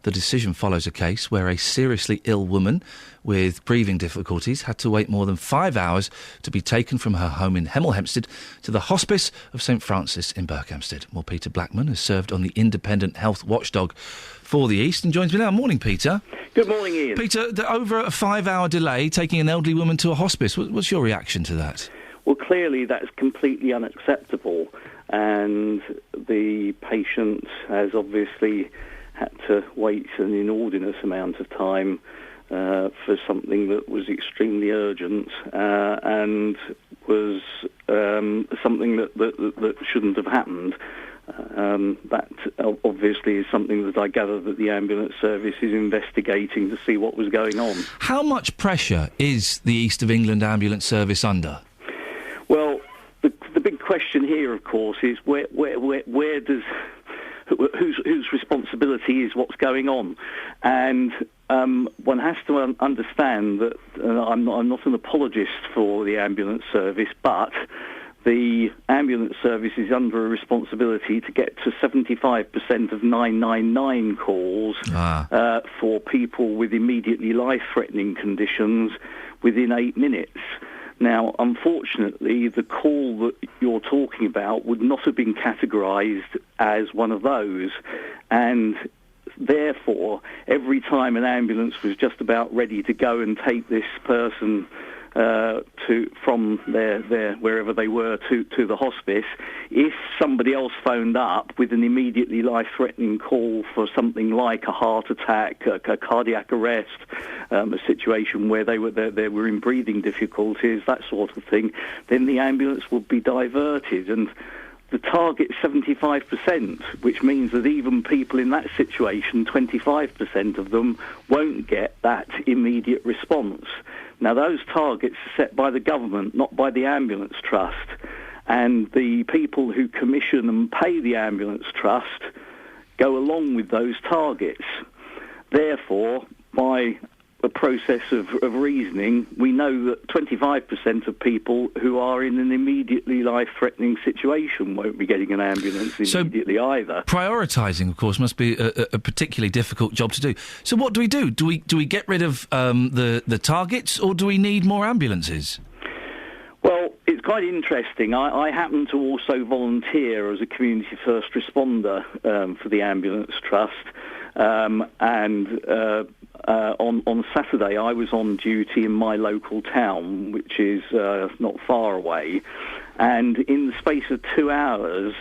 [SPEAKER 5] The decision follows a case where a seriously ill woman with breathing difficulties had to wait more than 5 hours to be taken from her home in Hemel Hempstead to the Hospice of St Francis in Berkhamsted. Well, Peter Blackman has served on the Independent Health Watchdog for the East and joins me now. Morning, Peter.
[SPEAKER 14] Good morning, Ian.
[SPEAKER 5] Peter, over a 5-hour delay taking an elderly woman to a hospice. What's your reaction to that?
[SPEAKER 14] Well, clearly that's completely unacceptable, and the patient has obviously had to wait an inordinate amount of time for something that was extremely urgent and was something that shouldn't have happened. That obviously is something that I gather that the ambulance service is investigating to see what was going on.
[SPEAKER 5] How much pressure is the East of England ambulance service under?
[SPEAKER 14] Well, the big question here, of course, is where does whose responsibility is what's going on, and one has to understand that I'm not an apologist for the ambulance service, but the ambulance service is under a responsibility to get to 75% of 999 calls for people with immediately life-threatening conditions within 8 minutes. Now, unfortunately, the call that you're talking about would not have been categorised as one of those, and therefore, every time an ambulance was just about ready to go and take this person from their wherever they were to the hospice, if somebody else phoned up with an immediately life-threatening call for something like a heart attack, a cardiac arrest, a situation where they were in breathing difficulties, that sort of thing, then the ambulance would be diverted. And the target's 75%, which means that even people in that situation, 25% of them won't get that immediate response. Now, those targets are set by the government, not by the ambulance trust. And the people who commission and pay the ambulance trust go along with those targets. Therefore, by a process of reasoning, we know that 25% of people who are in an immediately life-threatening situation won't be getting an ambulance immediately either.
[SPEAKER 5] Prioritising, of course, must be a particularly difficult job to do. So what do we do? Do we get rid of the targets, or do we need more ambulances?
[SPEAKER 14] Well, it's quite interesting. I happen to also volunteer as a community first responder for the Ambulance Trust, on Saturday I was on duty in my local town, which is not far away, and in the space of 2 hours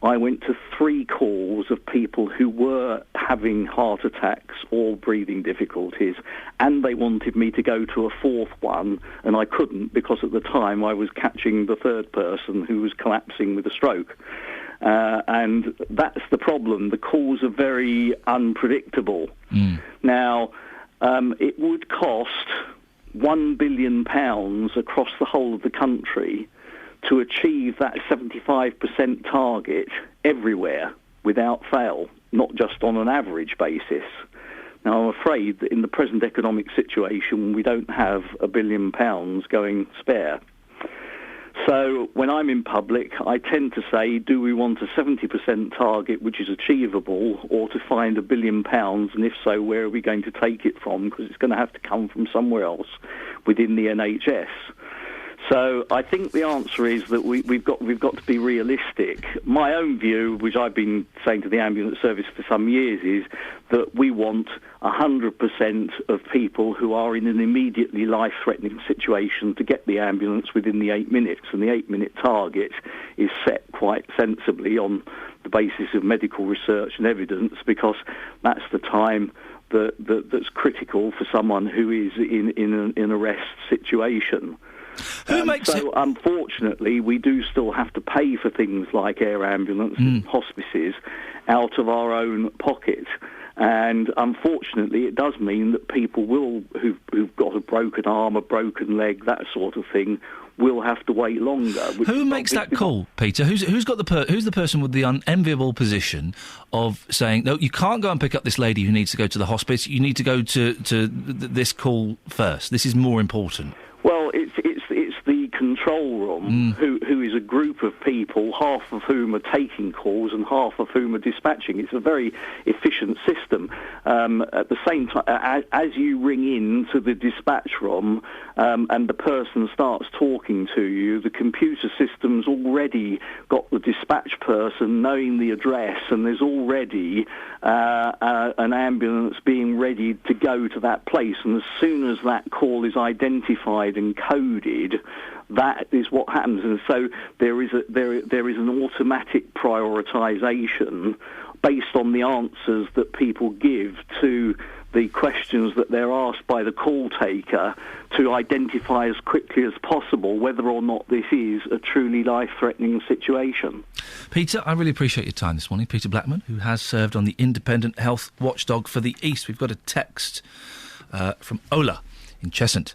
[SPEAKER 14] I went to 3 calls of people who were having heart attacks or breathing difficulties, and they wanted me to go to a 4th one, and I couldn't because at the time I was catching the 3rd person who was collapsing with a stroke. And that's the problem. The calls are very unpredictable. Now, it would cost £1 billion across the whole of the country to achieve that 75% target everywhere without fail, not just on an average basis. Now, I'm afraid that in the present economic situation, we don't have £1 billion going spare. So when I'm in public, I tend to say, do we want a 70% target which is achievable, or to find £1 billion, and if so, where are we going to take it from? Because it's going to have to come from somewhere else within the NHS. So I think the answer is that we've got to be realistic. My own view, which I've been saying to the ambulance service for some years, is that we want 100% of people who are in an immediately life-threatening situation to get the ambulance within the 8 minutes, and the 8-minute target is set quite sensibly on the basis of medical research and evidence, because that's the time that's critical for someone who is in an arrest situation. Unfortunately, we do still have to pay for things like air ambulances and hospices out of our own pocket. And unfortunately, it does mean that people who've got a broken arm, a broken leg, that sort of thing, will have to wait longer.
[SPEAKER 5] Who makes that call, Peter? Who's the person with the unenviable position of saying, no, you can't go and pick up this lady who needs to go to the hospice. You need to go to this call first. This is more important.
[SPEAKER 14] Well, it's the control room, who is a group of people, half of whom are taking calls and half of whom are dispatching. It's a very efficient system. At the same time, as you ring in to the dispatch room and the person starts talking to you, the computer system's already got the dispatch person knowing the address, and there's already an ambulance being ready to go to that place. And as soon as that call is identified and coded, that is what happens. And so there is an automatic prioritisation based on the answers that people give to the questions that they're asked by the call taker, to identify as quickly as possible whether or not this is a truly life-threatening situation.
[SPEAKER 5] Peter, I really appreciate your time this morning. Peter Blackman, who has served on the Independent Health Watchdog for the East. We've got a text from Ola in Cheshunt.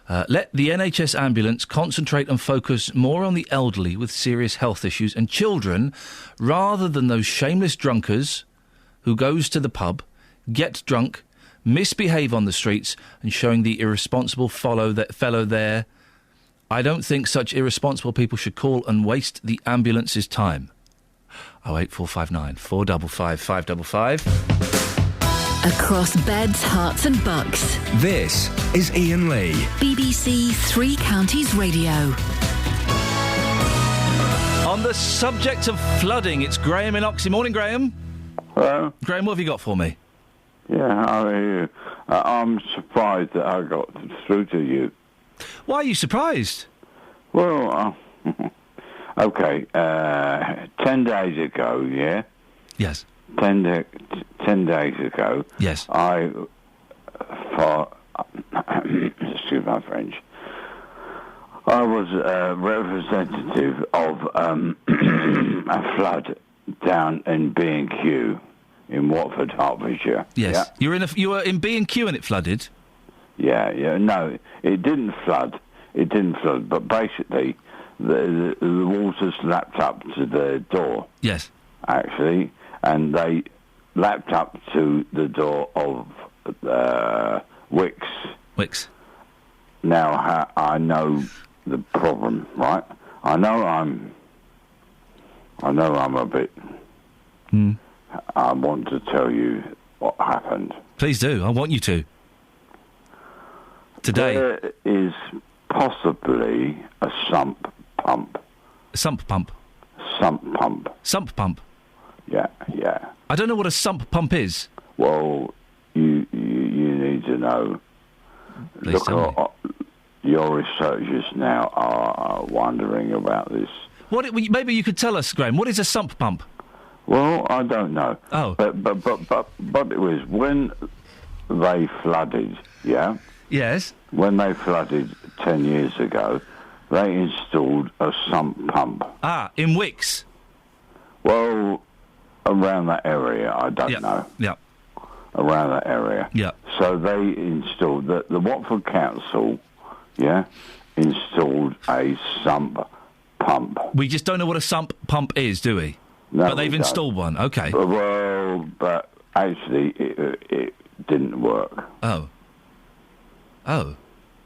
[SPEAKER 5] Let the NHS ambulance concentrate and focus more on the elderly with serious health issues and children, rather than those shameless drunkards who goes to the pub, get drunk, misbehave on the streets and showing the irresponsible fellow there. I don't think such irresponsible people should call and waste the ambulance's time. 08459 455 555.
[SPEAKER 6] Across beds, hearts and bucks.
[SPEAKER 8] This is Iain Lee.
[SPEAKER 6] BBC Three Counties Radio.
[SPEAKER 5] On the subject of flooding, it's Graham in Oxley. Morning, Graham.
[SPEAKER 3] Hello.
[SPEAKER 5] Graham, what have you got for me?
[SPEAKER 3] Yeah, how are you? I'm surprised that I got through to you.
[SPEAKER 5] Why are you surprised?
[SPEAKER 3] Well, okay, 10 days ago, yeah?
[SPEAKER 5] Yes.
[SPEAKER 3] 10 days ago,
[SPEAKER 5] yes,
[SPEAKER 3] excuse my French, I was a representative of a flood down in B&Q in Watford, Hertfordshire.
[SPEAKER 5] Yes.
[SPEAKER 3] Yeah?
[SPEAKER 5] You were in B&Q and it flooded?
[SPEAKER 3] Yeah. No, it didn't flood. But basically, the water lapped up to the door.
[SPEAKER 5] Yes.
[SPEAKER 3] Actually, and they lapped up to the door of Wicks.
[SPEAKER 5] Wicks.
[SPEAKER 3] Now, I know the problem, right? I know I'm a bit... I want to tell you what happened.
[SPEAKER 5] Please do. I want you to. Today.
[SPEAKER 3] There is possibly a sump pump.
[SPEAKER 5] A sump pump?
[SPEAKER 3] Sump pump.
[SPEAKER 5] Sump pump?
[SPEAKER 3] Yeah.
[SPEAKER 5] I don't know what a sump pump is.
[SPEAKER 3] Well, you need to know.
[SPEAKER 5] Please tell me.
[SPEAKER 3] Your researchers now are wondering about this.
[SPEAKER 5] Maybe you could tell us, Graham, what is a sump pump?
[SPEAKER 3] Well, I don't know.
[SPEAKER 5] Oh.
[SPEAKER 3] But it was when they flooded, yeah?
[SPEAKER 5] Yes.
[SPEAKER 3] When they flooded 10 years ago, they installed a sump pump.
[SPEAKER 5] Ah, in Wicks?
[SPEAKER 3] Well, around that area, I don't know.
[SPEAKER 5] Yeah.
[SPEAKER 3] Around that area.
[SPEAKER 5] Yeah.
[SPEAKER 3] So they installed, the Watford Council, yeah, installed a sump pump.
[SPEAKER 5] We just don't know what a sump pump is, do we?
[SPEAKER 3] No,
[SPEAKER 5] but they've installed one, okay.
[SPEAKER 3] Well, but actually it didn't work.
[SPEAKER 5] Oh. Well,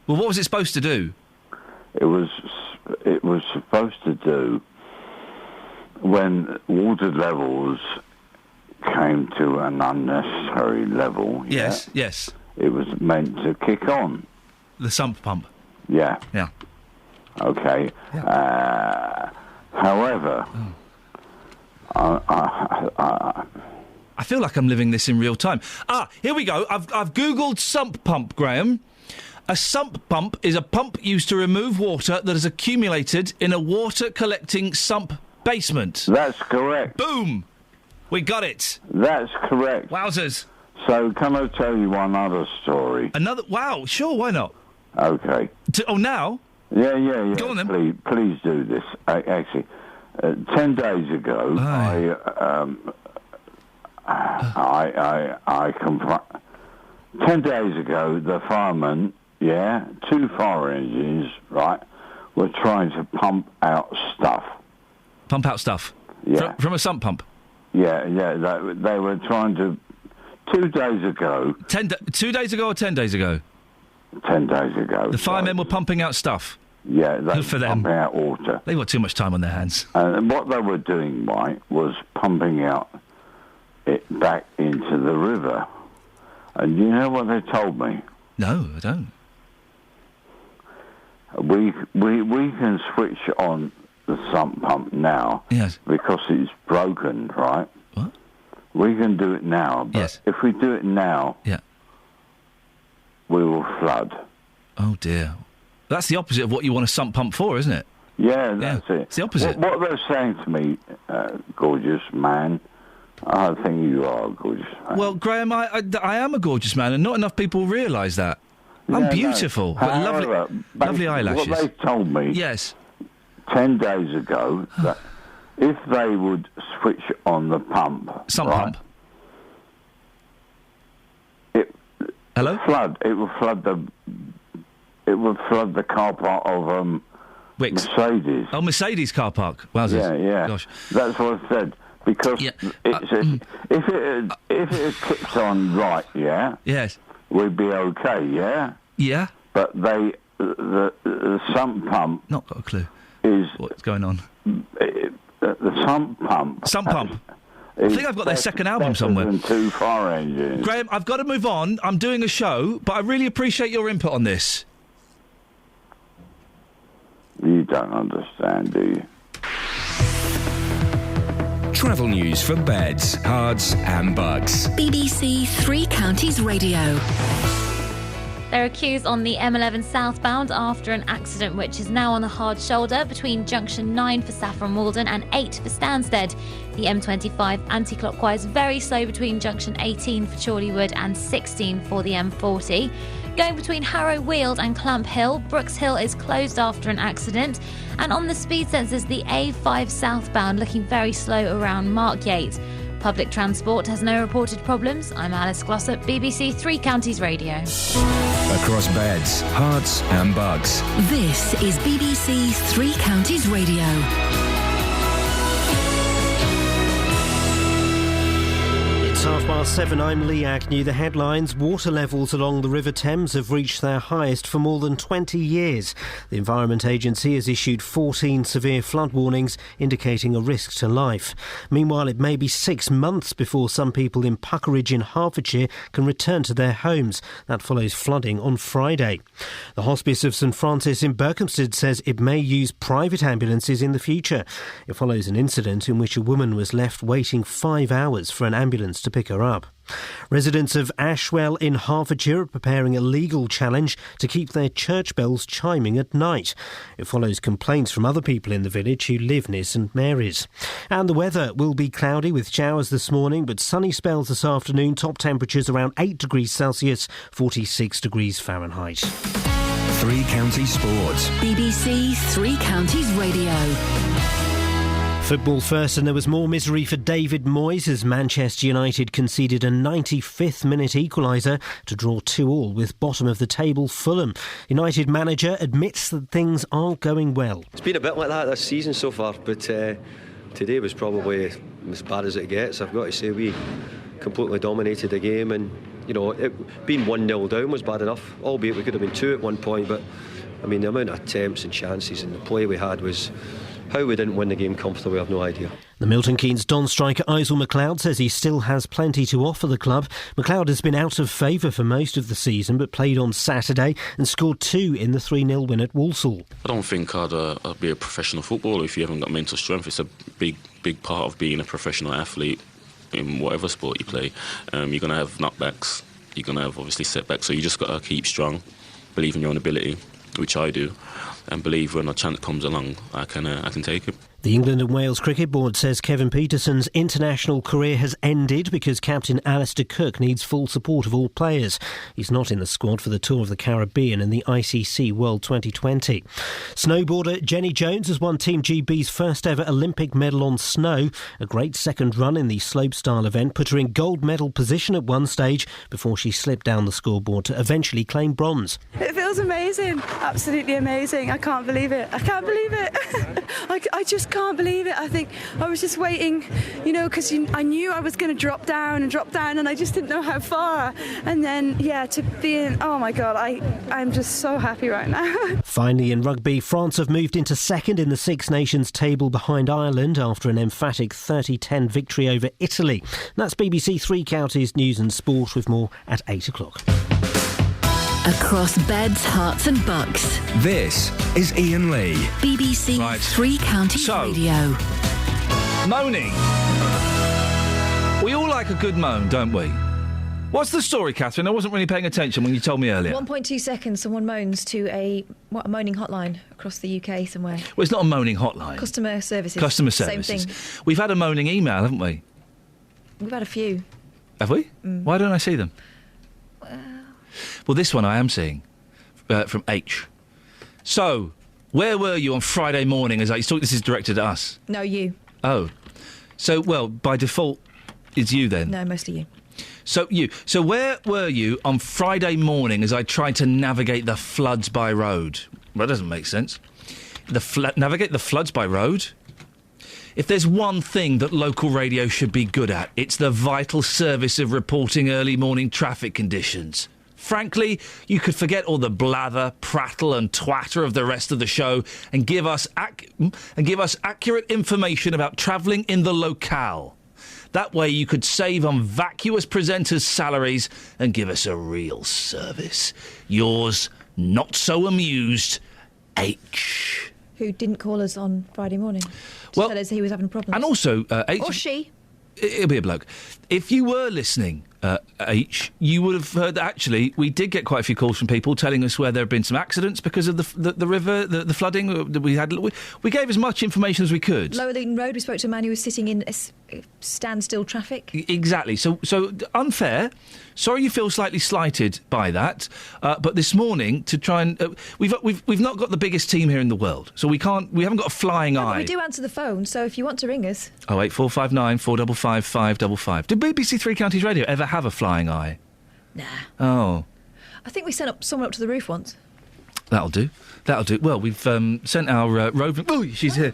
[SPEAKER 5] what was it supposed to do?
[SPEAKER 3] It was supposed to do when water levels came to an unnecessary level.
[SPEAKER 5] Yes,
[SPEAKER 3] yeah,
[SPEAKER 5] yes.
[SPEAKER 3] It was meant to kick on.
[SPEAKER 5] The sump pump?
[SPEAKER 3] Yeah.
[SPEAKER 5] Yeah.
[SPEAKER 3] Okay. Yeah. However...
[SPEAKER 5] I feel like I'm living this in real time. Here we go. I've Googled sump pump, Graham. A sump pump is a pump used to remove water that has accumulated in a water-collecting sump basement.
[SPEAKER 3] That's correct.
[SPEAKER 5] Boom! We got it.
[SPEAKER 3] That's correct.
[SPEAKER 5] Wowzers.
[SPEAKER 3] So, can I tell you one other story?
[SPEAKER 5] Another? Wow, sure, why not?
[SPEAKER 3] Okay.
[SPEAKER 5] Now?
[SPEAKER 3] Yeah.
[SPEAKER 5] Go on, then.
[SPEAKER 3] Please do this. Actually... 10 days ago, I 10 days ago, the firemen, two fire engines, right, were trying to pump out stuff.
[SPEAKER 5] Pump out stuff?
[SPEAKER 3] Yeah.
[SPEAKER 5] From a sump pump?
[SPEAKER 3] Yeah, they were trying to... 2 days ago...
[SPEAKER 5] 2 days ago or 10 days ago?
[SPEAKER 3] 10 days ago.
[SPEAKER 5] The firemen were pumping out stuff?
[SPEAKER 3] Yeah, they
[SPEAKER 5] Good for them.
[SPEAKER 3] pumping out water.
[SPEAKER 5] They've got too much time on their hands.
[SPEAKER 3] And what they were doing, right, was pumping out it back into the river. And you know what they told me?
[SPEAKER 5] No, I don't.
[SPEAKER 3] We can switch on the sump pump now.
[SPEAKER 5] Yes.
[SPEAKER 3] Because it's broken, right?
[SPEAKER 5] What?
[SPEAKER 3] We can do it now. But
[SPEAKER 5] yes.
[SPEAKER 3] If we do it now,
[SPEAKER 5] yeah,
[SPEAKER 3] we will flood.
[SPEAKER 5] Oh dear. That's the opposite of what you want a sump pump for, isn't it?
[SPEAKER 3] Yeah, that's it.
[SPEAKER 5] It's the opposite.
[SPEAKER 3] What they're saying to me, gorgeous man, I think you are a gorgeous man.
[SPEAKER 5] Well, Graham, I am a gorgeous man, and not enough people realise that. I'm
[SPEAKER 3] Yeah,
[SPEAKER 5] beautiful,
[SPEAKER 3] no.
[SPEAKER 5] but
[SPEAKER 3] However,
[SPEAKER 5] lovely eyelashes.
[SPEAKER 3] What they told me 10 days ago, that if they would switch on the pump...
[SPEAKER 5] Sump
[SPEAKER 3] pump?
[SPEAKER 5] Hello?
[SPEAKER 3] It would flood the car park of Mercedes.
[SPEAKER 5] Oh, Mercedes car park. Wowzers.
[SPEAKER 3] Yeah.
[SPEAKER 5] Gosh.
[SPEAKER 3] That's what I said. Because if it had kicked on right,
[SPEAKER 5] yes,
[SPEAKER 3] we'd be okay, yeah?
[SPEAKER 5] Yeah.
[SPEAKER 3] But the sump pump...
[SPEAKER 5] Not got a clue.
[SPEAKER 3] Is
[SPEAKER 5] what's going on?
[SPEAKER 3] The sump pump...
[SPEAKER 5] Sump pump. I think I've got their second album somewhere.
[SPEAKER 3] Than 2 fire engines.
[SPEAKER 5] Graham, I've got to move on. I'm doing a show, but I really appreciate your input on this.
[SPEAKER 3] You don't understand, do you?
[SPEAKER 8] Travel news for beds, cards and bugs.
[SPEAKER 6] BBC Three Counties Radio.
[SPEAKER 13] There are queues on the M11 southbound after an accident which is now on the hard shoulder between junction 9 for Saffron Walden and 8 for Stansted. The M25 anti-clockwise very slow between junction 18 for Chorleywood and 16 for the M40. Going between Harrow Weald and Clump Hill, Brooks Hill is closed after an accident. And on the speed sensors, the A5 southbound looking very slow around Markyate. Public transport has no reported problems. I'm Alice Glossop, BBC Three Counties Radio.
[SPEAKER 8] Across beds, hearts and bugs.
[SPEAKER 6] This is BBC Three Counties Radio.
[SPEAKER 2] It's 7:30. I'm Lee Agnew. The headlines: water levels along the River Thames have reached their highest for more than 20 years. The Environment Agency has issued 14 severe flood warnings, indicating a risk to life. Meanwhile, it may be 6 months before some people in Puckeridge in Hertfordshire can return to their homes. That follows flooding on Friday. The Hospice of St Francis in Berkhamsted says it may use private ambulances in the future. It follows an incident in which a woman was left waiting 5 hours for an ambulance to pick her up. Residents of Ashwell in Hertfordshire are preparing a legal challenge to keep their church bells chiming at night. It follows complaints from other people in the village who live near St Mary's. And the weather will be cloudy with showers this morning, but sunny spells this afternoon. Top temperatures around 8 degrees Celsius, 46 degrees Fahrenheit.
[SPEAKER 8] Three Counties Sports.
[SPEAKER 6] BBC Three Counties Radio.
[SPEAKER 2] Football first, and there was more misery for David Moyes as Manchester United conceded a 95th minute equaliser to draw 2-2 with bottom-of-the-table Fulham. United manager admits that things aren't going well.
[SPEAKER 4] It's been a bit like that this season so far, but today was probably as bad as it gets. I've got to say we completely dominated the game, and being 1-0 down was bad enough, albeit we could have been 2 at one point, but I mean the amount of attempts and chances and the play we had was... How we didn't win the game comfortably, I have no idea.
[SPEAKER 2] The Milton Keynes Don striker Ozil McLeod says he still has plenty to offer the club. McLeod has been out of favour for most of the season, but played on Saturday and scored 2 in the 3-0 win at Walsall.
[SPEAKER 17] I don't think I'd be a professional footballer if you haven't got mental strength. It's a big part of being a professional athlete in whatever sport you play. You're going to have knockbacks, you're going to have obviously setbacks, so you just got to keep strong, believe in your own ability, which I do, and believe when a chance comes along, I can take it.
[SPEAKER 2] The England and Wales Cricket Board says Kevin Peterson's international career has ended because captain Alistair Cook needs full support of all players. He's not in the squad for the Tour of the Caribbean and the ICC World 2020. Snowboarder Jenny Jones has won Team GB's first ever Olympic medal on snow. A great second run in the slopestyle event put her in gold medal position at one stage before she slipped down the scoreboard to eventually claim bronze.
[SPEAKER 19] It feels amazing, absolutely amazing. I can't believe it. I just
[SPEAKER 9] can't believe it. I think I was just waiting, because I knew I was going to drop down, and I just didn't know how far. And then, to be in, oh my God, I'm just so happy right now.
[SPEAKER 2] Finally, in rugby, France have moved into second in the Six Nations table behind Ireland after an emphatic 30-10 victory over Italy. That's BBC Three Counties News and Sport with more at 8 o'clock.
[SPEAKER 6] Across beds, hearts and bucks.
[SPEAKER 8] This is Iain Lee.
[SPEAKER 6] BBC Three Counties Radio.
[SPEAKER 5] Moaning. We all like a good moan, don't we? What's the story, Catherine? I wasn't really paying attention when you told me earlier.
[SPEAKER 12] 1.2 seconds, someone moans to a moaning hotline across the UK somewhere.
[SPEAKER 5] Well, it's not a moaning hotline.
[SPEAKER 12] Customer services.
[SPEAKER 5] Customer services.
[SPEAKER 12] Same thing.
[SPEAKER 5] We've had a moaning email, haven't we?
[SPEAKER 12] We've had a few.
[SPEAKER 5] Have we? Why don't I see them? Well, this one I am seeing from H. So, where were you on Friday morning? This is directed at us.
[SPEAKER 12] No, you.
[SPEAKER 5] Oh. So, well, by default, it's you then.
[SPEAKER 12] No, mostly you.
[SPEAKER 5] So you. So where were you on Friday morning as I tried to navigate the floods by road? Well, that doesn't make sense. Navigate the floods by road? If there's one thing that local radio should be good at, it's the vital service of reporting early morning traffic conditions. Frankly, you could forget all the blather, prattle and twatter of the rest of the show and give us accurate information about travelling in the locale. That way you could save on vacuous presenters' salaries and give us a real service. Yours, not so amused, H.
[SPEAKER 12] Who didn't call us on Friday morning to
[SPEAKER 5] Well,
[SPEAKER 12] tell us he was having problems.
[SPEAKER 5] And also, H...
[SPEAKER 12] Or she.
[SPEAKER 5] It'll be a bloke. If you were listening, H, you would have heard that actually we did get quite a few calls from people telling us where there have been some accidents because of the river, the flooding. We gave as much information as we could.
[SPEAKER 12] Lower Luton Road, we spoke to a man who was sitting in standstill traffic.
[SPEAKER 5] Exactly. So unfair. Sorry you feel slightly slighted by that. But this morning, to try and we've not got the biggest team here in the world, so we haven't got a flying eye.
[SPEAKER 12] But we do answer the phone, so if you want to ring us.
[SPEAKER 5] 08459 455 555. Did BBC Three Counties Radio ever have a flying eye?
[SPEAKER 12] Nah.
[SPEAKER 5] Oh.
[SPEAKER 12] I think we sent someone up to the roof once.
[SPEAKER 5] That'll do. Well, we've sent our roving... Oh, she's here.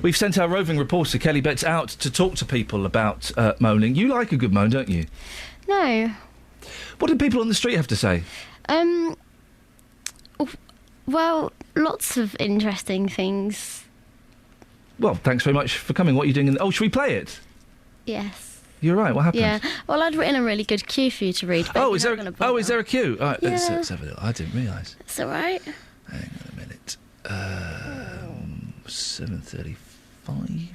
[SPEAKER 5] We've sent our roving reporter, Kelly Betts, out to talk to people about moaning. You like a good moan, don't you?
[SPEAKER 19] No.
[SPEAKER 5] What did people on the street have to say?
[SPEAKER 19] Well, lots of interesting things.
[SPEAKER 5] Well, thanks very much for coming. What are you doing? Oh, should we play it?
[SPEAKER 19] Yes.
[SPEAKER 5] You're right. What happened?
[SPEAKER 19] Yeah. Well, I'd written a really good cue for you to read. But
[SPEAKER 5] is there a cue? All right,
[SPEAKER 19] yeah.
[SPEAKER 5] let's have a look. I didn't realise.
[SPEAKER 19] It's all right.
[SPEAKER 5] Hang on a minute. 7:35.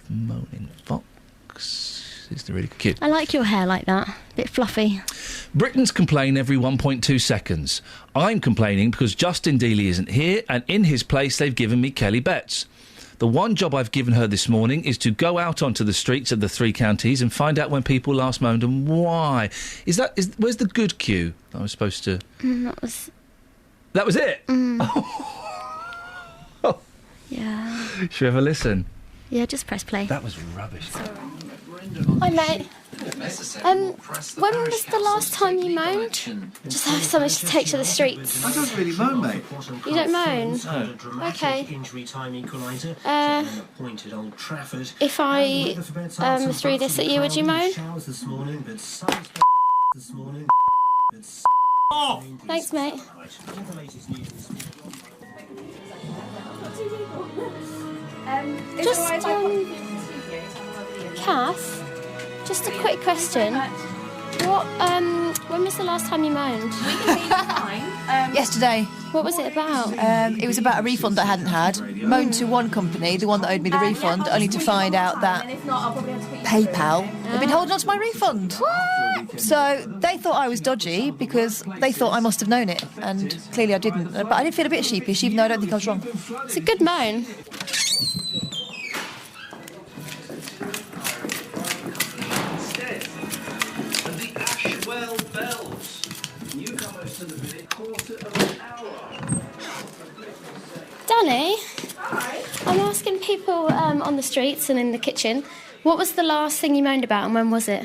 [SPEAKER 5] Moaning Fox. Is the really good cue?
[SPEAKER 19] I like your hair like that. A bit fluffy.
[SPEAKER 5] Britons complain every 1.2 seconds. I'm complaining because Justin Dealey isn't here, and in his place they've given me Kelly Betts. The one job I've given her this morning is to go out onto the streets of the three counties and find out when people last moaned and why. Where's the good cue I was supposed to... That was it?
[SPEAKER 19] Yeah.
[SPEAKER 5] Should we have a listen?
[SPEAKER 19] Yeah, just press play.
[SPEAKER 5] That was rubbish.
[SPEAKER 19] Hi, mate. When was the last time you moaned? Just have something to take to the streets.
[SPEAKER 20] I don't really moan, mate.
[SPEAKER 19] You don't moan?
[SPEAKER 20] No.
[SPEAKER 19] Okay. If I threw this at you, would you moan? Thanks, mate. Just, Kath, just a quick question. When was the last time you moaned?
[SPEAKER 21] Yesterday.
[SPEAKER 19] What was it about?
[SPEAKER 21] It was about a refund I hadn't had. Moaned to one company, the one that owed me the refund, only to find out that PayPal had been holding on to my refund. What? So they thought I was dodgy because they thought I must have known it, and clearly I didn't. But I did feel a bit sheepish, even though I don't think I was wrong.
[SPEAKER 19] It's a good moan. Danny? Hi. I'm asking people on the streets and in the kitchen, what was the last thing you moaned about and when was it?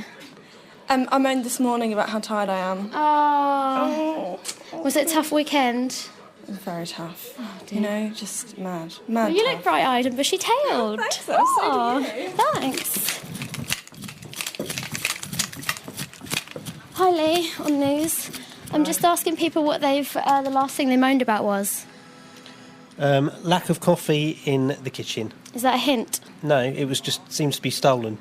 [SPEAKER 22] I moaned this morning about how tired I am.
[SPEAKER 19] Oh. Was it a tough weekend?
[SPEAKER 16] It was very tough.
[SPEAKER 19] Oh, dear.
[SPEAKER 16] You know, just mad.
[SPEAKER 19] Well, you
[SPEAKER 16] tough.
[SPEAKER 19] look bright-eyed and bushy-tailed.
[SPEAKER 16] Thanks, so do you.
[SPEAKER 19] Thanks. Hi, Lee, on news. I'm just asking people what the last thing they moaned about was.
[SPEAKER 2] Lack of coffee in the kitchen.
[SPEAKER 19] Is that a hint?
[SPEAKER 2] No, it was just seems to be stolen.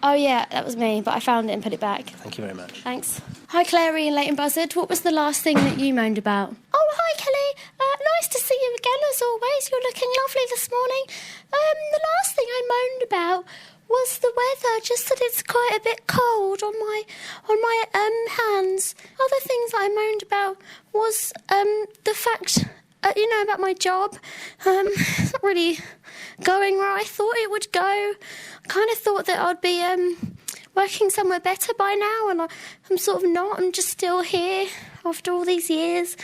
[SPEAKER 19] Oh, yeah, that was me, but I found it and put it back.
[SPEAKER 2] Thank you very much.
[SPEAKER 19] Thanks. Hi, Clary in Leighton Buzzard. What was the last thing that you moaned about? Oh, hi, Kelly. Nice to see you again, as always. You're looking lovely this morning. The last thing I moaned about was the weather, just that it's quite a bit cold on my hands. Other things I moaned about was the fact, about my job. It's not really going where I thought it would go. I kind of thought that I'd be working somewhere better by now, and I'm sort of not. I'm just still here after all these years.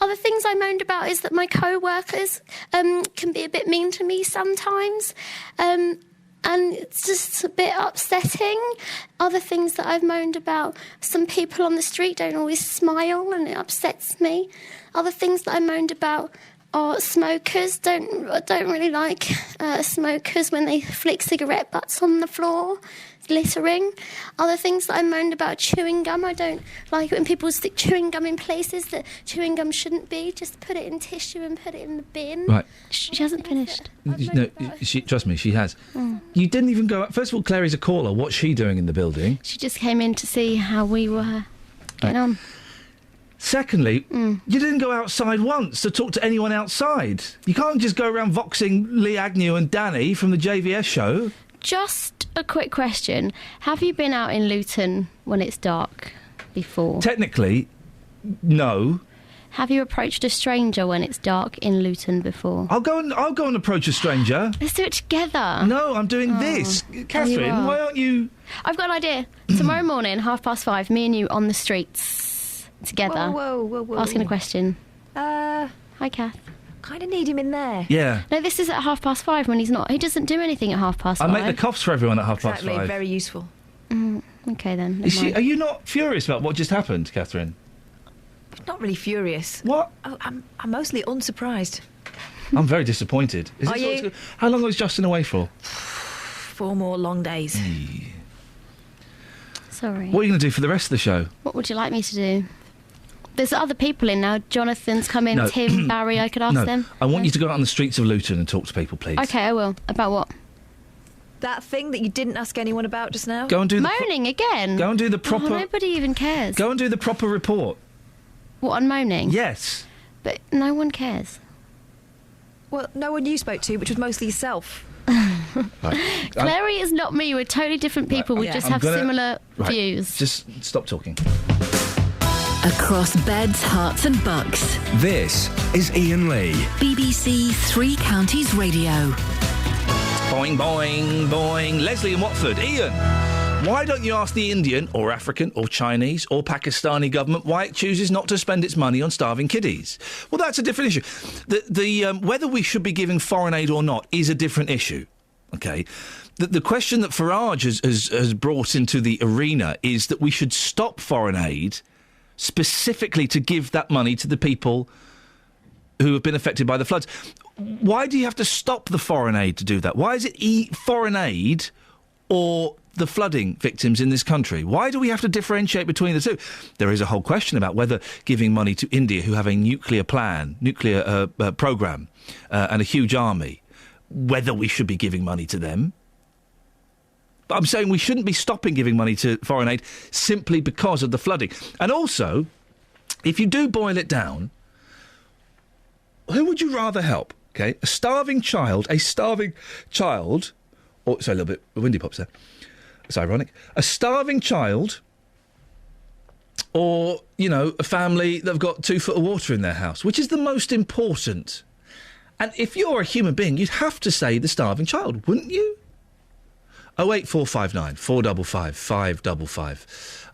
[SPEAKER 19] Other things I moaned about is that my co-workers can be a bit mean to me sometimes. And it's just a bit upsetting. Other things that I've moaned about, some people on the street don't always smile and it upsets me. Other things that I moaned about are smokers. I don't really like smokers when they flick cigarette butts on the floor, littering. Other things that I moaned about, chewing gum. I don't like it when people stick chewing gum in places that chewing gum shouldn't be. Just put it in tissue and put it in the bin.
[SPEAKER 5] Right.
[SPEAKER 19] She hasn't finished.
[SPEAKER 5] No, trust me, she has. You didn't even go out. First of all, Clary's a caller. What's she doing in the building?
[SPEAKER 19] She just came in to see how we were getting on.
[SPEAKER 5] Secondly, you didn't go outside once to talk to anyone outside. You can't just go around voxing Lee Agnew and Danny from the JVS show.
[SPEAKER 19] Just a quick question. Have you been out in Luton when it's dark before?
[SPEAKER 5] Technically, no.
[SPEAKER 19] Have you approached a stranger when it's dark in Luton before?
[SPEAKER 5] I'll go and approach a stranger.
[SPEAKER 19] Let's do it together.
[SPEAKER 5] No, I'm doing this. Catherine, why aren't you...
[SPEAKER 19] I've got an idea. Tomorrow morning, 5:30, me and you on the streets together.
[SPEAKER 12] Whoa.
[SPEAKER 19] Asking a question. Hi, Kath.
[SPEAKER 12] Kind of need him in there.
[SPEAKER 5] Yeah.
[SPEAKER 19] No, this is at 5:30 when he's not. He doesn't do anything at 5:30.
[SPEAKER 5] I make the coughs for everyone at 5:30.
[SPEAKER 12] Exactly, very useful.
[SPEAKER 19] Okay, then.
[SPEAKER 5] Are you not furious about what just happened, Catherine?
[SPEAKER 12] Not really furious.
[SPEAKER 5] What?
[SPEAKER 12] Oh, I'm mostly unsurprised.
[SPEAKER 5] I'm very disappointed.
[SPEAKER 12] Are you?
[SPEAKER 5] How long was Justin away for?
[SPEAKER 12] 4 more long days.
[SPEAKER 19] Sorry.
[SPEAKER 5] What are you going to do for the rest of the show?
[SPEAKER 19] What would you like me to do? There's other people in now. Jonathan's come in,
[SPEAKER 5] No.
[SPEAKER 19] Tim, Barry, I could ask them.
[SPEAKER 5] I want you to go out on the streets of Luton and talk to people, please.
[SPEAKER 19] Okay, I will. About what?
[SPEAKER 12] That thing that you didn't ask anyone about just now?
[SPEAKER 5] Go and do the
[SPEAKER 19] moaning again?
[SPEAKER 5] Go and do the proper...
[SPEAKER 19] Oh, nobody even cares.
[SPEAKER 5] Go and do the proper report.
[SPEAKER 19] What, on moaning?
[SPEAKER 5] Yes.
[SPEAKER 19] But no one cares.
[SPEAKER 12] Well, no one you spoke to, which was mostly yourself.
[SPEAKER 5] Right.
[SPEAKER 19] Clary is not me. We're totally different people. We just have similar views.
[SPEAKER 5] Just stop talking.
[SPEAKER 6] Across beds, hearts and bucks.
[SPEAKER 8] This is Iain Lee.
[SPEAKER 6] BBC Three Counties Radio.
[SPEAKER 5] Boing, boing, boing. Leslie in Watford. Iain, why don't you ask the Indian or African or Chinese or Pakistani government why it chooses not to spend its money on starving kiddies? Well, that's a different issue. The whether we should be giving foreign aid or not is a different issue. Okay? The question that Farage has brought into the arena is that we should stop foreign aid specifically to give that money to the people who have been affected by the floods. Why do you have to stop the foreign aid to do that? Why is it foreign aid or the flooding victims in this country? Why do we have to differentiate between the two? There is a whole question about whether giving money to India, who have a nuclear programme, and a huge army, whether we should be giving money to them. But I'm saying we shouldn't be stopping giving money to foreign aid simply because of the flooding. And also, if you do boil it down, who would you rather help? Okay, a starving child, or sorry, a little bit windy pops there. It's ironic. A starving child, or, a family that have got 2 foot of water in their house. Which is the most important? And if you're a human being, you'd have to say the starving child, wouldn't you? 08459 455 555.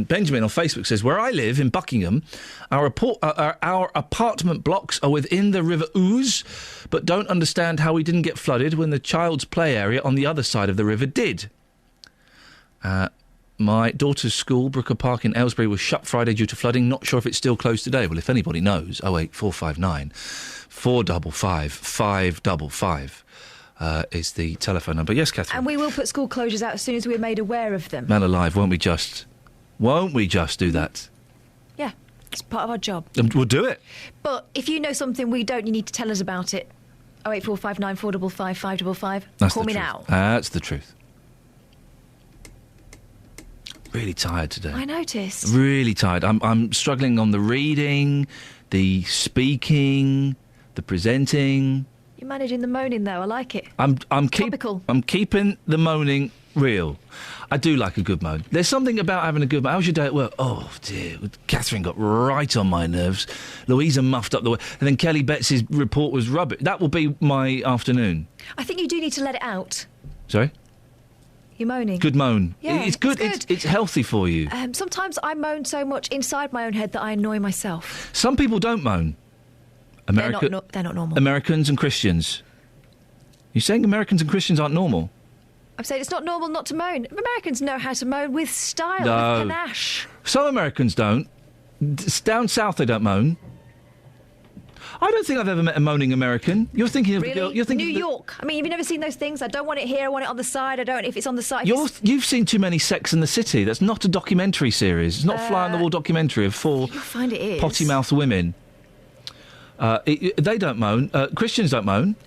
[SPEAKER 5] Benjamin on Facebook says, where I live in Buckingham, our apartment blocks are within the River Ouse, but don't understand how we didn't get flooded when the child's play area on the other side of the river did. My daughter's school, Brooker Park in Aylesbury, was shut Friday due to flooding. Not sure if it's still closed today. Well, if anybody knows, 08459 455 555 is the telephone number. Yes, Catherine?
[SPEAKER 12] And we will put school closures out as soon as we're made aware of them.
[SPEAKER 5] Man alive, won't we just do that?
[SPEAKER 12] Yeah, it's part of our job.
[SPEAKER 5] We'll do it.
[SPEAKER 12] But if you know something we don't, you need to tell us about it. 08459 455 555. Call me now.
[SPEAKER 5] That's the truth. Really tired today.
[SPEAKER 12] I noticed.
[SPEAKER 5] Really tired. I'm struggling on the reading, the speaking, the presenting.
[SPEAKER 12] You're managing the moaning, though. I like it.
[SPEAKER 5] I'm keeping the moaning real. I do like a good moan. There's something about having a good moan. How was your day at work? Oh, dear. Catherine got right on my nerves. Louisa muffed up the way. And then Kelly Betts' report was rubbish. That will be my afternoon.
[SPEAKER 12] I think you do need to let it out.
[SPEAKER 5] Sorry?
[SPEAKER 12] You're moaning.
[SPEAKER 5] Good moan.
[SPEAKER 12] Yeah,
[SPEAKER 5] it's good. It's healthy for you.
[SPEAKER 12] Sometimes I moan so much inside my own head that I annoy myself.
[SPEAKER 5] Some people don't moan.
[SPEAKER 12] They're not normal.
[SPEAKER 5] Americans and Christians. You're saying Americans and Christians aren't normal?
[SPEAKER 12] I'm saying it's not normal not to moan. Americans know how to moan with style, with panache.
[SPEAKER 5] Some Americans don't. Down south they don't moan. I don't think I've ever met a moaning American. You're thinking of
[SPEAKER 12] really?
[SPEAKER 5] the girl. You're thinking
[SPEAKER 12] New York. I mean, have you never seen those things? I don't want it here. I want it on the side. I don't. If it's on the side,
[SPEAKER 5] you've seen too many Sex and the City. That's not a documentary series. It's not a fly-on-the-wall documentary of four potty-mouthed women. They don't moan. Christians don't moan.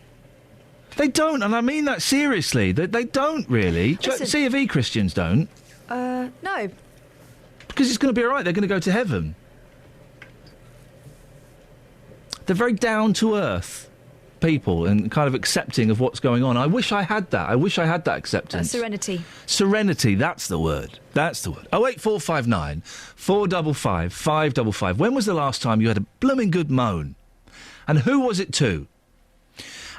[SPEAKER 5] They don't, and I mean that seriously. They don't really. C of E Christians don't.
[SPEAKER 12] No.
[SPEAKER 5] Because it's going to be all right. They're going to go to heaven. They're very down-to-earth people and kind of accepting of what's going on. I wish I had that. I wish I had that acceptance.
[SPEAKER 12] Serenity.
[SPEAKER 5] Serenity, that's the word. That's the word. 08459 455 555. When was the last time you had a blooming good moan? And who was it to?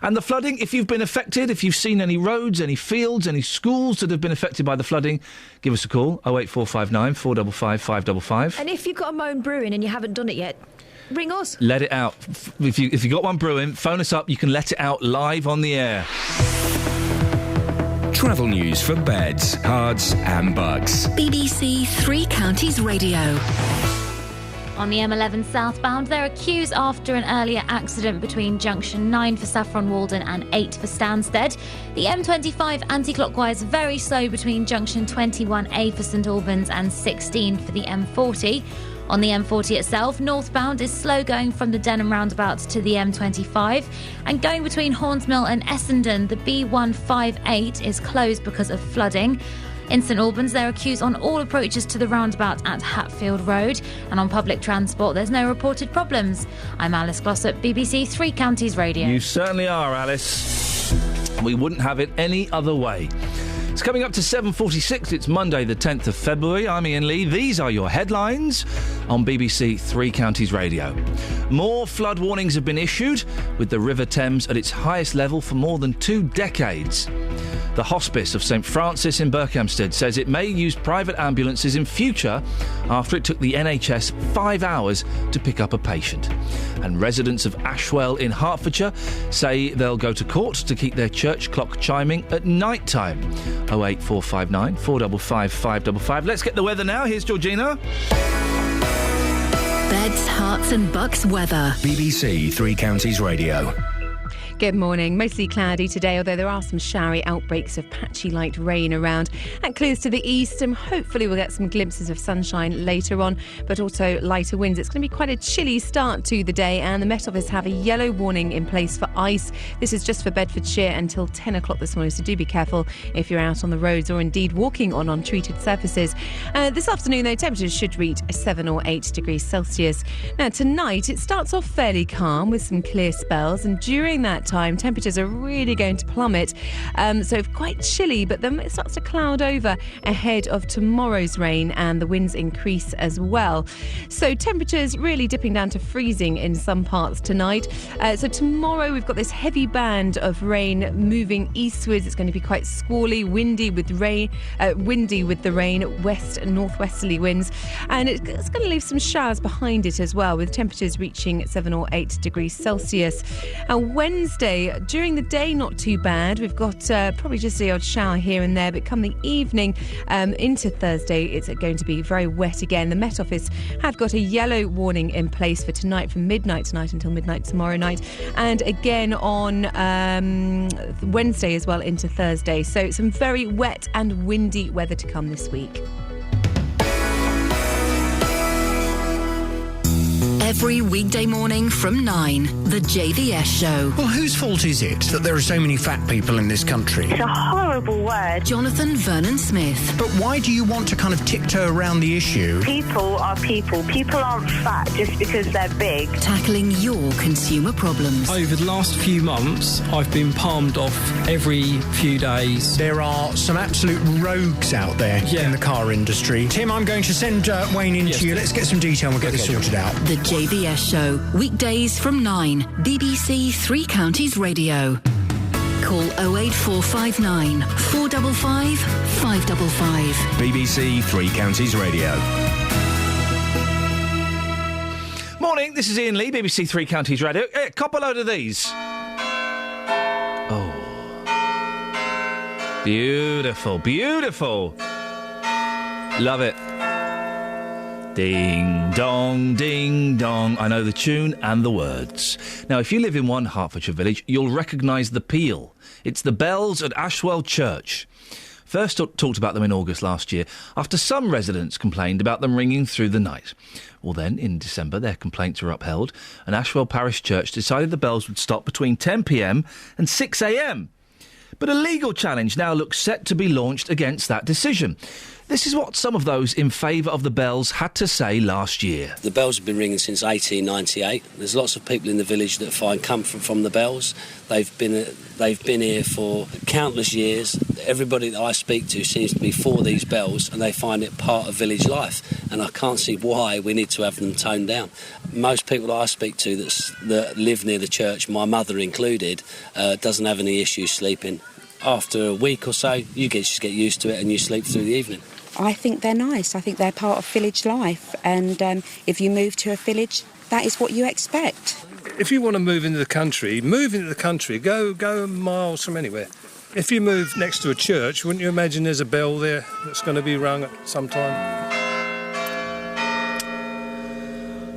[SPEAKER 5] And the flooding, if you've been affected, if you've seen any roads, any fields, any schools that have been affected by the flooding, give us a call, 08459 455 555.
[SPEAKER 12] And if you've got a moan brewing and you haven't done it yet, ring us.
[SPEAKER 5] Let it out. If you got one brewing, phone us up. You can let it out live on the air.
[SPEAKER 8] Travel news for beds, cards and bugs.
[SPEAKER 6] BBC Three Counties Radio.
[SPEAKER 13] On the M11 southbound, there are queues after an earlier accident between junction 9 for Saffron Walden and 8 for Stansted. The M25 anti-clockwise very slow between junction 21A for St Albans and 16 for the M40. On the M40 itself, northbound is slow going from the Denham roundabout to the M25, and going between Hornsmill and Essendon, the B158 is closed because of flooding. In St Albans, there are queues on all approaches to the roundabout at Hatfield Road, and on public transport there's no reported problems. I'm Alice Glossop, BBC Three Counties Radio.
[SPEAKER 5] You certainly are, Alice. We wouldn't have it any other way. It's coming up to 7:46. It's Monday, the 10th of February. I'm Iain Lee. These are your headlines on BBC Three Counties Radio. More flood warnings have been issued, with the River Thames at its highest level for more than 2 decades. The Hospice of St Francis in Berkhamsted says it may use private ambulances in future after it took the NHS 5 hours to pick up a patient. And residents of Ashwell in Hertfordshire say they'll go to court to keep their church clock chiming at night time. 08459 455 555. Let's get the weather now. Here's Georgina.
[SPEAKER 6] Beds, Hearts and Bucks weather.
[SPEAKER 8] BBC Three Counties Radio.
[SPEAKER 10] Good morning. Mostly cloudy today, although there are some showery outbreaks of patchy light rain around. That clears to the east, and hopefully we'll get some glimpses of sunshine later on, but also lighter winds. It's going to be quite a chilly start to the day, and the Met Office have a yellow warning in place for ice. This is just for Bedfordshire until 10 o'clock this morning, so do be careful if you're out on the roads or indeed walking on untreated surfaces. This afternoon, though, temperatures should reach 7 or 8 degrees Celsius. Now, tonight, it starts off fairly calm with some clear spells, and during that time, temperatures are really going to plummet. So quite chilly, but then it starts to cloud over ahead of tomorrow's rain, and the winds increase as well. So temperatures really dipping down to freezing in some parts tonight. So tomorrow we've got this heavy band of rain moving eastwards. It's going to be quite squally, windy with the rain, west and northwesterly winds, and it's going to leave some showers behind it as well, with temperatures reaching 7 or 8 degrees Celsius. Wednesday Thursday, during the day, not too bad. We've got probably just the odd shower here and there, but come the evening into Thursday, it's going to be very wet again. The Met Office have got a yellow warning in place for tonight, from midnight tonight until midnight tomorrow night, and again on Wednesday as well into Thursday. So some very wet and windy weather to come this week.
[SPEAKER 6] Every weekday morning from 9, the JVS Show.
[SPEAKER 11] Well, whose fault is it that there are so many fat people in this country?
[SPEAKER 20] It's a horrible word.
[SPEAKER 6] Jonathan Vernon Smith.
[SPEAKER 11] But why do you want to kind of tiptoe around the issue?
[SPEAKER 20] People are people. People aren't fat just because they're big.
[SPEAKER 6] Tackling your consumer problems.
[SPEAKER 22] Over the last few months, I've been palmed off every few days.
[SPEAKER 11] There are some absolute rogues out there in the car industry. Tim, I'm going to send Wayne in to you. Let's get some detail and we'll get this sorted out.
[SPEAKER 6] The JVS Show, weekdays from 9, BBC Three Counties Radio. Call 08459 455 555.
[SPEAKER 8] BBC Three Counties Radio.
[SPEAKER 5] Morning, this is Iain Lee, BBC Three Counties Radio. Cop a load of these. Oh. Beautiful, beautiful. Love it. Ding dong, ding dong. I know the tune and the words. Now, if you live in one Hertfordshire village, you'll recognise the peal. It's the bells at Ashwell Church. First talked about them in August last year, after some residents complained about them ringing through the night. Well then, in December, their complaints were upheld, and Ashwell Parish Church decided the bells would stop between 10 p.m. and 6 a.m. But a legal challenge now looks set to be launched against that decision. This is what some of those in favour of the bells had to say last year.
[SPEAKER 24] The bells have been ringing since 1898. There's lots of people in the village that find comfort from the bells. They've been here for countless years. Everybody that I speak to seems to be for these bells, and they find it part of village life. And I can't see why we need to have them toned down. Most people that I speak to that live near the church, my mother included, doesn't have any issues sleeping. After a week or so, you just get used to it and you sleep through the evening.
[SPEAKER 25] I think they're nice. I think they're part of village life. And if you move to a village, that is what you expect.
[SPEAKER 26] If you want to move into the country, go miles from anywhere. If you move next to a church, wouldn't you imagine there's a bell there that's going to be rung at some time?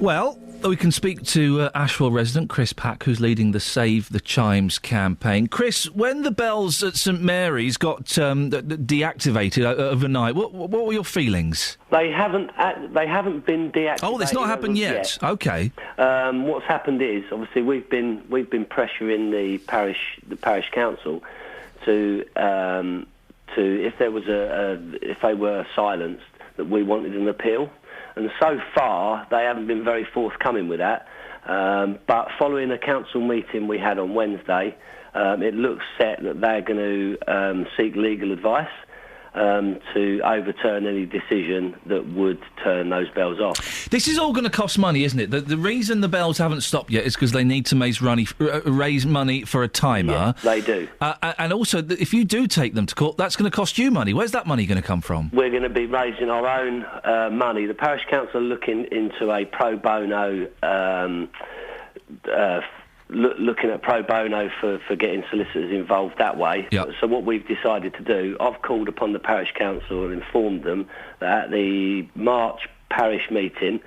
[SPEAKER 5] Well, we can speak to Ashwell resident Chris Pack, who's leading the Save the Chimes campaign. Chris, when the bells at St Mary's got deactivated overnight, what were your feelings?
[SPEAKER 27] They haven't been deactivated.
[SPEAKER 5] Oh, it's not happened yet. OK.
[SPEAKER 27] What's happened is, obviously, we've been pressuring the parish council to if there was if they were silenced, that we wanted an appeal. And so far, they haven't been very forthcoming with that. But following a council meeting we had on Wednesday, it looks set that they're going to seek legal advice to overturn any decision that would turn those bells off.
[SPEAKER 5] This is all going to cost money, isn't it? The reason the bells haven't stopped yet is because they need to raise money for a timer.
[SPEAKER 27] Yeah, they do.
[SPEAKER 5] And also, if you do take them to court, that's going to cost you money. Where's that money going to come from?
[SPEAKER 27] We're going to be raising our own money. The parish council are looking into a pro bono looking at pro bono for getting solicitors involved that way.
[SPEAKER 5] Yep.
[SPEAKER 27] So what we've decided to do, I've called upon the parish council and informed them that at the March parish meeting,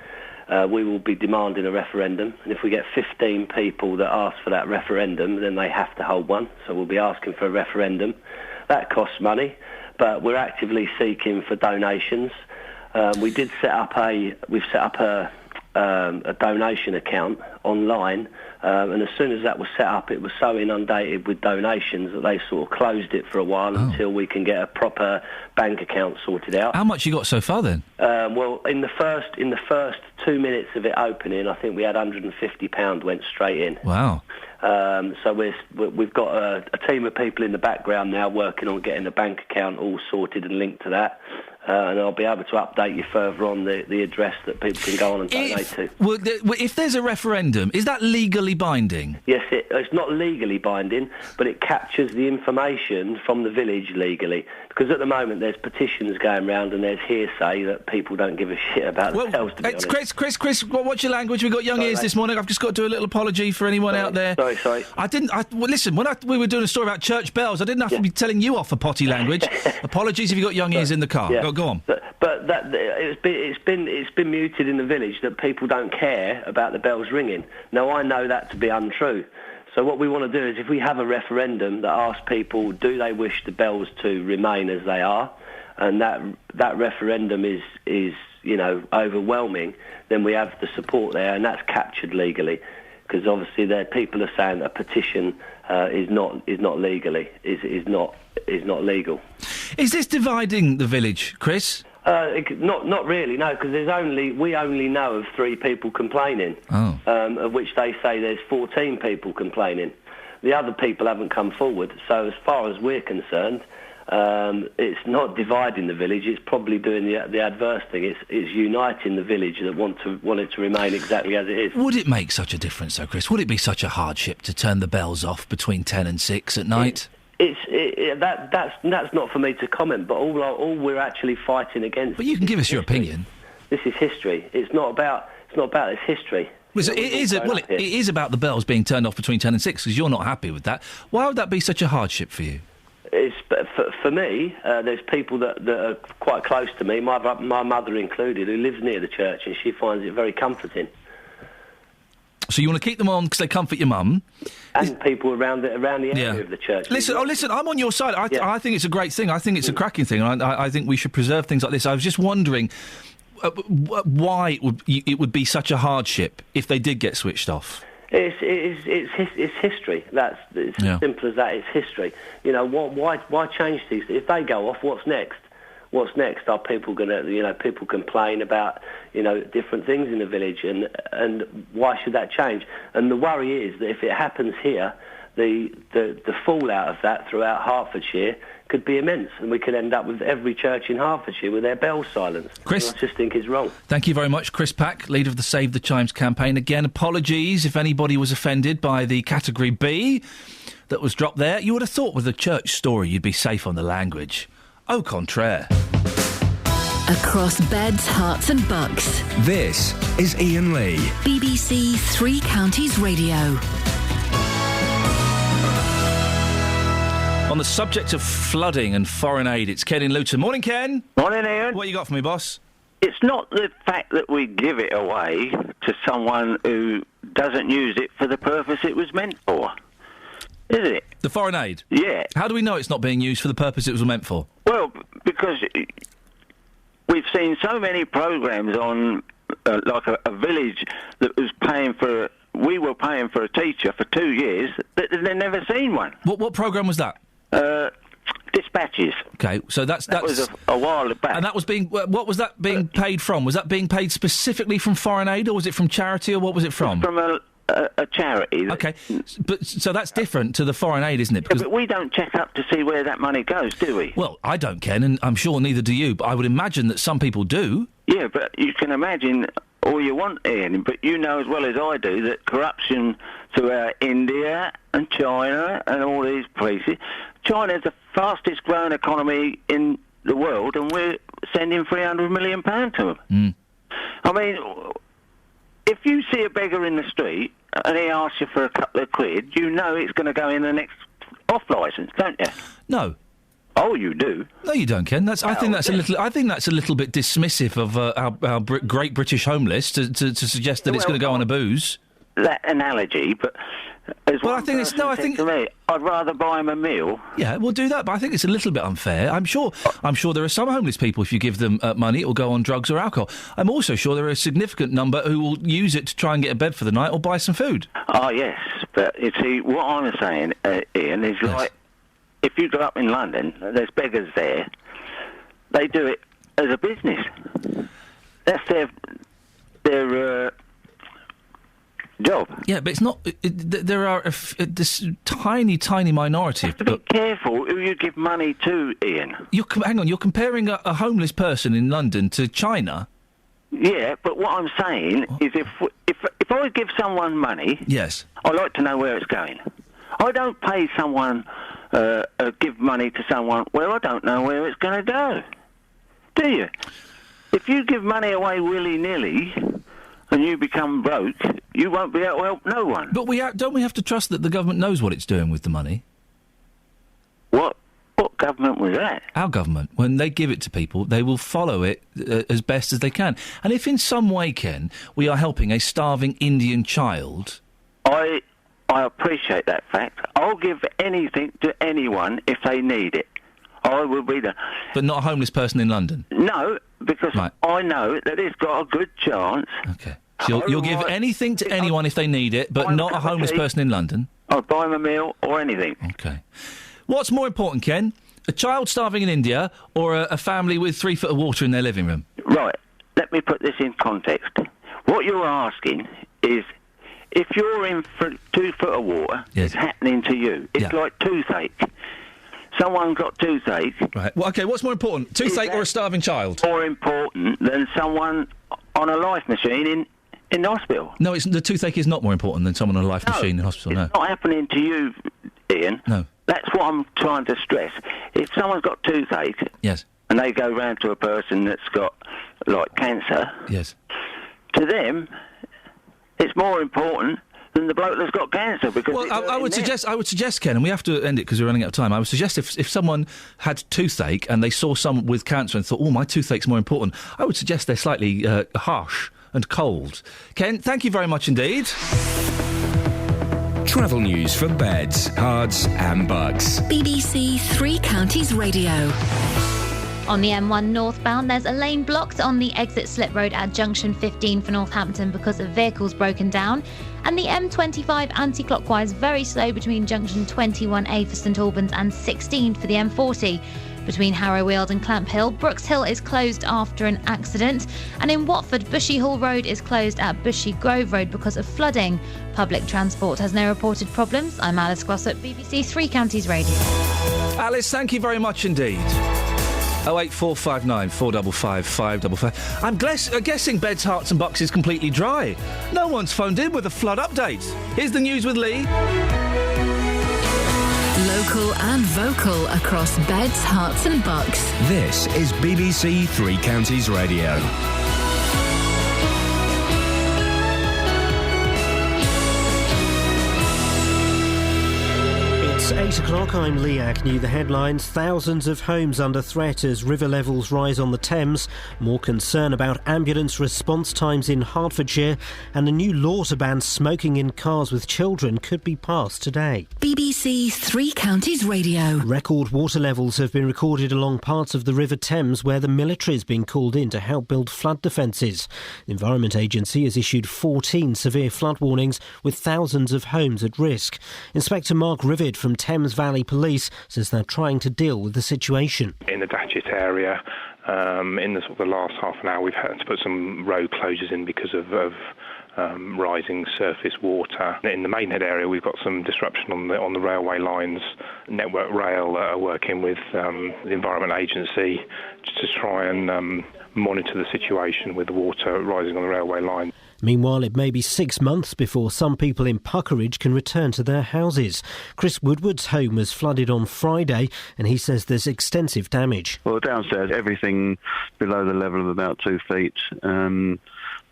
[SPEAKER 27] we will be demanding a referendum. And if we get 15 people that ask for that referendum, then they have to hold one. So we'll be asking for a referendum. That costs money, but we're actively seeking for donations. We've set up a donation account online, and as soon as that was set up, it was so inundated with donations that they sort of closed it for a while until we can get a proper bank account sorted out.
[SPEAKER 5] How much you got so far then?
[SPEAKER 27] Well, in the first 2 minutes of it opening, I think we had £150 went straight in.
[SPEAKER 5] Wow.
[SPEAKER 27] So we've got a team of people in the background now working on getting the bank account all sorted and linked to that. and I'll be able to update you further on the address that people can go on and donate to.
[SPEAKER 5] Well, if there's a referendum, is that legally binding?
[SPEAKER 27] Yes, it's not legally binding, but it captures the information from the village legally. Because at the moment there's petitions going round and there's hearsay that people don't give a shit about themselves, to be honest.
[SPEAKER 5] Chris, what's your language? We've got young ears this morning. I've just got to do a little apology for anyone out there.
[SPEAKER 27] Sorry.
[SPEAKER 5] Listen, when we were doing a story about church bells, I didn't have to be telling you off for potty language. Apologies if you've got young ears in the car.
[SPEAKER 27] Yeah.
[SPEAKER 5] Go on.
[SPEAKER 27] But it's been muted in the village that people don't care about the bells ringing. Now, I know that to be untrue. So what we want to do is, if we have a referendum that asks people, do they wish the bells to remain as they are, and that referendum is overwhelming, then we have the support there, and that's captured legally. Because obviously, people are saying a petition is not legal. Legal.
[SPEAKER 5] Is this dividing the village, Chris?
[SPEAKER 27] Not really, no, because we only know of 3 people complaining, of which they say there's 14 people complaining. The other people haven't come forward, so as far as we're concerned, it's not dividing the village, it's probably doing the adverse thing. It's uniting the village that want it to remain exactly as it is.
[SPEAKER 5] Would it make such a difference, though, Chris? Would it be such a hardship to turn the bells off between 10 and 6 at night?
[SPEAKER 27] That's not for me to comment, but all we're actually fighting against.
[SPEAKER 5] But you can give us your opinion.
[SPEAKER 27] This is history. It's not about this history.
[SPEAKER 5] Well, it is about the bells being turned off between 10 and 6, because you're not happy with that. Why would that be such a hardship for you?
[SPEAKER 27] It's for me. There's people that are quite close to me, my mother included, who lives near the church, and she finds it very comforting.
[SPEAKER 5] So you want to keep them on because they comfort your mum?
[SPEAKER 27] And people around the area of the church.
[SPEAKER 5] Listen, I'm on your side. I think it's a great thing. I think it's a cracking thing. I think we should preserve things like this. I was just wondering why it would be such a hardship if they did get switched off.
[SPEAKER 27] It's history. That's as simple as that. It's history. You know, why change these? If they go off, what's next? What's next? Are people going to, people complain about, different things in the village, and why should that change? And the worry is that if it happens here, the fallout of that throughout Hertfordshire could be immense, and we could end up with every church in Hertfordshire with their bells silenced.
[SPEAKER 5] Chris,
[SPEAKER 27] I just think it's wrong.
[SPEAKER 5] Thank you very much, Chris Pack, leader of the Save the Chimes campaign. Again, apologies if anybody was offended by the category B that was dropped there. You would have thought with a church story you'd be safe on the language. Au contraire.
[SPEAKER 6] Across beds, hearts and bucks.
[SPEAKER 8] This is Iain Lee.
[SPEAKER 6] BBC Three Counties Radio.
[SPEAKER 5] On the subject of flooding and foreign aid, it's Ken in Luton. Morning, Ken.
[SPEAKER 1] Morning, Iain.
[SPEAKER 5] What you got for me, boss?
[SPEAKER 1] It's not the fact that we give it away to someone who doesn't use it for the purpose it was meant for, is it?
[SPEAKER 5] The foreign aid?
[SPEAKER 1] Yeah.
[SPEAKER 5] How do we know it's not being used for the purpose it was meant for?
[SPEAKER 1] Well, because we've seen so many programmes on, like a village that was paying for... We were paying for a teacher for 2 years, but they've never seen one.
[SPEAKER 5] What programme was that?
[SPEAKER 1] Dispatches.
[SPEAKER 5] Okay, so that
[SPEAKER 1] was a while back.
[SPEAKER 5] And that was being... what was that being paid from? Was that being paid specifically from foreign aid, or was it from charity, or what was it from?
[SPEAKER 1] From a charity.
[SPEAKER 5] Okay, but so that's different to the foreign aid, isn't it? Because
[SPEAKER 1] but we don't check up to see where that money goes, do we?
[SPEAKER 5] Well, I don't, Ken, and I'm sure neither do you, but I would imagine that some people do.
[SPEAKER 1] Yeah, but you can imagine all you want, Ian, but you know as well as I do that corruption throughout India and China and all these places... China's the fastest growing economy in the world, and we're sending £300 million to them.
[SPEAKER 5] Mm.
[SPEAKER 1] I mean, if you see a beggar in the street and he asks you for a couple of quid, you know it's going to go in the next off licence, don't you?
[SPEAKER 5] No.
[SPEAKER 1] Oh, you do?
[SPEAKER 5] No, you don't, Ken. I think that's a little bit dismissive of our great British home list to suggest that it's going to go on a booze.
[SPEAKER 1] That analogy, but
[SPEAKER 5] well, I think it's no. I think
[SPEAKER 1] to me, I'd rather buy him a meal.
[SPEAKER 5] Yeah, we'll do that, but I think it's a little bit unfair. I'm sure there are some homeless people. If you give them money, it will go on drugs or alcohol. I'm also sure there are a significant number who will use it to try and get a bed for the night or buy some food.
[SPEAKER 1] Oh yes, but you see, what I'm saying, Ian, is like if you go up in London, there's beggars there. They do it as a business. That's their job.
[SPEAKER 5] Yeah, but it's not. There are this tiny minority.
[SPEAKER 1] You have to be careful who you give money to, Ian.
[SPEAKER 5] Hang on, you're comparing a homeless person in London to China?
[SPEAKER 1] Yeah, but what I'm saying is if I give someone money...
[SPEAKER 5] Yes.
[SPEAKER 1] I like to know where it's going. I don't pay someone, give money to someone where I don't know where it's going to go. Do you? If you give money away willy-nilly and you become broke, you won't be able to help no one.
[SPEAKER 5] But don't we have to trust that the government knows what it's doing with the money?
[SPEAKER 1] What government was that?
[SPEAKER 5] Our government. When they give it to people, they will follow it as best as they can. And if in some way, Ken, we are helping a starving Indian child...
[SPEAKER 1] I appreciate that fact. I'll give anything to anyone if they need it. I will be there.
[SPEAKER 5] But not a homeless person in London?
[SPEAKER 1] No, because I know that it's got a good chance.
[SPEAKER 5] Okay. So you'll give anything to anyone if they need it, but not a homeless person in London?
[SPEAKER 1] I'll buy them a meal or anything.
[SPEAKER 5] Okay. What's more important, Ken? A child starving in India or a family with 3 foot of water in their living room?
[SPEAKER 1] Right. Let me put this in context. What you're asking is, if you're in 2 foot of water, it's happening to you. It's like toothache. Someone got toothache.
[SPEAKER 5] Right. Well, OK, what's more important, toothache or a starving child?
[SPEAKER 1] More important than someone on a life machine in the hospital.
[SPEAKER 5] No, the toothache is not more important than someone on a life machine in hospital, no.
[SPEAKER 1] It's not happening to you, Ian.
[SPEAKER 5] No.
[SPEAKER 1] That's what I'm trying to stress. If someone's got toothache...
[SPEAKER 5] Yes.
[SPEAKER 1] And they go round to a person that's got, like, cancer...
[SPEAKER 5] Yes.
[SPEAKER 1] To them, it's more important than the bloke that's got cancer, because...
[SPEAKER 5] Well, I would suggest, Ken, and we have to end it because we're running out of time, I would suggest if someone had toothache and they saw someone with cancer and thought, oh, my toothache's more important, I would suggest they're slightly harsh and cold. Ken, thank you very much indeed.
[SPEAKER 8] Travel news for beds, cards and bugs.
[SPEAKER 6] BBC Three Counties Radio.
[SPEAKER 13] On the M1 northbound, there's a lane blocked on the exit slip road at junction 15 for Northampton because of vehicles broken down. And the M25 anti-clockwise very slow between junction 21A for St Albans and 16 for the M40. Between Harrow Weald and Clamp Hill, Brooks Hill is closed after an accident. And in Watford, Bushy Hall Road is closed at Bushy Grove Road because of flooding. Public transport has no reported problems. I'm Alice Glossop, BBC Three Counties Radio.
[SPEAKER 5] Alice, thank you very much indeed. 08459 455 555. I'm guessing Beds, Hearts and Bucks is completely dry. No one's phoned in with a flood update. Here's the news with Lee.
[SPEAKER 6] Local and vocal across Beds, Hearts and Bucks.
[SPEAKER 8] This is BBC Three Counties Radio.
[SPEAKER 2] It's 8 o'clock, I'm Lee Agnew. The headlines: thousands of homes under threat as river levels rise on the Thames, more concern about ambulance response times in Hertfordshire, and a new law to ban smoking in cars with children could be passed today.
[SPEAKER 6] BBC Three Counties Radio.
[SPEAKER 2] Record water levels have been recorded along parts of the River Thames where the military has been called in to help build flood defences. The Environment Agency has issued 14 severe flood warnings with thousands of homes at risk. Inspector Mark Rivid from Thames Valley Police says they're trying to deal with the situation.
[SPEAKER 3] In the Datchet area, in the sort of the last half an hour, we've had to put some road closures in because of rising surface water. In the Maidenhead area, we've got some disruption on the railway lines. Network Rail are working with the Environment Agency to try and monitor the situation with the water rising on the railway line.
[SPEAKER 2] Meanwhile, it may be 6 months before some people in Puckeridge can return to their houses. Chris Woodward's home was flooded on Friday, and he says there's extensive damage.
[SPEAKER 4] Well, downstairs, everything below the level of about 2 feet.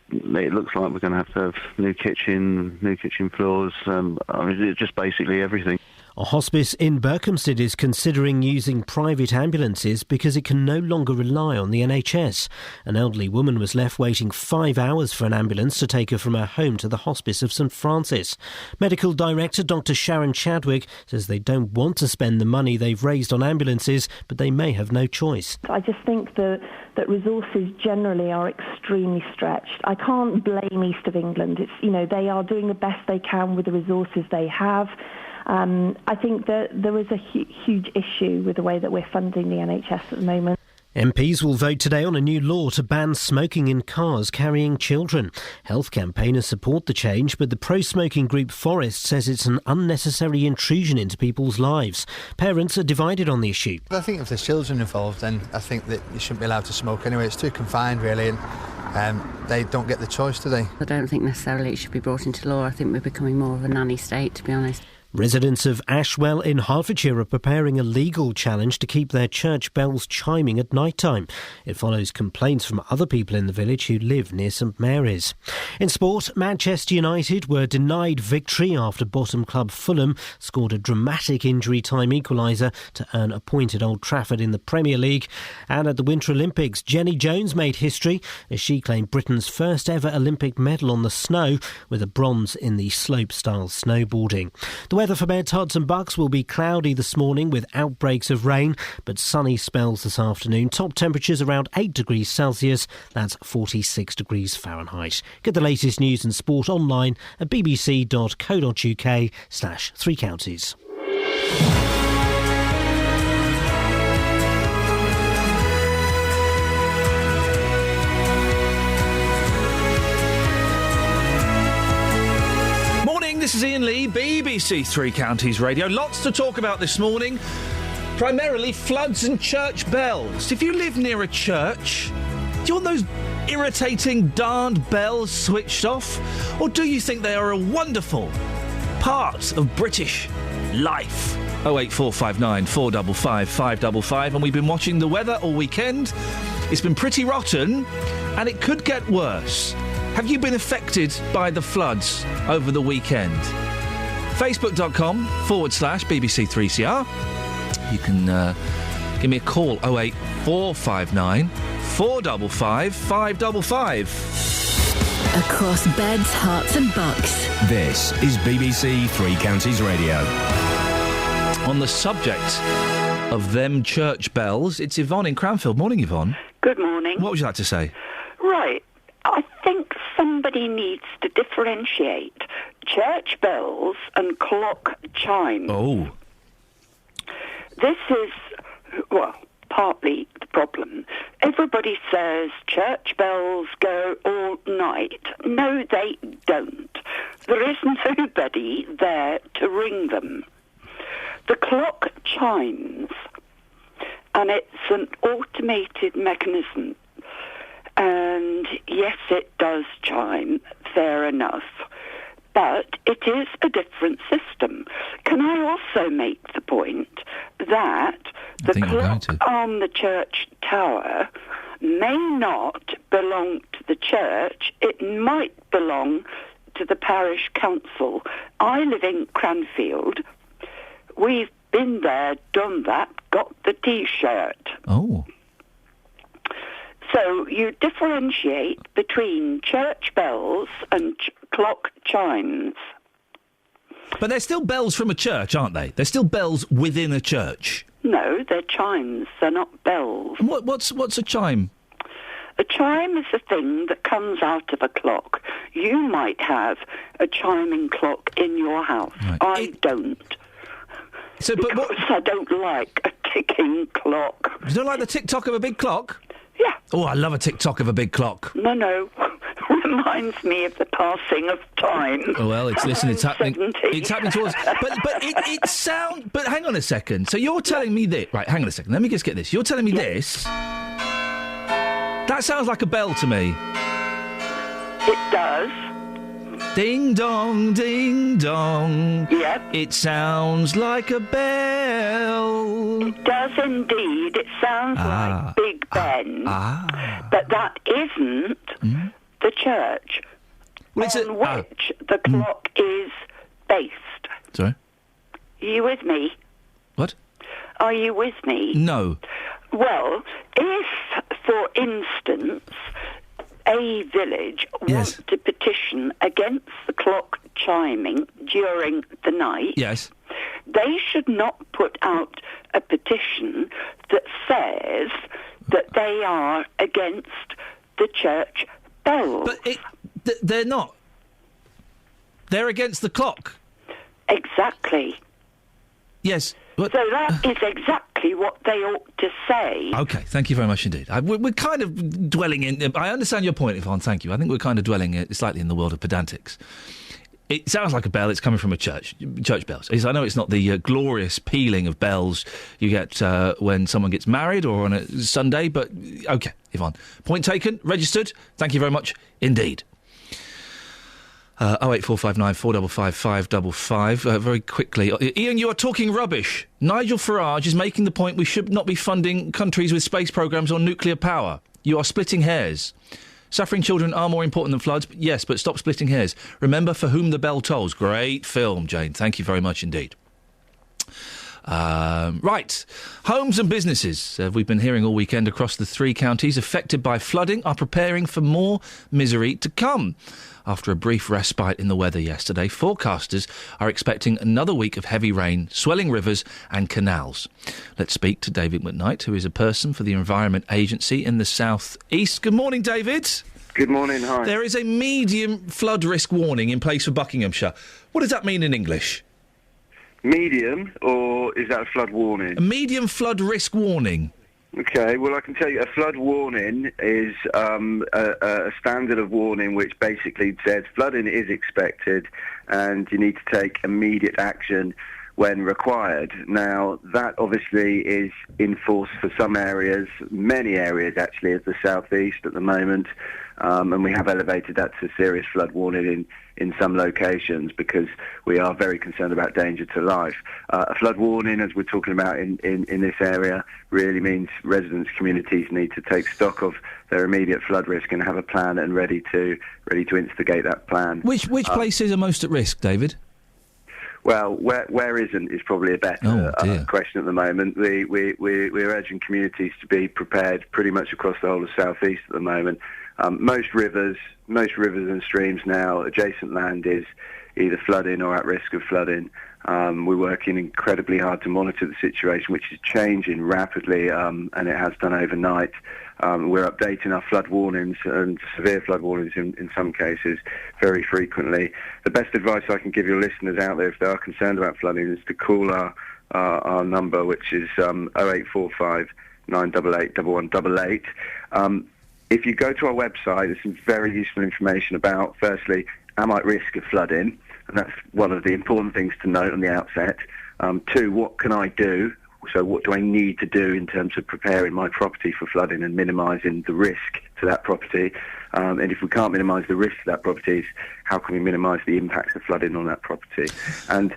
[SPEAKER 4] It looks like we're going to have new kitchen floors. It's just basically everything.
[SPEAKER 2] A hospice in Berkhamsted is considering using private ambulances because it can no longer rely on the NHS. An elderly woman was left waiting 5 hours for an ambulance to take her from her home to the hospice of St Francis. Medical Director Dr Sharon Chadwick says they don't want to spend the money they've raised on ambulances, but they may have no choice.
[SPEAKER 7] I just think that resources generally are extremely stretched. I can't blame East of England. They are doing the best they can with the resources they have. I think that there is a huge issue with the way that we're funding the NHS at the moment.
[SPEAKER 2] MPs will vote today on a new law to ban smoking in cars carrying children. Health campaigners support the change, but the pro-smoking group Forest says it's an unnecessary intrusion into people's lives. Parents are divided on the issue.
[SPEAKER 9] I think if there's children involved, then I think that you shouldn't be allowed to smoke anyway. It's too confined, really, and they don't get the choice, do they?
[SPEAKER 14] I don't think necessarily it should be brought into law. I think we're becoming more of a nanny state, to be honest.
[SPEAKER 2] Residents of Ashwell in Hertfordshire are preparing a legal challenge to keep their church bells chiming at night time. It follows complaints from other people in the village who live near St Mary's. In sport, Manchester United were denied victory after bottom club Fulham scored a dramatic injury time equaliser to earn a point at Old Trafford in the Premier League. And at the Winter Olympics, Jenny Jones made history as she claimed Britain's first ever Olympic medal on the snow with a bronze in the slope-style snowboarding. The weather for Beds, Herts and Bucks will be cloudy this morning with outbreaks of rain, but sunny spells this afternoon. Top temperatures around 8 degrees Celsius, that's 46 degrees Fahrenheit. Get the latest news and sport online at bbc.co.uk/Three Counties.
[SPEAKER 5] This is Iain Lee, BBC Three Counties Radio. Lots to talk about this morning. Primarily floods and church bells. If you live near a church, do you want those irritating darned bells switched off? Or do you think they are a wonderful part of British life? 08459 455 555. And we've been watching the weather all weekend. It's been pretty rotten, and it could get worse. Have you been affected by the floods over the weekend? Facebook.com/BBC3CR. You can give me a call, 08459 455 555.
[SPEAKER 6] Across Beds, Herts and Bucks.
[SPEAKER 8] This is BBC Three Counties Radio.
[SPEAKER 5] On the subject of them church bells, it's Yvonne in Cranfield. Morning, Yvonne.
[SPEAKER 15] Good morning.
[SPEAKER 5] What would you like to say?
[SPEAKER 15] Right. I think somebody needs to differentiate church bells and clock chimes.
[SPEAKER 5] Oh.
[SPEAKER 15] This is, well, partly the problem. Everybody says church bells go all night. No, they don't. There is nobody there to ring them. The clock chimes, and it's an automated mechanism. And yes, it does chime, fair enough. But it is a different system. Can I also make the point that the clock on the church tower may not belong to the church, it might belong to the parish council. I live in Cranfield. We've been there, done that, got the T-shirt.
[SPEAKER 5] Oh.
[SPEAKER 15] So you differentiate between church bells and clock chimes.
[SPEAKER 5] But they're still bells from a church, aren't they? They're still bells within a church.
[SPEAKER 15] No, they're chimes. They're not bells.
[SPEAKER 5] And what's a chime?
[SPEAKER 15] A chime is a thing that comes out of a clock. You might have a chiming clock in your house. Right. I don't.
[SPEAKER 5] So,
[SPEAKER 15] because I don't like a ticking clock.
[SPEAKER 5] You don't like the tick-tock of a big clock?
[SPEAKER 15] Yeah.
[SPEAKER 5] Oh, I love a tick-tock of a big clock.
[SPEAKER 15] No. Reminds me of the passing of time.
[SPEAKER 5] Oh, well, it's happening. It's happening towards. But it sounds. But hang on a second. So you're telling me this? Right, hang on a second. Let me just get this. You're telling me this? That sounds like a bell to me.
[SPEAKER 15] It does.
[SPEAKER 5] Ding dong, ding dong.
[SPEAKER 15] Yep.
[SPEAKER 5] It sounds like a bell.
[SPEAKER 15] It does indeed. It sounds like Big Ben. But that isn't the church on which the clock is based.
[SPEAKER 5] Sorry?
[SPEAKER 15] Are you with me?
[SPEAKER 5] What?
[SPEAKER 15] Are you with me?
[SPEAKER 5] No.
[SPEAKER 15] Well, if, for instance, a village wants to petition against the clock chiming during the night,
[SPEAKER 5] yes,
[SPEAKER 15] they should not put out a petition that says that they are against the church bells.
[SPEAKER 5] But they're not. They're against the clock.
[SPEAKER 15] Exactly.
[SPEAKER 5] Yes.
[SPEAKER 27] So that is exactly what they ought to say.
[SPEAKER 5] OK, thank you very much indeed. We're kind of dwelling in... I understand your point, Yvonne, thank you. I think we're kind of dwelling slightly in the world of pedantics. It sounds like a bell. It's coming from a church bells. I know it's not the glorious pealing of bells you get when someone gets married or on a Sunday, but OK, Yvonne. Point taken, registered. Thank you very much indeed. 08459 455 555. Very quickly. Iain, you are talking rubbish. Nigel Farage is making the point we should not be funding countries with space programmes or nuclear power. You are splitting hairs. Suffering children are more important than floods, yes, but stop splitting hairs. Remember For Whom the Bell Tolls. Great film, Jane. Thank you very much indeed. Right. Homes and businesses, we've been hearing all weekend across the 3 counties affected by flooding, are preparing for more misery to come. After a brief respite in the weather yesterday, forecasters are expecting another week of heavy rain, swelling rivers and canals. Let's speak to David McKnight, who is a person for the Environment Agency in the South East. Good morning, David.
[SPEAKER 12] Good morning, hi.
[SPEAKER 5] There is a medium flood risk warning in place for Buckinghamshire. What does that mean in English?
[SPEAKER 12] Medium, or is that a flood warning?
[SPEAKER 5] A medium flood risk warning.
[SPEAKER 12] Okay, well, I can tell you a flood warning is a standard of warning which basically says flooding is expected and you need to take immediate action when required. Now, that obviously is in force for some areas, many areas actually of the southeast at the moment, and we have elevated that to serious flood warning in some locations because we are very concerned about danger to life. A flood warning, as we're talking about in this area, really means residents, communities need to take stock of their immediate flood risk and have a plan and ready to instigate that plan.
[SPEAKER 5] Which places are most at risk, David?
[SPEAKER 12] Well, where isn't is probably a better question at the moment. We're urging communities to be prepared pretty much across the whole of South East at the moment. Most rivers and streams now, adjacent land is either flooding or at risk of flooding. We're working incredibly hard to monitor the situation, which is changing rapidly, and it has done overnight. We're updating our flood warnings and severe flood warnings in some cases very frequently. The best advice I can give your listeners out there if they are concerned about flooding is to call our number, which is 0845 988 1188. If you go to our website, there's some very useful information about, firstly, am I at risk of flooding? And that's one of the important things to note on the outset. 2, what can I do? So what do I need to do in terms of preparing my property for flooding and minimising the risk to that property? And if we can't minimise the risk to that property, how can we minimise the impacts of flooding on that property? And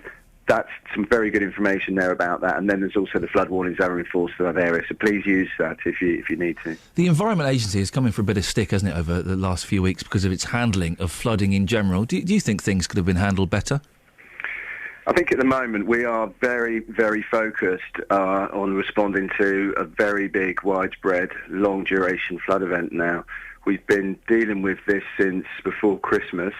[SPEAKER 12] that's some very good information there about that. And then there's also the flood warnings that are enforced in other areas. So please use that if you need to.
[SPEAKER 5] The Environment Agency is coming for a bit of stick, hasn't it, over the last few weeks because of its handling of flooding in general. Do you think things could have been handled better?
[SPEAKER 12] I think at the moment we are very, very focused on responding to a very big, widespread, long-duration flood event now. We've been dealing with this since before Christmas.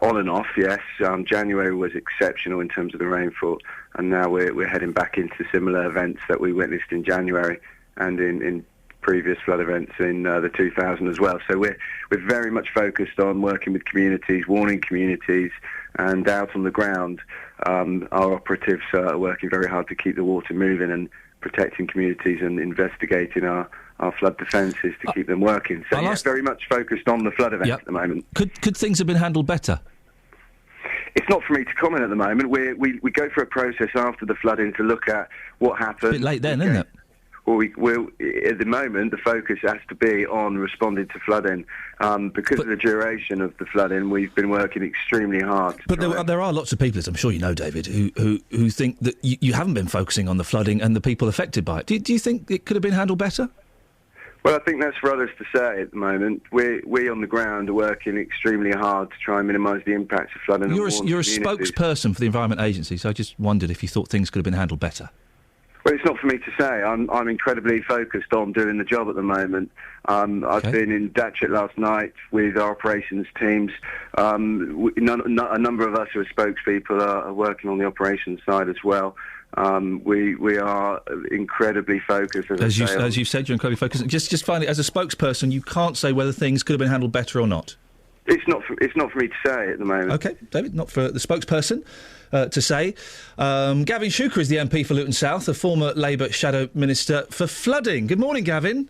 [SPEAKER 12] On and off, yes. January was exceptional in terms of the rainfall, and now we're heading back into similar events that we witnessed in January and in previous flood events in the 2000 as well. So we're very much focused on working with communities, warning communities, and out on the ground, our operatives are working very hard to keep the water moving and protecting communities and investigating our flood defences to keep them working. So very much focused on the flood event at the moment.
[SPEAKER 5] Could things have been handled better?
[SPEAKER 12] It's not for me to comment at the moment. We go through a process after the flooding to look at what happened.
[SPEAKER 5] It's a bit late then, isn't it?
[SPEAKER 12] Well, at the moment, the focus has to be on responding to flooding. Because of the duration of the flooding, we've been working extremely hard.
[SPEAKER 5] But there are lots of people, as I'm sure you know, David, who think that you haven't been focusing on the flooding and the people affected by it. Do you think it could have been handled better?
[SPEAKER 12] Well, I think that's for others to say at the moment. We on the ground are working extremely hard to try and minimise the impacts of flooding.
[SPEAKER 5] You're a spokesperson for the Environment Agency, so I just wondered if you thought things could have been handled better.
[SPEAKER 12] Well, it's not for me to say. I'm incredibly focused on doing the job at the moment. I've been in Datchet last night with our operations teams. A number of us who are spokespeople are working on the operations side as well. We are incredibly focused. As
[SPEAKER 5] you've said, you're incredibly focused. Just finally, as a spokesperson, you can't say whether things could have been handled better or not.
[SPEAKER 12] It's not for me to say at the moment.
[SPEAKER 5] OK, David, not for the spokesperson to say. Gavin Shuker is the MP for Luton South, a former Labour Shadow Minister for flooding. Good morning, Gavin.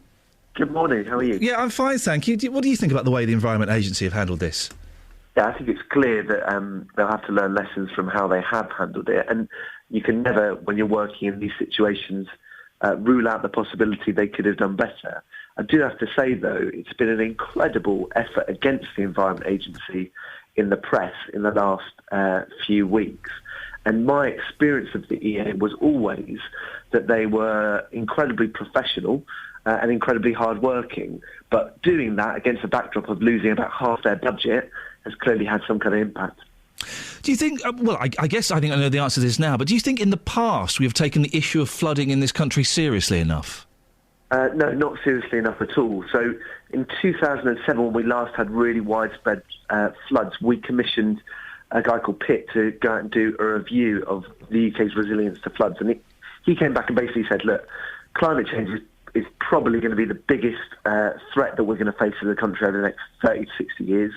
[SPEAKER 10] Good morning, how are you?
[SPEAKER 5] Yeah, I'm fine, thank you. What do you think about the way the Environment Agency have handled this?
[SPEAKER 10] Yeah, I think it's clear that they'll have to learn lessons from how they have handled it. And you can never, when you're working in these situations, rule out the possibility they could have done better. I do have to say, though, it's been an incredible effort against the Environment Agency in the press in the last few weeks. And my experience of the EA was always that they were incredibly professional and incredibly hard-working. But doing that against a backdrop of losing about half their budget has clearly had some kind of impact.
[SPEAKER 5] Do you think, I guess I think I know the answer to this now, but do you think in the past we have taken the issue of flooding in this country seriously enough?
[SPEAKER 10] No, not seriously enough at all. So in 2007, when we last had really widespread floods, we commissioned a guy called Pitt to go out and do a review of the UK's resilience to floods. And he came back and basically said, look, climate change is probably going to be the biggest threat that we're going to face as a country over the next 30 to 60 years.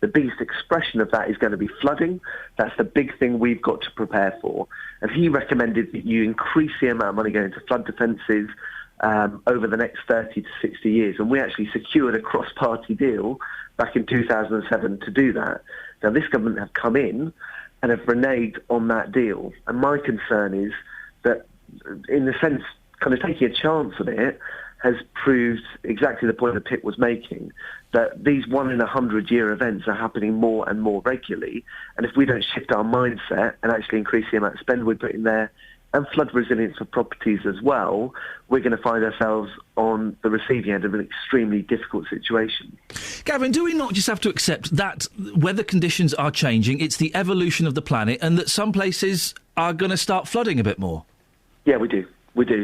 [SPEAKER 10] The biggest expression of that is going to be flooding. That's the big thing we've got to prepare for. And he recommended that you increase the amount of money going to flood defences over the next 30 to 60 years. And we actually secured a cross-party deal back in 2007 to do that. Now, this government have come in and have reneged on that deal. And my concern is that, in a sense, kind of taking a chance on it has proved exactly the point that Pitt was making, that these 1-in-100-year events are happening more and more regularly. And if we don't shift our mindset and actually increase the amount of spend we put in there and flood resilience for properties as well, we're going to find ourselves on the receiving end of an extremely difficult situation.
[SPEAKER 5] Gavin, do we not just have to accept that weather conditions are changing, it's the evolution of the planet, and that some places are going to start flooding a bit more?
[SPEAKER 10] Yeah, we do. We do,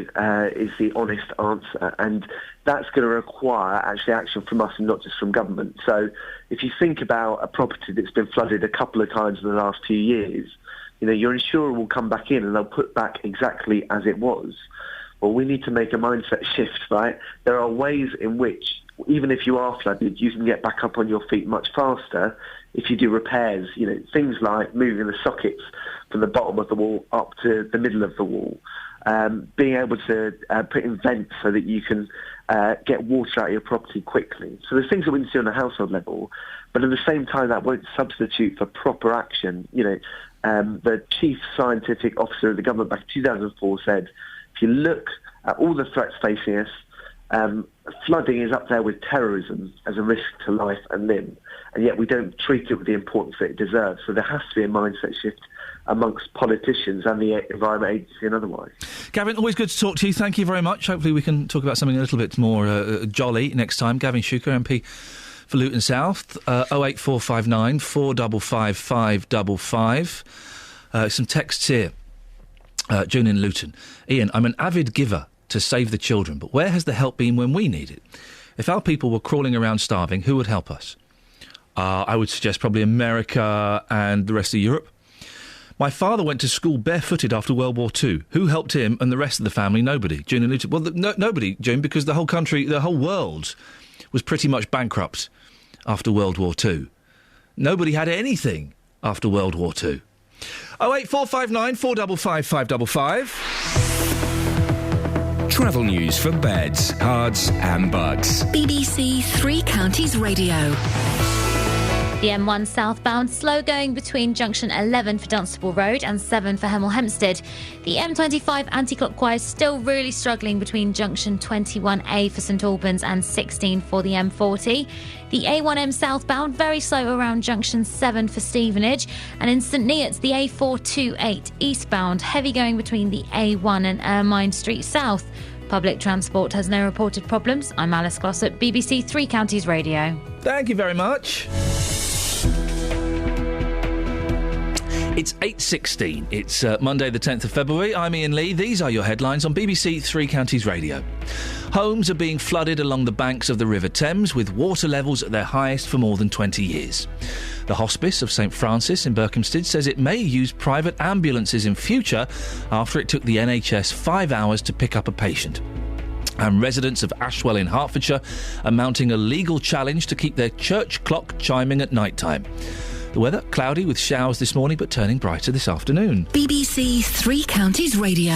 [SPEAKER 10] is the honest answer. And that's going to require actually action from us and not just from government. So if you think about a property that's been flooded a couple of times in the last 2 years, you know, your insurer will come back in and they'll put back exactly as it was. Well, we need to make a mindset shift, right? There are ways in which, even if you are flooded, you can get back up on your feet much faster if you do repairs. You know, things like moving the sockets from the bottom of the wall up to the middle of the wall. Being able to put in vents so that you can get water out of your property quickly. So there's things that we need to do on a household level, but at the same time that won't substitute for proper action. You know, the chief scientific officer of the government back in 2004 said, if you look at all the threats facing us, flooding is up there with terrorism as a risk to life and limb, and yet we don't treat it with the importance that it deserves. So there has to be a mindset shift amongst politicians and the Environment Agency and otherwise. Gavin, always good to talk to you. Thank you very much. Hopefully we can talk about something a little bit more jolly next time. Gavin Shuker, MP for Luton South, 08459 455 555. Some texts here. June in Luton. Ian, I'm an avid giver to save the children, but where has the help been when we need it? If our people were crawling around starving, who would help us? I would suggest probably America and the rest of Europe. My father went to school barefooted after World War II. Who helped him and the rest of the family? Nobody. June in Luton. Well, nobody, June, because the whole country, the whole world was pretty much bankrupt after World War II. Nobody had anything after World War II. 08459 455 555.
[SPEAKER 8] Travel news for beds, cards and bugs.
[SPEAKER 6] BBC Three Counties Radio.
[SPEAKER 13] The M1 southbound slow going between junction 11 for Dunstable Road and 7 for Hemel Hempstead. The M25 anti-clockwise still really struggling between junction 21A for St Albans and 16 for the M40. The A1M southbound very slow around junction 7 for Stevenage, and in St Neots the A428 eastbound heavy going between the A1 and Ermine Street South. Public transport has no reported problems. I'm Alice Glossop, BBC Three Counties Radio.
[SPEAKER 5] Thank you very much. It's 8:16. It's Monday the 10th of February. I'm Iain Lee. These are your headlines on BBC Three Counties Radio. Homes are being flooded along the banks of the River Thames, with water levels at their highest for more than 20 years. The Hospice of St Francis in Berkhamsted says it may use private ambulances in future after it took the NHS 5 hours to pick up a patient. And residents of Ashwell in Hertfordshire are mounting a legal challenge to keep their church clock chiming at night time. The weather, cloudy with showers this morning, but turning brighter this afternoon.
[SPEAKER 6] BBC Three Counties Radio.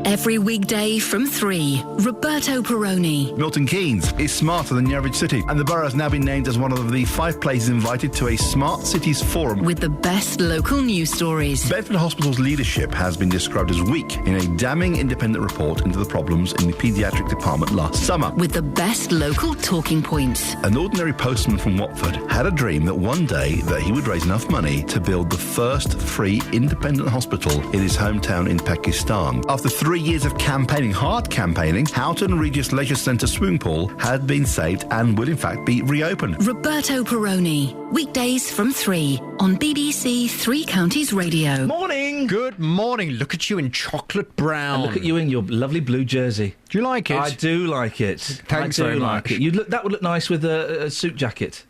[SPEAKER 6] Every weekday from 3, Roberto Perrone.
[SPEAKER 16] Milton Keynes is smarter than the average city, and the borough has now been named as one of the 5 places invited to a Smart Cities Forum.
[SPEAKER 6] With the best local news stories.
[SPEAKER 16] Bedford Hospital's leadership has been described as weak in a damning independent report into the problems in the paediatric department last summer.
[SPEAKER 6] With the best local talking points.
[SPEAKER 16] An ordinary postman from Watford had a dream that one day that he would raise enough money to build the first free independent hospital in his hometown in Pakistan. After 3 years of campaigning, hard campaigning, Houghton Regis Leisure Centre swimming pool had been saved and will in fact be reopened.
[SPEAKER 6] Roberto Perrone, weekdays from 3 on BBC Three Counties Radio.
[SPEAKER 5] Morning!
[SPEAKER 11] Good morning. Look at you in chocolate brown.
[SPEAKER 5] And look at you in your lovely blue jersey.
[SPEAKER 11] Do you like it?
[SPEAKER 5] I do like it.
[SPEAKER 11] Thanks very much.
[SPEAKER 5] That would look nice with a suit jacket.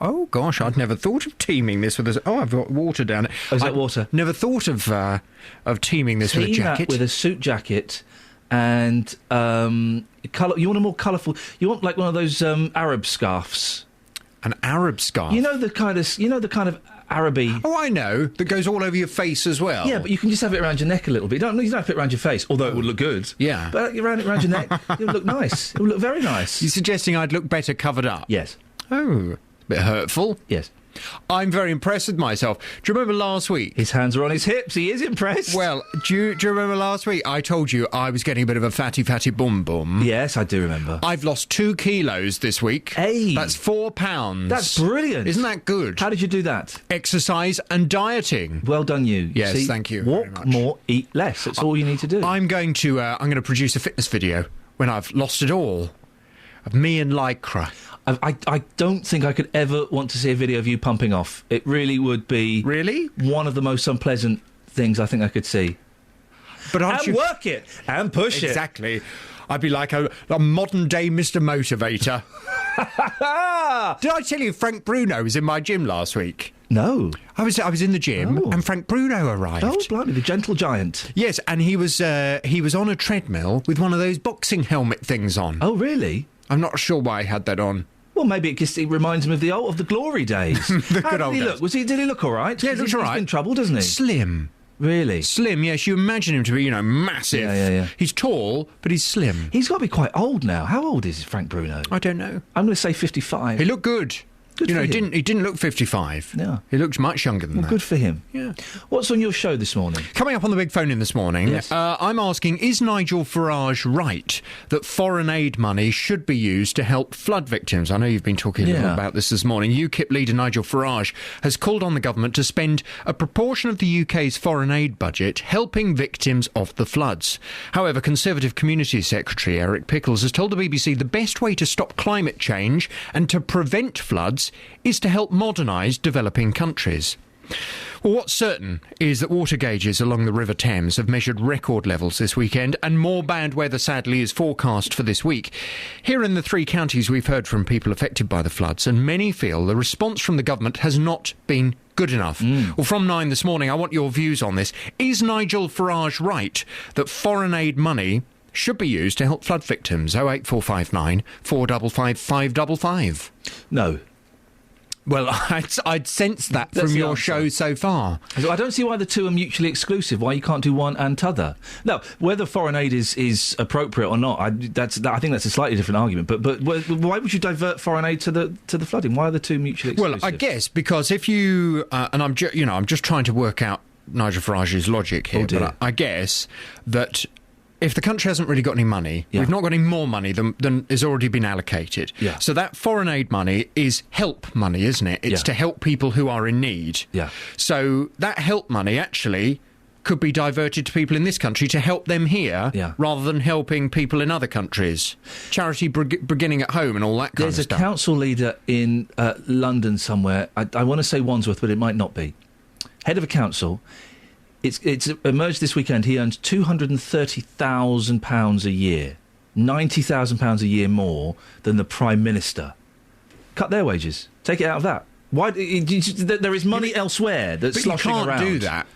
[SPEAKER 11] Oh, gosh, I'd never thought of teaming this with a... Oh, I've got water down it.
[SPEAKER 5] Oh, is that water?
[SPEAKER 11] Never thought of teaming this with a jacket.
[SPEAKER 5] That with a suit jacket and colour. You want a more colourful... You want, like, one of those Arab scarves.
[SPEAKER 11] An Arab scarf?
[SPEAKER 5] You know the kind of Araby...
[SPEAKER 11] Oh, I know. That goes all over your face as well.
[SPEAKER 5] Yeah, but you can just have it around your neck a little bit. You don't have it around your face, although it would look good.
[SPEAKER 11] Yeah.
[SPEAKER 5] But around your neck, it would look nice. It would look very nice.
[SPEAKER 11] You're suggesting I'd look better covered up?
[SPEAKER 5] Yes.
[SPEAKER 11] Oh... bit hurtful.
[SPEAKER 5] Yes.
[SPEAKER 11] I'm very impressed with myself. Do you remember last week?
[SPEAKER 5] His hands are on his hips. He is impressed.
[SPEAKER 11] Well, do you remember last week? I told you I was getting a bit of a fatty bum bum.
[SPEAKER 5] Yes, I do remember.
[SPEAKER 11] I've lost 2 kilos this week.
[SPEAKER 5] Hey.
[SPEAKER 11] That's 4 pounds.
[SPEAKER 5] That's brilliant.
[SPEAKER 11] Isn't that good?
[SPEAKER 5] How did you do that?
[SPEAKER 11] Exercise and dieting.
[SPEAKER 5] Well done, you.
[SPEAKER 11] Yes,
[SPEAKER 5] See,
[SPEAKER 11] thank you.
[SPEAKER 5] Walk
[SPEAKER 11] very much.
[SPEAKER 5] more, eat less. That's all you need to do.
[SPEAKER 11] I'm going to produce a fitness video when I've lost it all. Of me in Lycra.
[SPEAKER 5] I don't think I could ever want to see a video of you pumping off. It really would be...
[SPEAKER 11] Really?
[SPEAKER 5] One of the most unpleasant things I think I could see.
[SPEAKER 11] But aren't you...
[SPEAKER 5] work it! And push it!
[SPEAKER 11] Exactly. I'd be like a modern-day Mr. Motivator. Did I tell you Frank Bruno was in my gym last week?
[SPEAKER 5] No.
[SPEAKER 11] I was in the gym and Frank Bruno arrived.
[SPEAKER 5] Oh, blimey, the gentle giant.
[SPEAKER 11] Yes, and he was on a treadmill with one of those boxing helmet things on.
[SPEAKER 5] Oh, really?
[SPEAKER 11] I'm not sure why he had that on.
[SPEAKER 5] Well, maybe it reminds him of the glory days.
[SPEAKER 11] The good
[SPEAKER 5] old days.
[SPEAKER 11] look?
[SPEAKER 5] Did he look all right?
[SPEAKER 11] Yeah, he looks all right.
[SPEAKER 5] He's in trouble, doesn't he?
[SPEAKER 11] Slim.
[SPEAKER 5] Really?
[SPEAKER 11] Slim, yes. You imagine him to be, massive.
[SPEAKER 5] Yeah.
[SPEAKER 11] He's tall, but he's slim.
[SPEAKER 5] He's got to be quite old now. How old is Frank Bruno?
[SPEAKER 11] I don't know.
[SPEAKER 5] I'm going to say 55.
[SPEAKER 11] He looked good.
[SPEAKER 5] Good for him.
[SPEAKER 11] He didn't look 55.
[SPEAKER 5] Yeah.
[SPEAKER 11] He looked much younger than that.
[SPEAKER 5] Good for him.
[SPEAKER 11] Yeah.
[SPEAKER 5] What's on your show this morning?
[SPEAKER 11] Coming up on the big phone in this morning,
[SPEAKER 5] yes.
[SPEAKER 11] I'm asking, is Nigel Farage right that foreign aid money should be used to help flood victims? I know you've been talking a little about this morning. UKIP leader Nigel Farage has called on the government to spend a proportion of the UK's foreign aid budget helping victims of the floods. However, Conservative Community Secretary Eric Pickles has told the BBC the best way to stop climate change and to prevent floods is to help modernise developing countries. Well, what's certain is that water gauges along the River Thames have measured record levels this weekend, and more bad weather, sadly, is forecast for this week. Here in the 3 counties, we've heard from people affected by the floods, and many feel the response from the government has not been good enough. Well, from 9 this morning, I want your views on this. Is Nigel Farage right that foreign aid money should be used to help flood victims? 08459 455 555.
[SPEAKER 5] No.
[SPEAKER 11] Well, I'd sense that from your show so far.
[SPEAKER 5] I don't see why the two are mutually exclusive, why you can't do one and t'other. No, whether foreign aid is appropriate or not, I think that's a slightly different argument. But why would you divert foreign aid to the flooding? Why are the two mutually exclusive?
[SPEAKER 11] Well, I guess because if you... and I'm just trying to work out Nigel Farage's logic here, but I guess that... if the country hasn't really got any money, we've not got any more money than has already been allocated.
[SPEAKER 5] Yeah.
[SPEAKER 11] So that foreign aid money is help money, isn't it? It's to help people who are in need.
[SPEAKER 5] Yeah.
[SPEAKER 11] So that help money actually could be diverted to people in this country to help them here rather than helping people in other countries. Charity beginning at home and all that kind of stuff.
[SPEAKER 5] There's a council leader in London somewhere, I want to say Wandsworth, but it might not be. Head of a council... It's emerged this weekend. He earns £230,000 a year, £90,000 a year more than the Prime Minister. Cut their wages. Take it out of that. Why? There is money elsewhere that's sloshing around.
[SPEAKER 11] But you can't do that.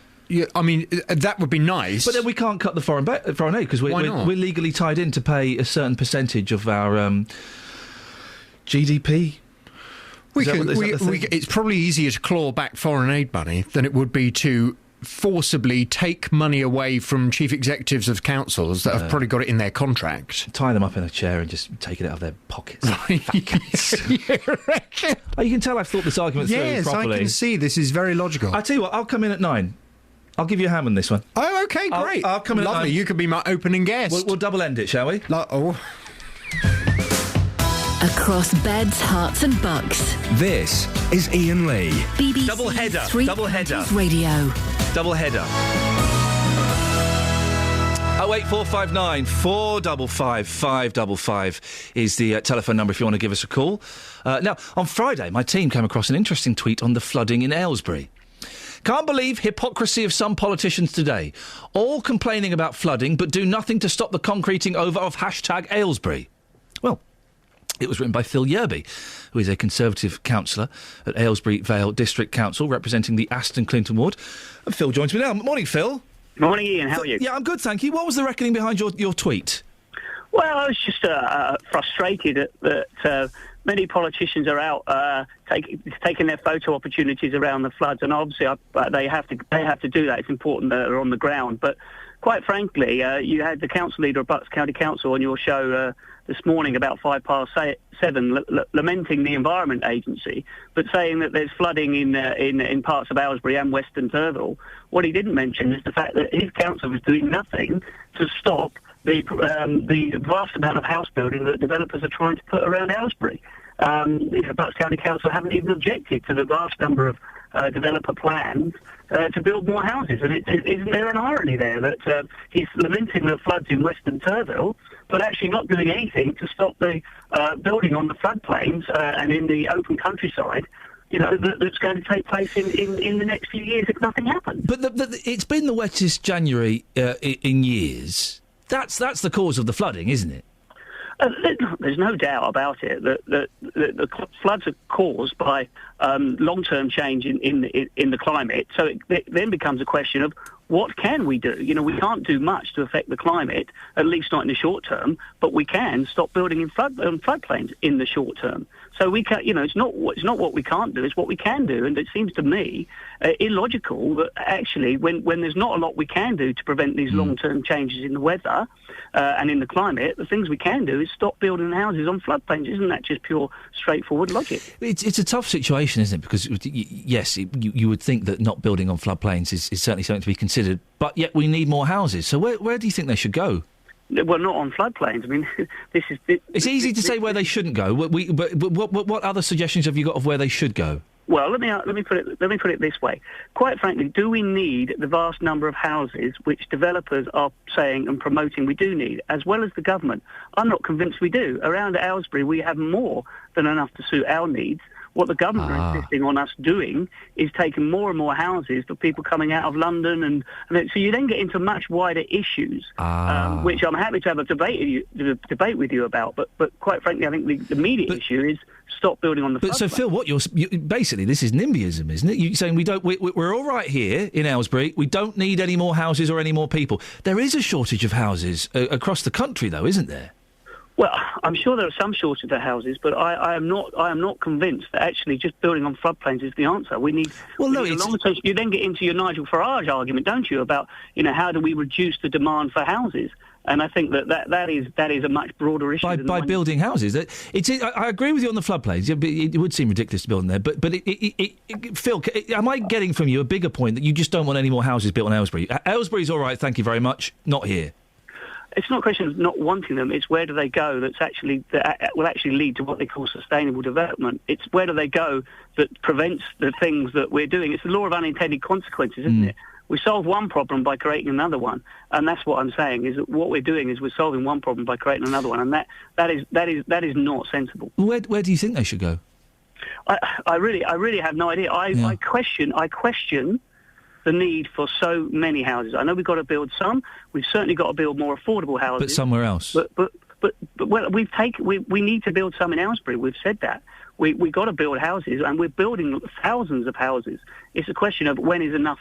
[SPEAKER 11] I mean, that would be nice.
[SPEAKER 5] But then we can't cut the foreign aid because we're legally tied in to pay a certain percentage of our GDP.
[SPEAKER 11] It's probably easier to claw back foreign aid money than it would be to forcibly take money away from chief executives of councils that have probably got it in their contract.
[SPEAKER 5] Tie them up in a chair and just take it out of their pockets. Fat cats. You can tell I've thought this argument through properly.
[SPEAKER 11] Yes, I can see this is very logical.
[SPEAKER 5] I'll tell you what, I'll come in at 9. I'll give you a ham on this one.
[SPEAKER 11] Oh, OK, great.
[SPEAKER 5] I'll come in
[SPEAKER 11] Lovely,
[SPEAKER 5] at 9.
[SPEAKER 11] You could be my opening guest.
[SPEAKER 5] We'll double end it, shall we?
[SPEAKER 6] Across beds, hearts and bucks.
[SPEAKER 8] This is Iain Lee.
[SPEAKER 6] BBC
[SPEAKER 5] Double header.
[SPEAKER 6] Double header. Radio.
[SPEAKER 5] Double header. 08459 455 555 is the telephone number if you want to give us a call. Now, on Friday, my team came across an interesting tweet on the flooding in Aylesbury. Can't believe hypocrisy of some politicians today. All complaining about flooding, but do nothing to stop the concreting over of #Aylesbury. Well, it was written by Phil Yerby, who is a Conservative councillor at Aylesbury Vale District Council, representing the Aston Clinton ward. And Phil joins me now. Morning, Phil.
[SPEAKER 17] Morning, Ian. How are you?
[SPEAKER 5] Yeah, I'm good, thank you. What was the reckoning behind your tweet?
[SPEAKER 17] Well, I was just frustrated that many politicians are out taking their photo opportunities around the floods, and obviously they have to do that. It's important that they're on the ground. But quite frankly, you had the council leader of Bucks County Council on your show this morning about 7:05, lamenting the Environment Agency, but saying that there's flooding in parts of Aylesbury and Western Turville. What he didn't mention is the fact that his council was doing nothing to stop the vast amount of house building that developers are trying to put around Aylesbury. Bucks County Council haven't even objected to the vast number of developer plans to build more houses. And isn't there an irony there that he's lamenting the floods in Western Turville, but actually not doing anything to stop the building on the floodplains and in the open countryside, that's going to take place in the next few years if nothing happens.
[SPEAKER 5] But it's been the wettest January in years. That's the cause of the flooding, isn't it?
[SPEAKER 17] There's no doubt about it that the floods are caused by long-term change in the climate. So it then becomes a question of what can we do? We can't do much to affect the climate, at least not in the short term. But we can stop building in floodplains in the short term. So we can, it's not what we can't do; it's what we can do. And it seems to me illogical that actually, when there's not a lot we can do to prevent these long-term changes in the weather and in the climate, the things we can do is stop building houses on floodplains. Isn't that just pure, straightforward logic?
[SPEAKER 5] It's a tough situation, isn't it? Because yes, you would think that not building on floodplains is certainly something to be considered, but yet we need more houses. So where do you think they should go?
[SPEAKER 17] Well, not on floodplains. I mean,
[SPEAKER 5] it's easy to say where they shouldn't go. But what other suggestions have you got of where they should go?
[SPEAKER 17] Well, let me put it this way. Quite frankly, do we need the vast number of houses which developers are saying and promoting we do need, as well as the government? I'm not convinced we do. Around Aylesbury, we have more than enough to suit our needs. What the government are insisting on us doing is taking more and more houses for people coming out of London, and so you then get into much wider issues, which I'm happy to have a debate with you about. But quite frankly, I think the immediate issue is stop building on the.
[SPEAKER 5] But so Phil, what you're basically, this is NIMBYism, isn't it? You're saying we're all right here in Aylesbury. We don't need any more houses or any more people. There is a shortage of houses across the country, though, isn't there?
[SPEAKER 17] Well, I'm sure there are some shortage of houses, but I am not convinced that actually just building on floodplains is the answer. We need. Well, no, you then get into your Nigel Farage argument, don't you, about how do we reduce the demand for houses? And I think that is a much broader issue.
[SPEAKER 5] By building houses, I agree with you on the floodplains. It would seem ridiculous to build in there, but Phil, am I getting from you a bigger point that you just don't want any more houses built on Aylesbury? Aylesbury's all right, thank you very much. Not here.
[SPEAKER 17] It's not a question of not wanting them. It's where do they go that will actually lead to what they call sustainable development. It's where do they go that prevents the things that we're doing. It's the law of unintended consequences, isn't it? We solve one problem by creating another one, and that's what I'm saying. Is that what we're doing is we're solving one problem by creating another one, and that is not sensible.
[SPEAKER 5] Where do you think they should go?
[SPEAKER 17] I really have no idea. I question the need for so many houses. I know we've got to build some. We've certainly got to build more affordable houses.
[SPEAKER 5] But somewhere else.
[SPEAKER 17] But But well, we need to build some in Aylesbury. We've said that. We've got to build houses, and we're building thousands of houses. It's a question of when is enough,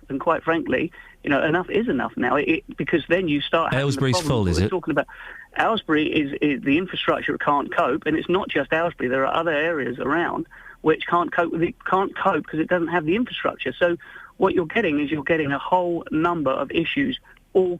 [SPEAKER 17] and quite frankly, enough is enough now. Because then you start having
[SPEAKER 5] Aylesbury's full, is it?
[SPEAKER 17] Talking about Aylesbury is the infrastructure can't cope, and it's not just Aylesbury. There are other areas around which can't cope because it doesn't have the infrastructure. So what you're getting is a whole number of issues all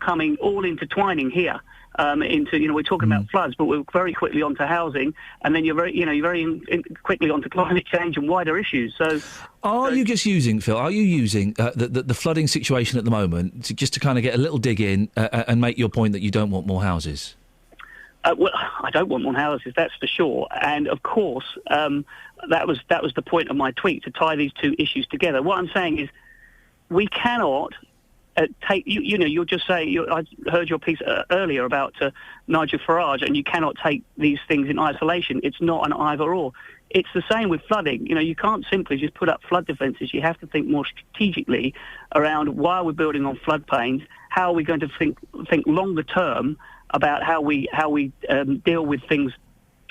[SPEAKER 17] intertwining here. We're talking about floods, but we're very quickly onto housing, and then you're very quickly onto climate change and wider issues. So,
[SPEAKER 5] Are you using the flooding situation at the moment just to kind of get a little dig in and make your point that you don't want more houses?
[SPEAKER 17] Well, I don't want more houses, that's for sure. And of course, that was the point of my tweet, to tie these two issues together. What I'm saying is, we cannot. You'll just say, I heard your piece earlier about Nigel Farage, and you cannot take these things in isolation. It's not an either-or. It's the same with flooding. You can't simply just put up flood defences. You have to think more strategically around why we're building on floodplains, how are we going to think longer term about how we deal with things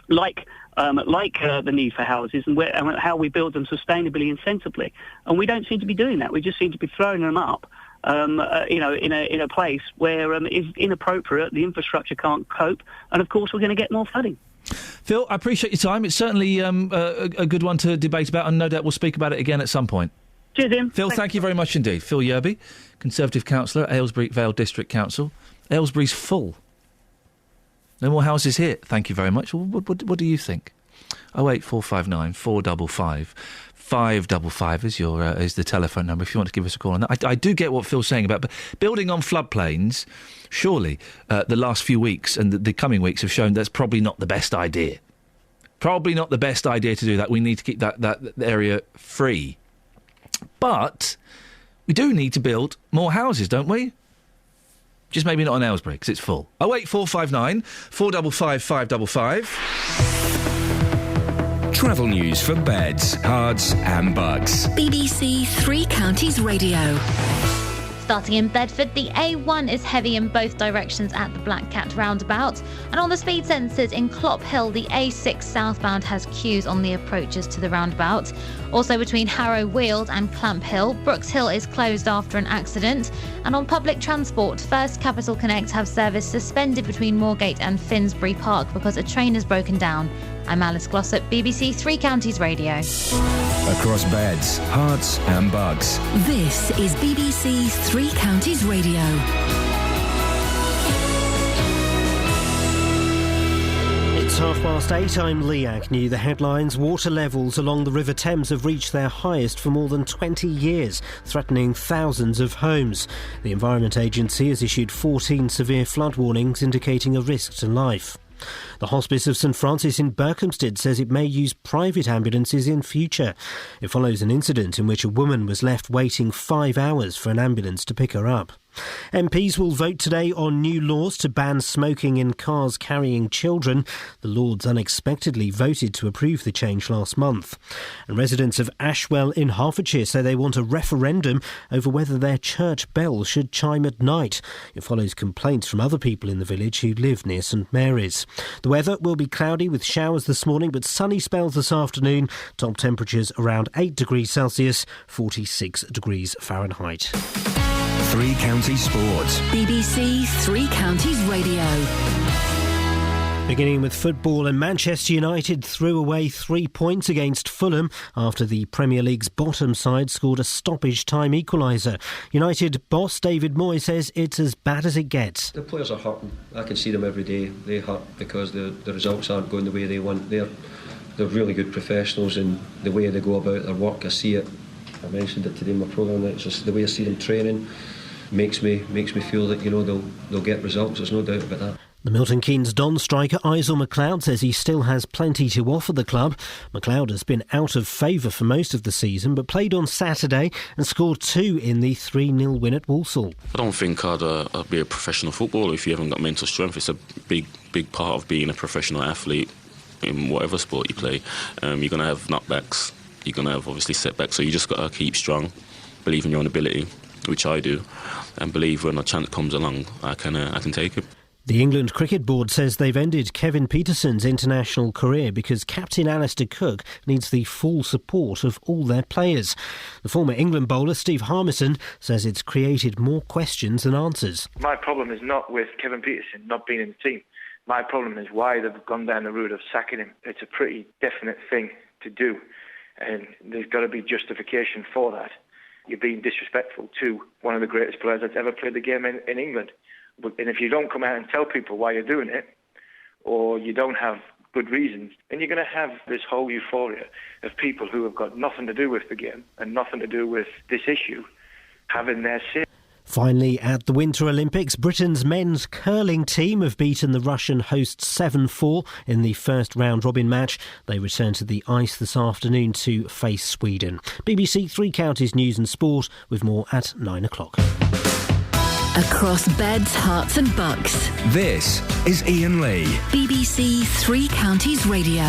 [SPEAKER 17] like the need for houses and how we build them sustainably and sensibly. And we don't seem to be doing that. We just seem to be throwing them up. In a place where it's inappropriate, the infrastructure can't cope, and of course we're going to get more flooding.
[SPEAKER 5] Phil, I appreciate your time. It's certainly a good one to debate about, and no doubt we'll speak about it again at some point.
[SPEAKER 17] Cheers, Ian.
[SPEAKER 5] Phil, thank you very much indeed. Phil Yerby, Conservative Councillor, Aylesbury Vale District Council. Aylesbury's full. No more houses here. Thank you very much. What do you think? 08459 455 555 is the telephone number if you want to give us a call on that. I do get what Phil's saying about, but building on floodplains, surely the last few weeks and the coming weeks have shown that's probably not the best idea. Probably not the best idea to do that. We need to keep that area free. But we do need to build more houses, don't we? Just maybe not on Aylesbury, because it's full. 08459 455 555.
[SPEAKER 8] Travel news for beds, cards and bugs.
[SPEAKER 6] BBC Three Counties Radio.
[SPEAKER 13] Starting in Bedford, the A1 is heavy in both directions at the Black Cat roundabout. And on the speed sensors in Clop Hill, the A6 southbound has queues on the approaches to the roundabout. Also between Harrow Weald and Clamp Hill, Brooks Hill is closed after an accident. And on public transport, First Capital Connect have service suspended between Moorgate and Finsbury Park because a train has broken down. I'm Alice Glossop, BBC Three Counties Radio.
[SPEAKER 8] Across beds, hearts and bugs.
[SPEAKER 6] This is BBC Three Counties Radio.
[SPEAKER 2] It's 8:30. I'm Lee Agnew. The headlines: water levels along the River Thames have reached their highest for more than 20 years, threatening thousands of homes. The Environment Agency has issued 14 severe flood warnings indicating a risk to life. The Hospice of St Francis in Berkhamsted says it may use private ambulances in future. It follows an incident in which a woman was left waiting 5 hours for an ambulance to pick her up. MPs will vote today on new laws to ban smoking in cars carrying children. The Lords unexpectedly voted to approve the change last month. And residents of Ashwell in Hertfordshire say they want a referendum over whether their church bell should chime at night. It follows complaints from other people in the village who live near St Mary's. The weather will be cloudy with showers this morning but sunny spells this afternoon. Top temperatures around 8 degrees Celsius, 46 degrees Fahrenheit.
[SPEAKER 8] Three Counties Sports.
[SPEAKER 6] BBC Three Counties Radio.
[SPEAKER 2] Beginning with football, and Manchester United threw away 3 points against Fulham after the Premier League's bottom side scored a stoppage time equaliser. United boss David Moyes says it's as bad as it gets.
[SPEAKER 18] The players are hurting. I can see them every day. They hurt because the results aren't going the way they want. They're really good professionals in the way they go about their work. I see it. I mentioned it today in my programme. It's just the way I see them training makes me feel that they'll get results. There's no doubt about that.
[SPEAKER 2] The Milton Keynes Don striker Isel McLeod says he still has plenty to offer the club. McLeod has been out of favour for most of the season but played on Saturday and scored 2 in the 3-0 win at Walsall.
[SPEAKER 19] I don't think I'd be a professional footballer if you haven't got mental strength. It's a big part of being a professional athlete in whatever sport you play. You're going to have knockbacks, you're going to have obviously setbacks, so you just got to keep strong, believe in your own ability, which I do, and believe when a chance comes along I can take it.
[SPEAKER 2] The England Cricket Board says they've ended Kevin Peterson's international career because captain Alistair Cook needs the full support of all their players. The former England bowler Steve Harmison says it's created more questions than answers.
[SPEAKER 20] My problem is not with Kevin Peterson not being in the team. My problem is why they've gone down the route of sacking him. It's a pretty definite thing to do, and there's got to be justification for that. You're being disrespectful to one of the greatest players that's ever played the game in England. And if you don't come out and tell people why you're doing it, or you don't have good reasons, then you're going to have this whole euphoria of people who have got nothing to do with the game and nothing to do with this issue having their say.
[SPEAKER 2] Finally, at the Winter Olympics, Britain's men's curling team have beaten the Russian hosts 7-4 in the first round-robin match. They return to the ice this afternoon to face Sweden. BBC Three Counties News and Sport with more at 9 o'clock.
[SPEAKER 6] Across beds, hearts and bucks.
[SPEAKER 8] This is Iain Lee.
[SPEAKER 6] BBC Three Counties Radio.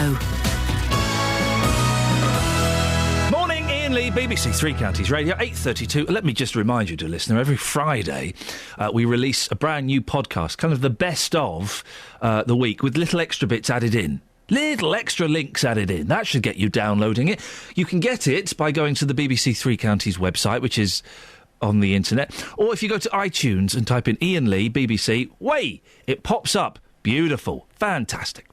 [SPEAKER 5] Morning, Iain Lee, BBC Three Counties Radio, 8:32. Let me just remind you, dear listener, every Friday we release a brand new podcast, kind of the best of the week, with little extra bits added in. Little extra links added in. That should get you downloading it. You can get it by going to the BBC Three Counties website, which is on the internet, or if you go to iTunes and type in Iain Lee BBC, it pops up. Beautiful, fantastic.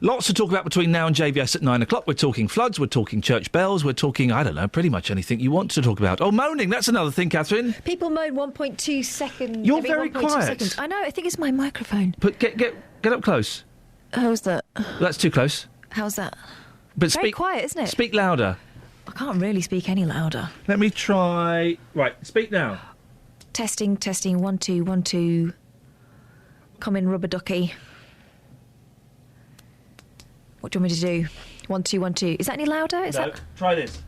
[SPEAKER 5] Lots to talk about between now and JVS at 9 o'clock. We're talking floods, we're talking church bells, we're talking, I don't know, pretty much anything you want to talk about. Oh, moaning, that's another thing, Catherine.
[SPEAKER 21] People moan 1.2 seconds.
[SPEAKER 5] You're very quiet.
[SPEAKER 21] Seconds. I know, I think it's my microphone.
[SPEAKER 5] But get up close.
[SPEAKER 21] How's that?
[SPEAKER 5] That's too close.
[SPEAKER 21] How's that?
[SPEAKER 5] But
[SPEAKER 21] very quiet, isn't it?
[SPEAKER 5] Speak louder.
[SPEAKER 21] I can't really speak any louder.
[SPEAKER 5] Let me try. Right, speak now.
[SPEAKER 21] Testing, 1 2 1 2. Come in, rubber ducky. What do you want me to do? 1 2 1 2. Is that any louder?
[SPEAKER 5] Try this.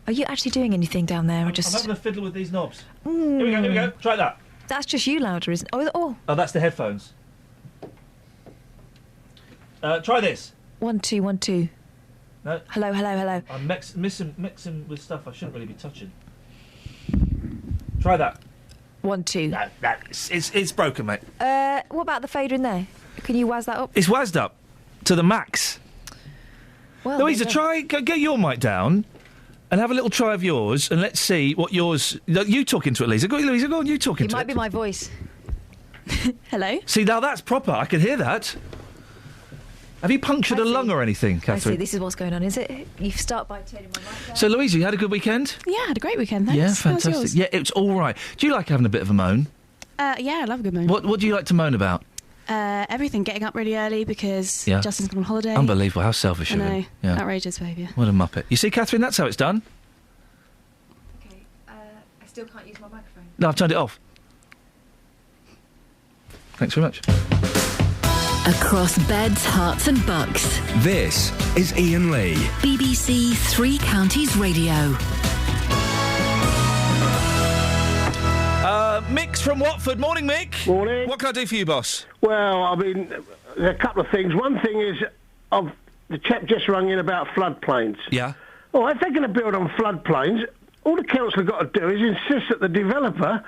[SPEAKER 21] Are you actually doing anything down there?
[SPEAKER 5] I'm having a fiddle with these knobs. Here we go. Try that.
[SPEAKER 21] That's just you louder, isn't it? Oh,
[SPEAKER 5] that's the headphones. Try this.
[SPEAKER 21] 1 2 1 2.
[SPEAKER 5] No.
[SPEAKER 21] Hello.
[SPEAKER 5] I'm mixing with stuff I shouldn't really be touching. Try that.
[SPEAKER 21] 1 2.
[SPEAKER 5] It's broken, mate.
[SPEAKER 21] What about the fader in there? Can you wazz that up?
[SPEAKER 5] It's wazzed up to the max.
[SPEAKER 21] Well,
[SPEAKER 5] Louisa, get your mic down and have a little try of yours, and let's see what yours. You talk into it, Lisa. Louisa, go on. You talk into it.
[SPEAKER 21] It might be my voice. Hello.
[SPEAKER 5] See, now that's proper. I can hear that. Have you punctured a lung or anything, Catherine?
[SPEAKER 21] I see, this is what's going on, is it? You start by turning my mic down.
[SPEAKER 5] So, Louisa, you had a good weekend?
[SPEAKER 22] Yeah, I had a great weekend, thanks.
[SPEAKER 5] Yeah, fantastic.
[SPEAKER 22] How was yours?
[SPEAKER 5] Yeah, it's all right. Do you like having a bit of a moan?
[SPEAKER 22] Yeah, I love a good moan.
[SPEAKER 5] What do you like to moan about?
[SPEAKER 22] Everything. Getting up really early because Justin's gone on holiday.
[SPEAKER 5] Unbelievable. How selfish
[SPEAKER 22] I
[SPEAKER 5] of
[SPEAKER 22] know.
[SPEAKER 5] him. Yeah.
[SPEAKER 22] Outrageous behaviour.
[SPEAKER 5] What a muppet. You see, Catherine, that's how it's done.
[SPEAKER 21] Okay, I still can't use my microphone.
[SPEAKER 5] No, I've turned it off. Thanks very much.
[SPEAKER 6] Across beds, hearts and bucks.
[SPEAKER 8] This is Iain Lee.
[SPEAKER 6] BBC Three Counties Radio.
[SPEAKER 5] Mick's from Watford. Morning, Mick.
[SPEAKER 23] Morning.
[SPEAKER 5] What can I do for you, boss?
[SPEAKER 23] Well, I mean, there are a couple of things. One thing is, the chap just rung in about floodplains.
[SPEAKER 5] Yeah.
[SPEAKER 23] Oh, if they're going to build on floodplains, all the council have got to do is insist that the developer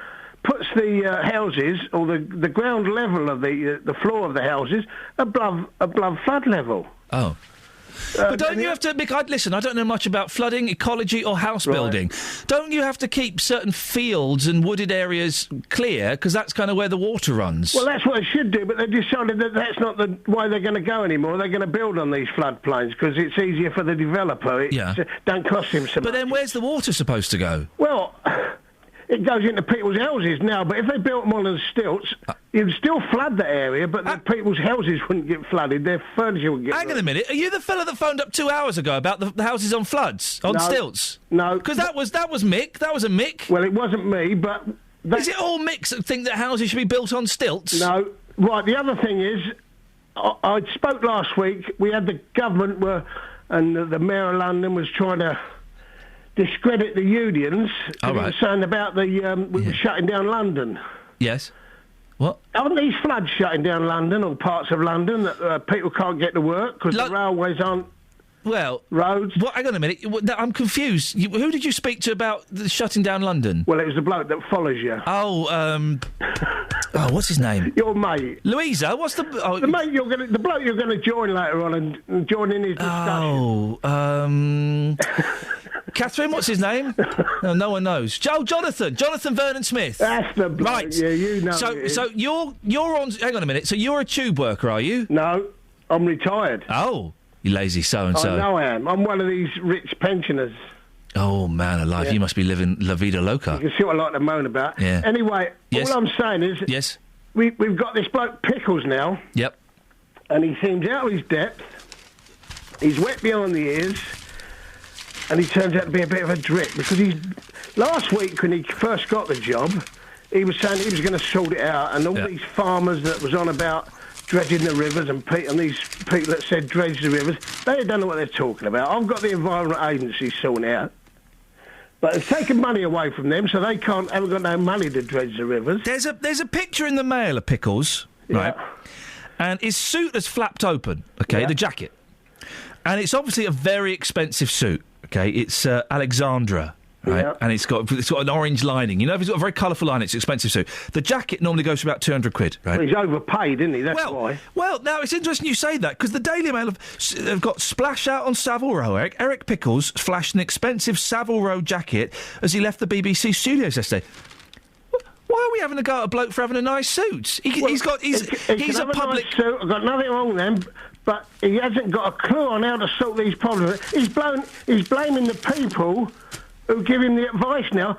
[SPEAKER 23] puts the houses, or the ground level of the floor of the houses, above flood level.
[SPEAKER 5] Oh. But don't you have to... Mick, listen, I don't know much about flooding, ecology or house building. Don't you have to keep certain fields and wooded areas clear, because that's kind of where the water runs?
[SPEAKER 23] Well, that's what they should do, but they've decided that that's not the way they're going to go anymore. They're going to build on these floodplains, because it's easier for the developer. It don't cost him so much.
[SPEAKER 5] But then where's the water supposed to go?
[SPEAKER 23] Well... It goes into people's houses now, but if they built them on stilts, you'd still flood the area, but the people's houses wouldn't get flooded, their furniture would get
[SPEAKER 5] Hang on a minute, are you the fella that phoned up 2 hours ago about the houses on floods, on stilts?
[SPEAKER 23] No.
[SPEAKER 5] Because that was Mick, that was a Mick.
[SPEAKER 23] Well, it wasn't me, but...
[SPEAKER 5] Is it all Micks that think that houses should be built on stilts?
[SPEAKER 23] No. Right, the other thing is, I spoke last week, we had the government and the Mayor of London was trying to discredit the unions.
[SPEAKER 5] All right.
[SPEAKER 23] Saying about we were shutting down London.
[SPEAKER 5] Yes. What?
[SPEAKER 23] Aren't these floods shutting down London or parts of London that people can't get to work because the railways aren't
[SPEAKER 5] Well,
[SPEAKER 23] roads.
[SPEAKER 5] What? Hang on a minute. I'm confused. Who did you speak to about shutting down London?
[SPEAKER 23] Well, it was the bloke that follows you.
[SPEAKER 5] Oh, what's his name?
[SPEAKER 23] Your mate.
[SPEAKER 5] Louisa. What's the... Oh,
[SPEAKER 23] the mate the bloke you're going to join later on and join in his discussion.
[SPEAKER 5] Catherine, what's his name? No one knows. Jonathan Vernon Smith.
[SPEAKER 23] That's the bloke.
[SPEAKER 5] Right.
[SPEAKER 23] Yeah, you know.
[SPEAKER 5] So you're on... Hang on a minute. So you're a tube worker, are you?
[SPEAKER 23] No, I'm retired.
[SPEAKER 5] Oh, you lazy so-and-so.
[SPEAKER 23] I know I am. I'm one of these rich pensioners.
[SPEAKER 5] Oh, man alive.
[SPEAKER 23] Yeah.
[SPEAKER 5] You must be living La Vida Loca.
[SPEAKER 23] You can see what I like to moan about.
[SPEAKER 5] Yeah.
[SPEAKER 23] Anyway,
[SPEAKER 5] Yes.
[SPEAKER 23] all I'm saying is...
[SPEAKER 5] Yes.
[SPEAKER 23] We've got this bloke Pickles now.
[SPEAKER 5] Yep.
[SPEAKER 23] And he seems out of his depth. He's wet behind the ears. And he turns out to be a bit of a drip because last week when he first got the job, he was saying he was going to sort it out, and all these farmers that was on about dredging the rivers and these people that said dredge the rivers, they don't know what they're talking about. I've got the Environment Agency sorting it out. But it's taken money away from them, so they haven't got no money to dredge the rivers.
[SPEAKER 5] There's a picture in the Mail of Pickles, right? And his suit has flapped open, okay, the jacket. And it's obviously a very expensive suit. Okay, it's Alexandra, right? Yeah. And it's got an orange lining. You know, if it's got a very colourful lining, it's an expensive suit. The jacket normally goes for about £200, right?
[SPEAKER 23] Well, he's overpaid, isn't he? That's why.
[SPEAKER 5] Well, now, it's interesting you say that, because the Daily Mail have got splash out on Savile Row. Eric Pickles flashed an expensive Savile Row jacket as he left the BBC studios yesterday. Why are we having a go at a bloke for having a nice suit? He's a public...
[SPEAKER 23] Nice suit. I've got nothing wrong with them, but he hasn't got a clue on how to sort these problems. He's blaming the people who give him the advice now.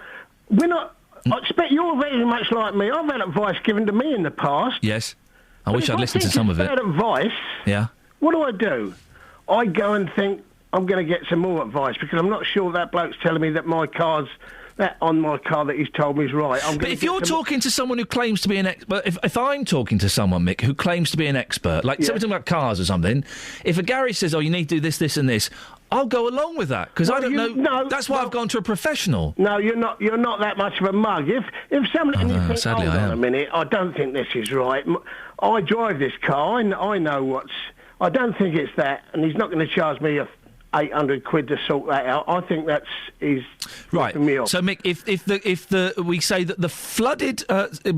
[SPEAKER 23] I expect you're very much like me. I've had advice given to me in the past.
[SPEAKER 5] Yes. I wish I'd listened to some of it.
[SPEAKER 23] If I had advice, what do? I go and think I'm going to get some more advice because I'm not sure that bloke's telling me that on my car that he's told me is right.
[SPEAKER 5] But if you're talking to someone who claims to be an expert... If I'm talking to someone, Mick, who claims to be an expert, like something about cars or something, if a garage says, you need to do this, this and this, I'll go along with that, because I don't know... No, that's why I've gone to a professional.
[SPEAKER 23] No, you're not that much of a mug. If somebody... and you think,
[SPEAKER 5] sadly
[SPEAKER 23] hold
[SPEAKER 5] I
[SPEAKER 23] on
[SPEAKER 5] am.
[SPEAKER 23] a minute, I don't think this is right. I drive this car, I know what's... I don't think it's that, and he's not going to charge me £800 to sort that out. I think is
[SPEAKER 5] right.
[SPEAKER 23] Me off.
[SPEAKER 5] So, Mick, if we say that the flooded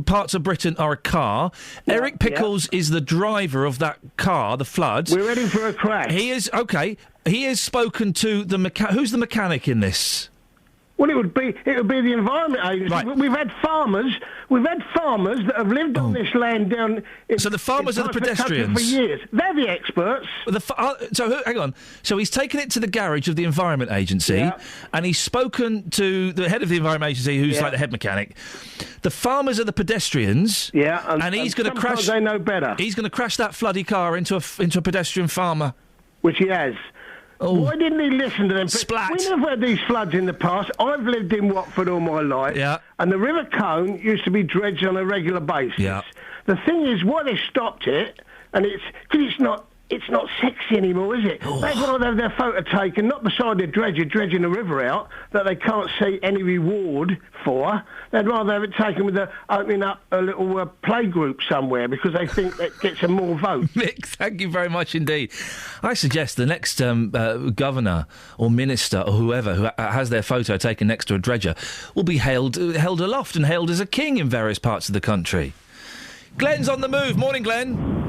[SPEAKER 5] parts of Britain are a car, Eric Pickles is the driver of that car, the floods.
[SPEAKER 23] We're ready for a crash.
[SPEAKER 5] He is okay. He has spoken to the mechanic. Who's the mechanic in this?
[SPEAKER 23] Well, it would be the Environment Agency.
[SPEAKER 5] Right.
[SPEAKER 23] We've had farmers that have lived on this land down.
[SPEAKER 5] So the farmers are the pedestrians
[SPEAKER 23] for years. They're the experts.
[SPEAKER 5] Hang on. So he's taken it to the garage of the Environment Agency, and he's spoken to the head of the Environment Agency, who's like the head mechanic. The farmers are the pedestrians.
[SPEAKER 23] Yeah,
[SPEAKER 5] and he's going to crash.
[SPEAKER 23] They know better.
[SPEAKER 5] He's going to crash that floody car into a pedestrian farmer,
[SPEAKER 23] which he has.
[SPEAKER 5] Oh.
[SPEAKER 23] Why didn't he listen to them?
[SPEAKER 5] Splat.
[SPEAKER 23] We never had these floods in the past. I've lived in Watford all my life.
[SPEAKER 5] Yeah.
[SPEAKER 23] And the River Colne used to be dredged on a regular basis.
[SPEAKER 5] Yeah.
[SPEAKER 23] The thing is, why they stopped it, and because it's not sexy anymore, is it?
[SPEAKER 5] Oh.
[SPEAKER 23] They'd rather have their photo taken, not beside the dredger dredging the river out, that they can't see any reward for. They'd rather have it taken with opening up a little playgroup somewhere, because they think that gets them more votes.
[SPEAKER 5] Mick, thank you very much indeed. I suggest the next governor or minister or whoever who has their photo taken next to a dredger will be held aloft and hailed as a king in various parts of the country. Glenn's on the move. Morning, Glenn.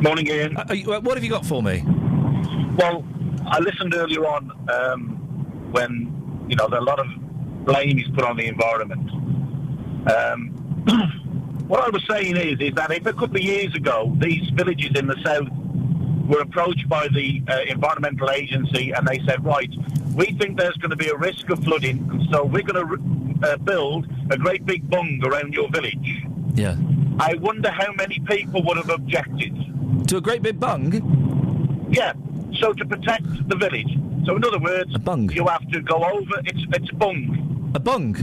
[SPEAKER 1] Morning, Ian.
[SPEAKER 5] What have you got for me?
[SPEAKER 1] Well, I listened earlier on when, there are a lot of blame is put on the environment. What I was saying is that if a couple of years ago these villages in the south were approached by the Environmental Agency and they said, right, we think there's going to be a risk of flooding, and so we're going to build a great big bung around your village.
[SPEAKER 5] Yeah.
[SPEAKER 1] I wonder how many people would have objected.
[SPEAKER 5] To a great big bung?
[SPEAKER 1] Yeah, so to protect the village. So in other words,
[SPEAKER 5] a bung.
[SPEAKER 1] You have to go over, it's a bung.
[SPEAKER 5] A bung?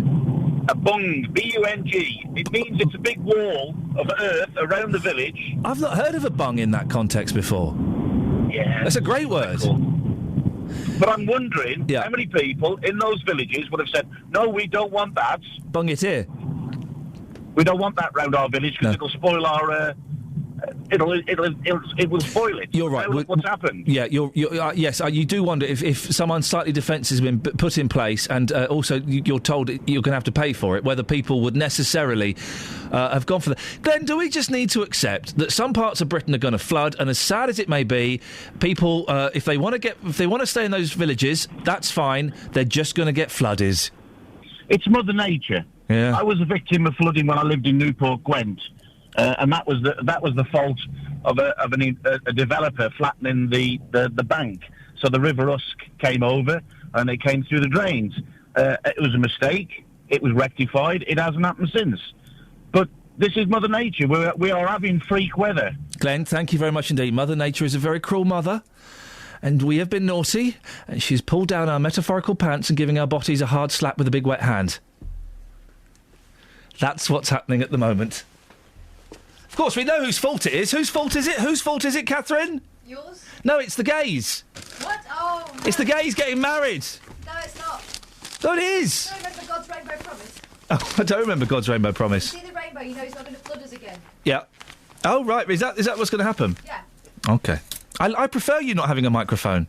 [SPEAKER 1] A bung, B-U-N-G. It means it's a big wall of earth around the village.
[SPEAKER 5] I've not heard of a bung in that context before.
[SPEAKER 1] Yeah.
[SPEAKER 5] That's a great word.
[SPEAKER 1] Cool. But I'm wondering how many people in those villages would have said, no, we don't want that.
[SPEAKER 5] Bung it here.
[SPEAKER 1] We don't want that round our village because it'll spoil our it will spoil it.
[SPEAKER 5] You're right.
[SPEAKER 1] What's happened?
[SPEAKER 5] Yeah, yes, you do wonder if some unsightly defence has been put in place, and also you're told you're going to have to pay for it, whether people would necessarily have gone for that. Glenn, do we just need to accept that some parts of Britain are going to flood, and as sad as it may be, people, if they want to stay in those villages, that's fine. They're just going to get flooded.
[SPEAKER 1] It's Mother Nature.
[SPEAKER 5] Yeah.
[SPEAKER 1] I was a victim of flooding when I lived in Newport Gwent, and that was the fault of a developer flattening the bank. So the River Usk came over and it came through the drains. It was a mistake. It was rectified. It hasn't happened since. But this is Mother Nature. We are having freak weather.
[SPEAKER 5] Glenn, thank you very much indeed. Mother Nature is a very cruel mother, and we have been naughty, and she's pulled down our metaphorical pants and giving our botties a hard slap with a big wet hand. That's what's happening at the moment. Of course, we know whose fault it is. Whose fault is it? Whose fault is it, Catherine?
[SPEAKER 3] Yours?
[SPEAKER 5] No, it's the gays.
[SPEAKER 3] What? Oh, no.
[SPEAKER 5] It's the gays getting married.
[SPEAKER 3] No, it's not.
[SPEAKER 5] No, it is.
[SPEAKER 3] I don't remember God's Rainbow Promise.
[SPEAKER 5] Oh, I don't remember God's Rainbow Promise.
[SPEAKER 3] You see the rainbow, you know he's not going to flood us again.
[SPEAKER 5] Yeah. Oh, right. Is that what's going to happen?
[SPEAKER 3] Yeah.
[SPEAKER 5] OK. I prefer you not having a microphone.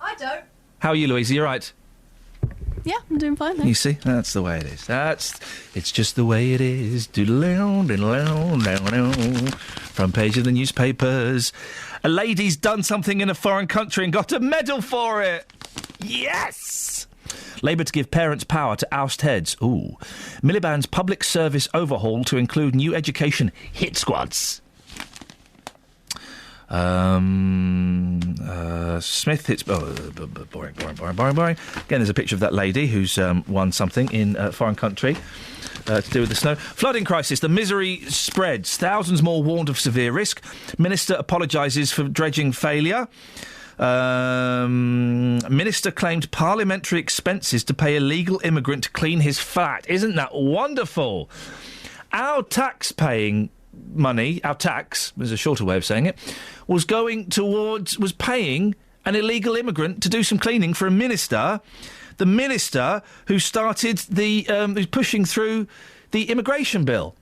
[SPEAKER 3] I don't.
[SPEAKER 5] How are you, Louise? Are you all right?
[SPEAKER 22] Yeah, I'm doing fine, thanks.
[SPEAKER 5] You see? That's the way it is. It's just the way it is. Front page of the newspapers. A lady's done something in a foreign country and got a medal for it. Yes! Labour to give parents power to oust heads. Ooh. Miliband's public service overhaul to include new education hit squads. Smith hits... boring. Again, there's a picture of that lady who's won something in a foreign country to do with the snow. Flooding crisis. The misery spreads. Thousands more warned of severe risk. Minister apologises for dredging failure. Minister claimed parliamentary expenses to pay illegal immigrant to clean his flat. Isn't that wonderful? Our tax-paying money, our tax, there's a shorter way of saying it, was paying an illegal immigrant to do some cleaning for a minister, the minister who started who's pushing through the immigration bill.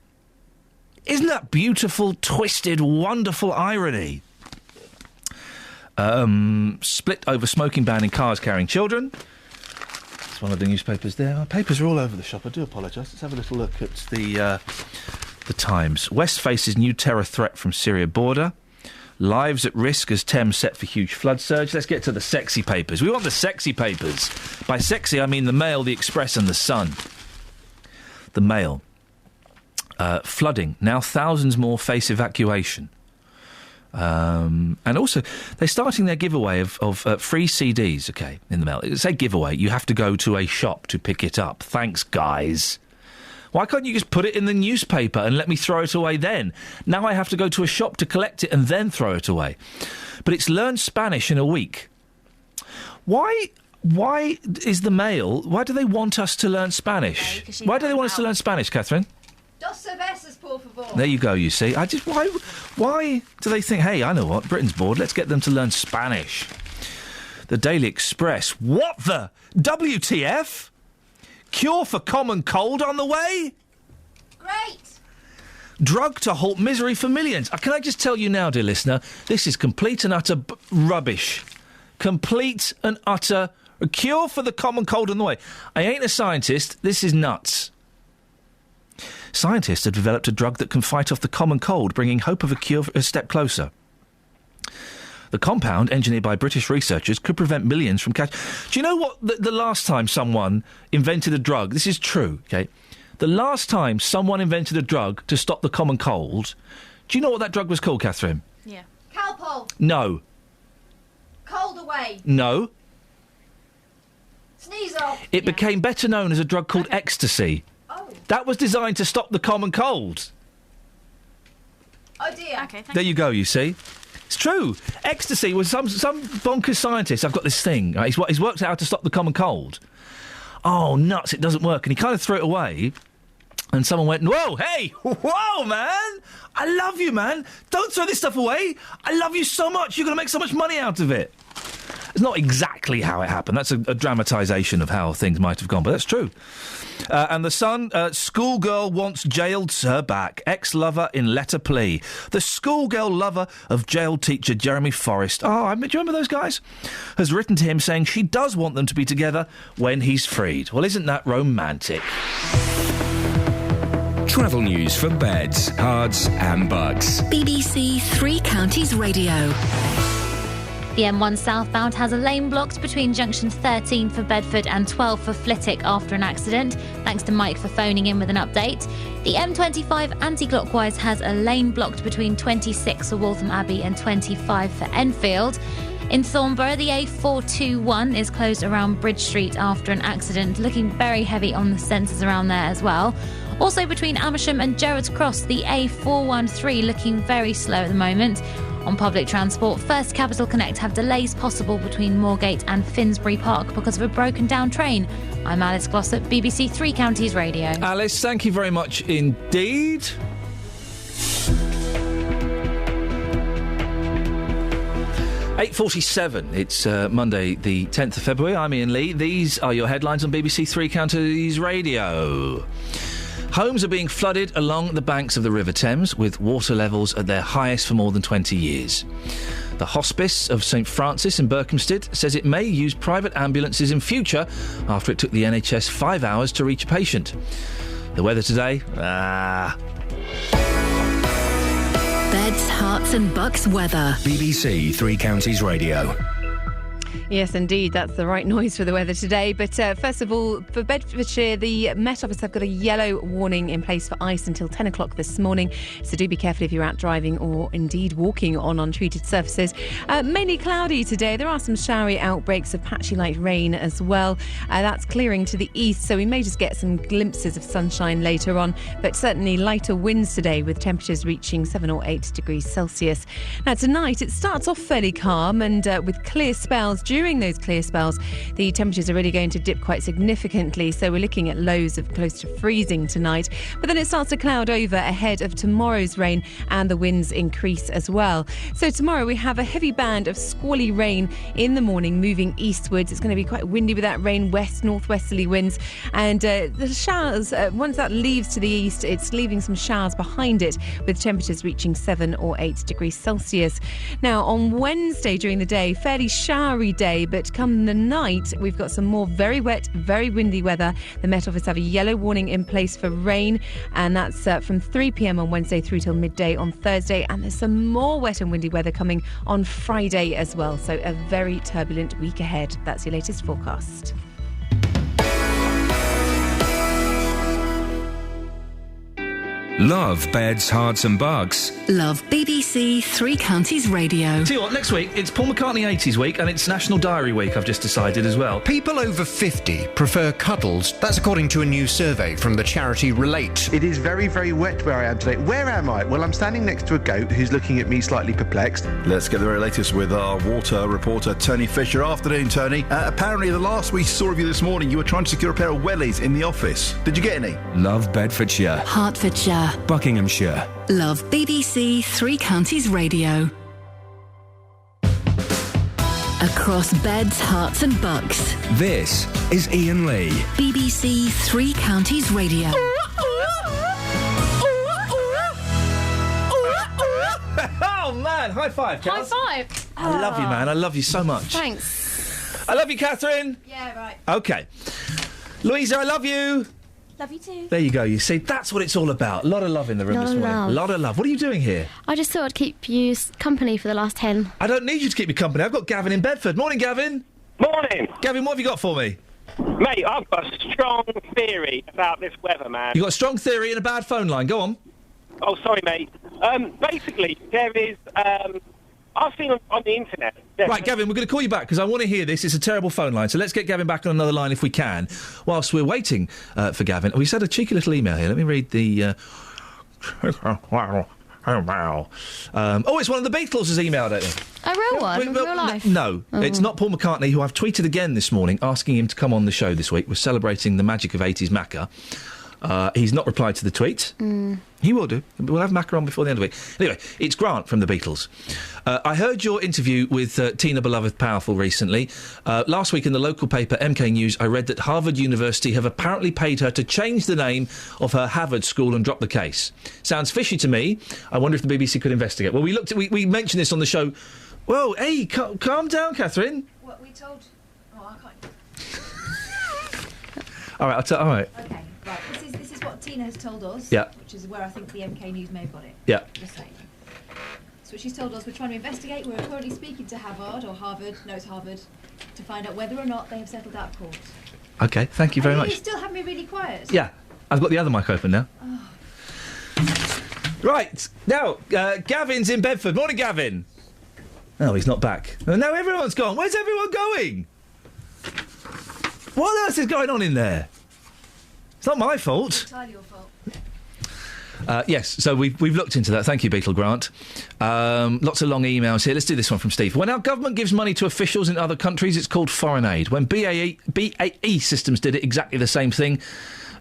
[SPEAKER 5] Isn't that beautiful, twisted, wonderful irony? Split over smoking ban in cars carrying children. It's one of the newspapers there. Our papers are all over the shop. I do apologise. Let's have a little look at the Times. West faces new terror threat from Syria border. Lives at risk as Thames set for huge flood surge. Let's get to the sexy papers. We want the sexy papers. By sexy, I mean the Mail, the Express and the Sun. The Mail. Flooding. Now thousands more face evacuation. And also, they're starting their giveaway of free CDs, OK, in the Mail. Say giveaway, you have to go to a shop to pick it up. Thanks, guys. Why can't you just put it in the newspaper and let me throw it away then? Now I have to go to a shop to collect it and then throw it away. But it's learn Spanish in a week. Why is the Mail... Why do they want us to learn Spanish? Why do they want us to learn Spanish, Catherine?
[SPEAKER 3] Dos cervezas, por favor.
[SPEAKER 5] There you go, you see. Why do they think, hey, I know what, Britain's bored, let's get them to learn Spanish. The Daily Express. What the? WTF? Cure for common cold on the way?
[SPEAKER 3] Great!
[SPEAKER 5] Drug to halt misery for millions. Can I just tell you now, dear listener, this is complete and utter rubbish. Complete and utter... A cure for the common cold on the way. I ain't a scientist. This is nuts. Scientists have developed a drug that can fight off the common cold, bringing hope of a cure a step closer. The compound, engineered by British researchers, could prevent millions from catching... Do you know what? The last time someone invented a drug... This is true, OK? The last time someone invented a drug to stop the common cold... Do you know what that drug was called, Catherine?
[SPEAKER 3] Yeah. Calpol.
[SPEAKER 5] No.
[SPEAKER 3] Cold away.
[SPEAKER 5] No.
[SPEAKER 3] Sneeze off.
[SPEAKER 5] It became better known as a drug called ecstasy.
[SPEAKER 3] Oh.
[SPEAKER 5] That was designed to stop the common cold.
[SPEAKER 3] Oh, dear. Okay,
[SPEAKER 5] there you go, you see. It's true. Ecstasy was some bonkers scientist. I've got this thing. Right? He's worked out how to stop the common cold. Oh, nuts, it doesn't work. And he kind of threw it away. And someone went, whoa, hey, whoa, man. I love you, man. Don't throw this stuff away. I love you so much. You're going to make so much money out of it. It's not exactly how it happened. That's a dramatisation of how things might have gone, but that's true. And The Sun, schoolgirl wants jailed Sir back. Ex-lover in letter plea. The schoolgirl lover of jailed teacher Jeremy Forrest, do you remember those guys? Has written to him saying she does want them to be together when he's freed. Well, isn't that romantic?
[SPEAKER 8] Travel news for beds, cards and bugs.
[SPEAKER 6] BBC Three Counties Radio.
[SPEAKER 13] The M1 southbound has a lane blocked between junction 13 for Bedford and 12 for Flitwick after an accident. Thanks to Mike for phoning in with an update. The M25 anti-clockwise has a lane blocked between 26 for Waltham Abbey and 25 for Enfield. In Thornborough, the A421 is closed around Bridge Street after an accident, looking very heavy on the sensors around there as well. Also between Amersham and Gerrards Cross, the A413 looking very slow at the moment. On public transport, First Capital Connect have delays possible between Moorgate and Finsbury Park because of a broken down train. I'm Alice Glossop, BBC Three Counties Radio.
[SPEAKER 5] Alice, thank you very much indeed. .47, it's Monday the 10th of February. I'm Iain Lee. These are your headlines on BBC Three Counties Radio. Homes are being flooded along the banks of the River Thames, with water levels at their highest for more than 20 years. The Hospice of St Francis in Berkhamsted says it may use private ambulances in future after it took the NHS 5 hours to reach a patient. The weather today?
[SPEAKER 6] Beds, Herts and Bucks weather.
[SPEAKER 8] BBC Three Counties Radio.
[SPEAKER 4] Yes, indeed, that's the right noise for the weather today. But first of all, for Bedfordshire, the Met Office have got a yellow warning in place for ice until 10 o'clock this morning. So do be careful if you're out driving or indeed walking on untreated surfaces. Mainly cloudy today. There are some showery outbreaks of patchy light rain as well. That's clearing to the east, so we may just get some glimpses of sunshine later on. But certainly lighter winds today, with temperatures reaching 7 or 8 degrees Celsius. Now tonight, it starts off fairly calm and with clear spells. During those clear spells, the temperatures are really going to dip quite significantly, so we're looking at lows of close to freezing tonight. But then it starts to cloud over ahead of tomorrow's rain, and the winds increase as well. So tomorrow we have a heavy band of squally rain in the morning moving eastwards. It's going to be quite windy with that rain, northwesterly winds, and the showers, once that leaves to the east, it's leaving some showers behind it, with temperatures reaching 7 or 8 degrees Celsius. Now on Wednesday during the day, fairly showery day, but come the night, we've got some more very wet, very windy weather. The Met Office have a yellow warning in place for rain, and that's from 3 p.m. on Wednesday through till midday on Thursday. And there's some more wet and windy weather coming on Friday as well. So a very turbulent week ahead. That's your latest forecast.
[SPEAKER 8] Love beds, Herts and Bucks.
[SPEAKER 6] Love BBC Three Counties Radio.
[SPEAKER 5] Tell you what, next week it's Paul McCartney 80s week, and it's National Diary Week, I've just decided as well.
[SPEAKER 11] People over 50 prefer cuddles. That's according to a new survey from the charity Relate.
[SPEAKER 7] It is very, very wet where I am today. Where am I? Well, I'm standing next to a goat who's looking at me slightly perplexed.
[SPEAKER 16] Let's get the very latest with our water reporter, Tony Fisher. Afternoon, Tony. Apparently, the last we saw of you this morning, you were trying to secure a pair of wellies in the office. Did you get any?
[SPEAKER 8] Love Bedfordshire.
[SPEAKER 6] Hertfordshire.
[SPEAKER 8] Buckinghamshire.
[SPEAKER 6] Love BBC Three Counties Radio. Across beds, Herts and Bucks.
[SPEAKER 8] This is Iain Lee.
[SPEAKER 6] BBC Three Counties Radio.
[SPEAKER 5] Oh man, high five, Kat.
[SPEAKER 3] High five.
[SPEAKER 5] I love you, man. I love you so much.
[SPEAKER 3] Thanks.
[SPEAKER 5] I love you, Catherine.
[SPEAKER 3] Yeah, right.
[SPEAKER 5] Okay. Louisa, I love you.
[SPEAKER 3] Love you too.
[SPEAKER 5] There you go. You see, that's what it's all about. A lot of love in the room this morning. A lot of love. What are you doing here?
[SPEAKER 9] I just thought I'd keep you company for the last 10.
[SPEAKER 5] I don't need you to keep me company. I've got Gavin in Bedford. Morning, Gavin.
[SPEAKER 14] Morning.
[SPEAKER 5] Gavin, what have you got for me?
[SPEAKER 14] Mate, I've got a strong theory about this weather, man.
[SPEAKER 5] You got a strong theory and a bad phone line. Go on.
[SPEAKER 14] Oh, sorry, mate. Basically, there is... I've seen on the internet...
[SPEAKER 5] Right, Gavin, we're going to call you back because I want to hear this. It's a terrible phone line, so let's get Gavin back on another line if we can. Whilst we're waiting for Gavin, we had a cheeky little email here. Let me read the... it's one of the Beatles has emailed it.
[SPEAKER 9] A real one? In real life?
[SPEAKER 5] No, it's not Paul McCartney, who I've tweeted again this morning, asking him to come on the show this week. We're celebrating the magic of 80s Macca. He's not replied to the tweet. He will do. We'll have Macca on before the end of the week. Anyway, it's Grant from the Beatles. I heard your interview with Tina Beloved Powerful recently. Last week in the local paper, MK News, I read that Harvard University have apparently paid her to change the name of her Harvard school and drop the case. Sounds fishy to me. I wonder if the BBC could investigate. Well, we mentioned this on the show. Whoa, hey, calm down, Catherine.
[SPEAKER 21] What we told... Oh, I can't...
[SPEAKER 5] All right, all right.
[SPEAKER 21] OK, right. This is what Tina has told us.
[SPEAKER 5] Yeah.
[SPEAKER 21] Which is where I think the MK News may have got it.
[SPEAKER 5] Yeah.
[SPEAKER 21] Just saying. So she's told us we're trying to investigate. We're currently speaking to Harvard, no, it's Harvard, to find out whether or not they have settled out of court.
[SPEAKER 5] OK, thank you very much.
[SPEAKER 21] You still have me really quiet.
[SPEAKER 5] Yeah, I've got the other mic open now.
[SPEAKER 21] Oh.
[SPEAKER 5] Right, now, Gavin's in Bedford. Morning, Gavin. No, he's not back. Now everyone's gone. Where's everyone going? What else is going on in there? It's not my fault.
[SPEAKER 21] It's entirely your fault.
[SPEAKER 5] Yes, so we've looked into that. Thank you, Beetle Grant. Lots of long emails here. Let's do this one from Steve. When our government gives money to officials in other countries, it's called foreign aid. When BAE Systems did it, exactly the same thing.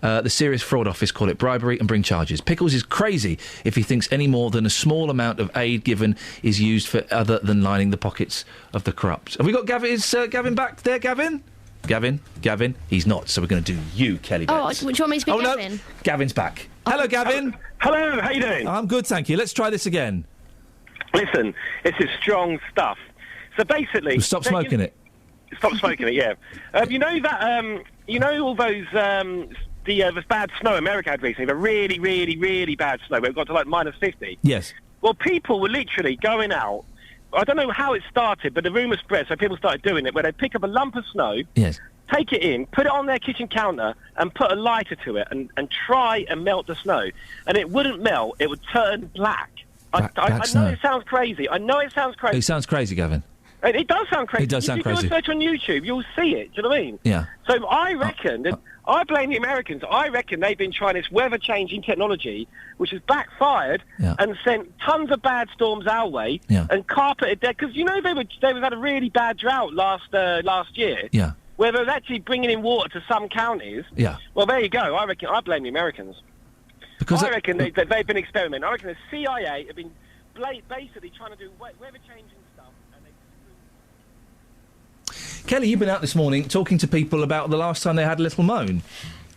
[SPEAKER 5] The Serious Fraud Office call it bribery and bring charges. Pickles is crazy if he thinks any more than a small amount of aid given is used for other than lining the pockets of the corrupt. Have we got Gavin? Is Gavin back there, Gavin? Gavin, he's not, so we're going to do you, Kelly Betts.
[SPEAKER 21] Oh, do you want me to be Gavin?
[SPEAKER 5] No, Gavin's back. Hello, Gavin.
[SPEAKER 14] Hello, how you doing?
[SPEAKER 5] I'm good, thank you. Let's try this again.
[SPEAKER 14] Listen, this is strong stuff. So basically...
[SPEAKER 5] Well, stop smoking it.
[SPEAKER 14] Stop smoking it, yeah. You know that, all those, the bad snow America had recently, the really, really, really bad snow, where it got to like minus 50?
[SPEAKER 5] Yes.
[SPEAKER 14] Well, people were literally going out. I don't know how it started, but the rumour spread, so people started doing it, where they'd pick up a lump of snow,
[SPEAKER 5] yes,
[SPEAKER 14] take it in, put it on their kitchen counter, and put a lighter to it, and try and melt the snow. And it wouldn't melt, it would turn black. I know it sounds crazy.
[SPEAKER 5] It sounds crazy, Gavin.
[SPEAKER 14] It does sound crazy.
[SPEAKER 5] It does sound crazy.
[SPEAKER 14] If you search on YouTube, you'll see it. Do you know what I mean?
[SPEAKER 5] Yeah.
[SPEAKER 14] So I reckon, I blame the Americans. I reckon they've been trying this weather-changing technology, which has backfired and sent tons of bad storms our way and carpeted dead. Because, you know, they had a really bad drought last year.
[SPEAKER 5] Yeah.
[SPEAKER 14] Where they was actually bringing in water to some counties.
[SPEAKER 5] Yeah.
[SPEAKER 14] Well, there you go. I blame the Americans.
[SPEAKER 5] Because
[SPEAKER 14] I reckon they've been experimenting. I reckon the CIA have been basically trying to do weather-changing stuff.
[SPEAKER 5] Kelly, you've been out this morning talking to people about the last time they had a little moan.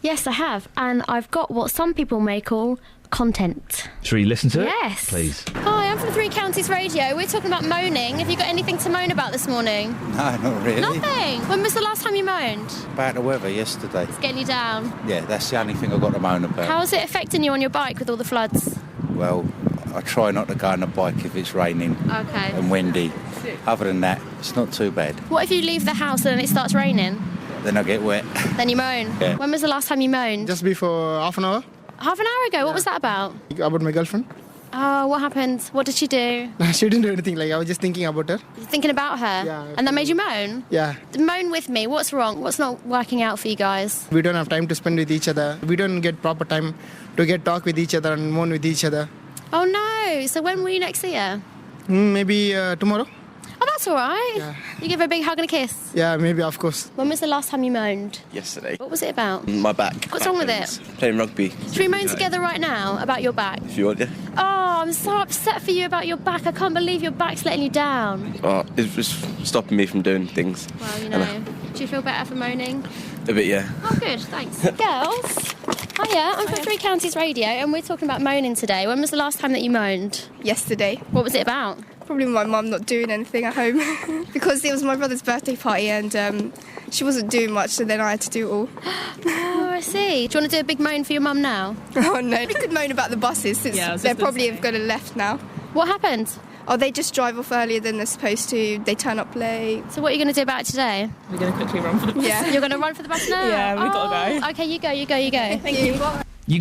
[SPEAKER 9] Yes, I have. And I've got what some people may call content.
[SPEAKER 5] Should we listen to it?
[SPEAKER 9] Yes.
[SPEAKER 5] Please.
[SPEAKER 9] Hi, I'm from Three Counties Radio. We're talking about moaning. Have you got anything to moan about this morning?
[SPEAKER 10] No, not really.
[SPEAKER 9] Nothing? When was the last time you moaned?
[SPEAKER 10] About the weather yesterday.
[SPEAKER 9] It's getting you down?
[SPEAKER 10] Yeah, that's the only thing I've got to moan about.
[SPEAKER 9] How's it affecting you on your bike with all the floods?
[SPEAKER 10] Well, I try not to go on a bike if it's raining and windy. Other than that, it's not too bad.
[SPEAKER 9] What if you leave the house and it starts raining?
[SPEAKER 10] Then I get wet.
[SPEAKER 9] Then you moan?
[SPEAKER 10] Yeah.
[SPEAKER 9] When was the last time you moaned?
[SPEAKER 12] Just before half an hour.
[SPEAKER 9] Half an hour ago? What was that about?
[SPEAKER 12] About my girlfriend.
[SPEAKER 9] Oh, what happened? What did she do?
[SPEAKER 12] She didn't do anything. I was just thinking about her.
[SPEAKER 9] You're thinking about her?
[SPEAKER 12] Yeah.
[SPEAKER 9] And that made you moan?
[SPEAKER 12] Yeah.
[SPEAKER 9] Moan with me. What's wrong? What's not working out for you guys?
[SPEAKER 12] We don't have time to spend with each other. We don't get proper time to talk with each other and moan with each other.
[SPEAKER 9] Oh no! So when will you next see her?
[SPEAKER 12] Maybe tomorrow.
[SPEAKER 9] Oh, that's all right.
[SPEAKER 12] Yeah.
[SPEAKER 9] You give her a big hug and a kiss?
[SPEAKER 12] Yeah, maybe, of course.
[SPEAKER 9] When was the last time you moaned?
[SPEAKER 15] Yesterday.
[SPEAKER 9] What was it about?
[SPEAKER 15] My back.
[SPEAKER 9] What's wrong with it?
[SPEAKER 15] Playing rugby.
[SPEAKER 9] Should we moan together right now about your back?
[SPEAKER 15] If you want, yeah.
[SPEAKER 9] Oh, I'm so upset for you about your back. I can't believe your back's letting you down.
[SPEAKER 15] Oh, it's just stopping me from doing things.
[SPEAKER 9] Well, you know. Do you feel better for moaning?
[SPEAKER 15] A bit, yeah.
[SPEAKER 9] Oh, good, thanks. Girls, hiya, I'm from Three Counties Radio and we're talking about moaning today. When was the last time that you moaned?
[SPEAKER 24] Yesterday.
[SPEAKER 9] What was it about?
[SPEAKER 24] Probably my mum not doing anything at home because it was my brother's birthday party and she wasn't doing much, so then I had to do it all.
[SPEAKER 9] Oh, I see. Do you want to do a big moan for your mum now?
[SPEAKER 24] Oh, no. We could moan about the buses since they probably have got left now.
[SPEAKER 9] What happened?
[SPEAKER 24] Oh, they just drive off earlier than they're supposed to. They turn up late.
[SPEAKER 9] So what are you going to do about it today?
[SPEAKER 24] We're going to quickly run for the bus. Yeah.
[SPEAKER 9] You're going to run for the bus now?
[SPEAKER 24] Yeah, we've got to go.
[SPEAKER 9] Okay, you go.
[SPEAKER 24] Thank you.
[SPEAKER 5] You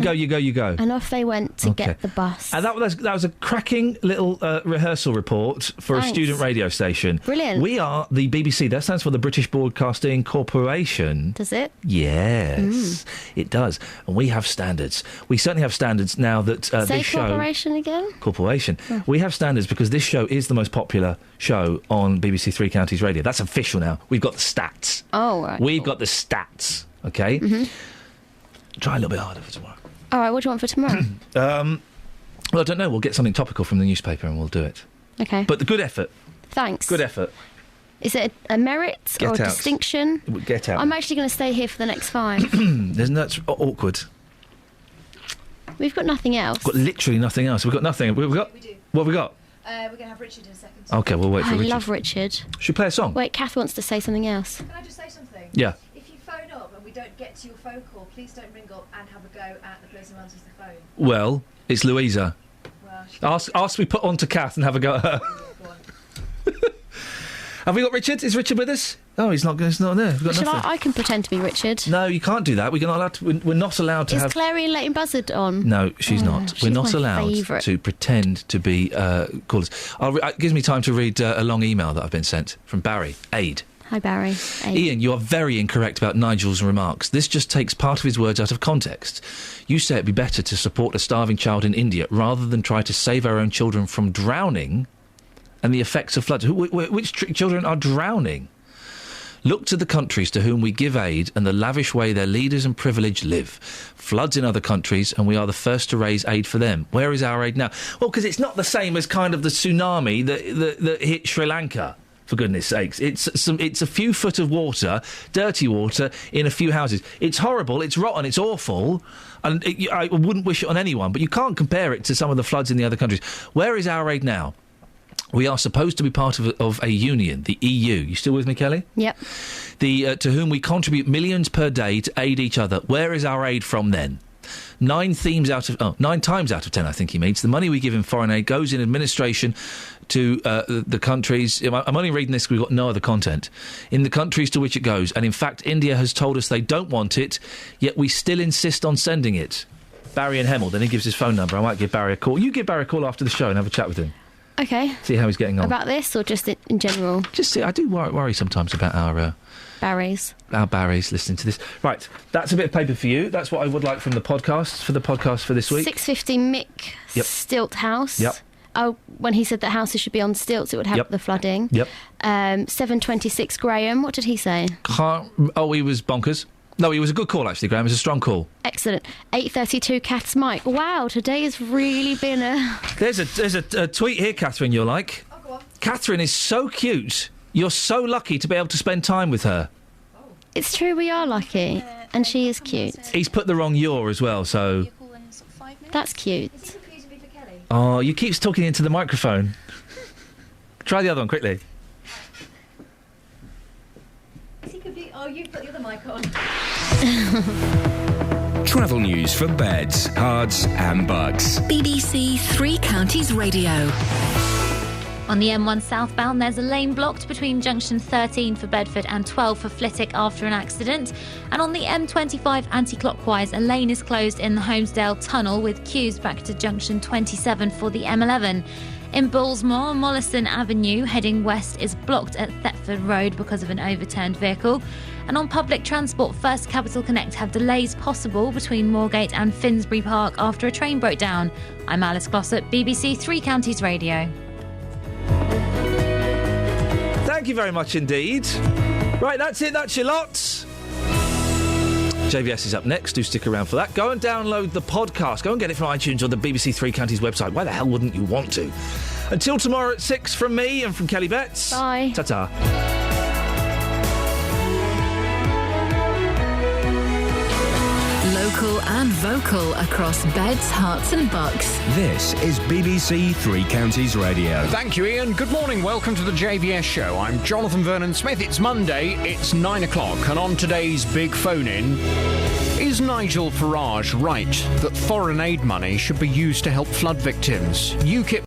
[SPEAKER 5] go.
[SPEAKER 9] And off they went to get the bus.
[SPEAKER 5] And that was a cracking little rehearsal report for
[SPEAKER 9] Thanks.
[SPEAKER 5] a student radio station.
[SPEAKER 9] Brilliant.
[SPEAKER 5] We are the BBC. That stands for the British Broadcasting Corporation.
[SPEAKER 9] Does it?
[SPEAKER 5] Yes, it does. And we have standards. We certainly have standards now that
[SPEAKER 9] Say
[SPEAKER 5] this show...
[SPEAKER 9] corporation again?
[SPEAKER 5] Corporation. We have standards because this show is the most popular show on BBC Three Counties Radio. That's official now. We've got the stats.
[SPEAKER 9] Oh, right.
[SPEAKER 5] We've got the stats, OK?
[SPEAKER 9] Mm-hmm.
[SPEAKER 5] Try a little bit harder for tomorrow.
[SPEAKER 9] All right, what do you want for tomorrow?
[SPEAKER 5] Well, I don't know. We'll get something topical from the newspaper and we'll do it.
[SPEAKER 9] Okay.
[SPEAKER 5] But the good effort.
[SPEAKER 9] Thanks.
[SPEAKER 5] Good effort.
[SPEAKER 9] Is it a merit or a distinction?
[SPEAKER 5] Get out.
[SPEAKER 9] I'm actually going to stay here for the next 5.
[SPEAKER 5] That's awkward.
[SPEAKER 9] We've got nothing else.
[SPEAKER 5] We've got literally nothing else. We've got nothing. We got.
[SPEAKER 21] We do.
[SPEAKER 5] What have we got?
[SPEAKER 21] We're going to have Richard in a second.
[SPEAKER 5] Okay, we'll wait for Richard.
[SPEAKER 9] I love Richard.
[SPEAKER 5] Should we play a song?
[SPEAKER 9] Wait, Kath wants to say something else.
[SPEAKER 21] Can I just say something?
[SPEAKER 5] Yeah.
[SPEAKER 21] If you phone up and we don't get to your phone call, please don't ring up and have a go at the person who answers the phone.
[SPEAKER 5] Well, it's Louisa.
[SPEAKER 21] Well,
[SPEAKER 5] ask we put on to Kath and have a go at her. Have we got Richard? Is Richard with us? Oh, he's not there. We've got
[SPEAKER 9] Shall
[SPEAKER 5] nothing.
[SPEAKER 9] I can pretend to be Richard.
[SPEAKER 5] No, you can't do that. We're not allowed to
[SPEAKER 9] Is
[SPEAKER 5] have...
[SPEAKER 9] Clary and Leighton Buzzard on?
[SPEAKER 5] No, she's not. We're not
[SPEAKER 9] my
[SPEAKER 5] allowed
[SPEAKER 9] favourite.
[SPEAKER 5] to pretend to be callers. It gives me time to read a long email that I've been sent from Barry. Aid.
[SPEAKER 9] Hi, Barry.
[SPEAKER 5] Iain, you are very incorrect about Nigel's remarks. This just takes part of his words out of context. You say it'd be better to support a starving child in India rather than try to save our own children from drowning and the effects of floods. Which children are drowning? Look to the countries to whom we give aid and the lavish way their leaders and privileged live. Floods in other countries, and we are the first to raise aid for them. Where is our aid now? Well, because it's not the same as kind of the tsunami that hit Sri Lanka, for goodness sakes. It's a few foot of water, dirty water, in a few houses. It's horrible, it's rotten, it's awful, and I wouldn't wish it on anyone, but you can't compare it to some of the floods in the other countries. Where is our aid now? We are supposed to be part of a union, the EU. You still with me, Kelly?
[SPEAKER 9] Yep.
[SPEAKER 5] To whom we contribute millions per day to aid each other. Where is our aid from then? 9 times out of 10, I think he means. The money we give in foreign aid goes in administration to the countries. I'm only reading this because we've got no other content. In the countries to which it goes. And in fact, India has told us they don't want it, yet we still insist on sending it. Barry in Hemel. Then he gives his phone number. I might give Barry a call. You give Barry a call after the show and have a chat with him.
[SPEAKER 9] Okay.
[SPEAKER 5] See how he's getting on.
[SPEAKER 9] About this or just in general?
[SPEAKER 5] Just see. I do worry sometimes about our
[SPEAKER 9] Barrys
[SPEAKER 5] listening to this. Right, that's a bit of paper for you. That's what I would like from the podcast, for this week.
[SPEAKER 9] 650 Mick Stilt House.
[SPEAKER 5] Yep.
[SPEAKER 9] Oh, when he said that houses should be on stilts, it would help the flooding.
[SPEAKER 5] Yep.
[SPEAKER 9] 726 Graham, what did he say?
[SPEAKER 5] He was bonkers. No, he was a good call, actually, Graham. It was a strong call.
[SPEAKER 9] Excellent. 8:32 Kath's Mike. Wow, today has really been a...
[SPEAKER 5] There's a tweet here, Catherine, you're like.
[SPEAKER 21] Oh, go on.
[SPEAKER 5] Catherine is so cute. You're so lucky to be able to spend time with her.
[SPEAKER 9] It's true, we are lucky. And she is cute.
[SPEAKER 5] He's put the wrong "your" as well, so...
[SPEAKER 9] That's cute.
[SPEAKER 21] Is he confusing me for Kelly?
[SPEAKER 5] Oh, you keep talking into the microphone. Try the other one, quickly.
[SPEAKER 21] Is he confused? Oh, you've got the other mic on.
[SPEAKER 8] Travel news for beds, cards and bugs.
[SPEAKER 6] BBC Three Counties Radio.
[SPEAKER 13] On the M1 southbound, there's a lane blocked between junction 13 for Bedford and 12 for Flitwick after an accident. And on the M25 anti-clockwise, a lane is closed in the Holmesdale Tunnel with queues back to junction 27 for the M11. In Bullsmore, Mollison Avenue heading west is blocked at Thetford Road because of an overturned vehicle. And on public transport, First Capital Connect have delays possible between Moorgate and Finsbury Park after a train broke down. I'm Alice Glossop, BBC Three Counties Radio.
[SPEAKER 5] Thank you very much indeed. Right, that's it. That's your lot. JVS is up next. Do stick around for that. Go and download the podcast. Go and get it from iTunes or the BBC Three Counties website. Why the hell wouldn't you want to? Until tomorrow at 6 from me and from Kelly Betts.
[SPEAKER 9] Bye.
[SPEAKER 5] Ta-ta.
[SPEAKER 6] Local and vocal across beds, hearts and bucks.
[SPEAKER 8] This is BBC Three Counties Radio.
[SPEAKER 11] Thank you, Iain. Good morning. Welcome to the JVS show. I'm Jonathan Vernon Smith. It's Monday. It's 9 o'clock. And on today's big phone-in, is Nigel Farage right that foreign aid money should be used to help flood victims? UKIP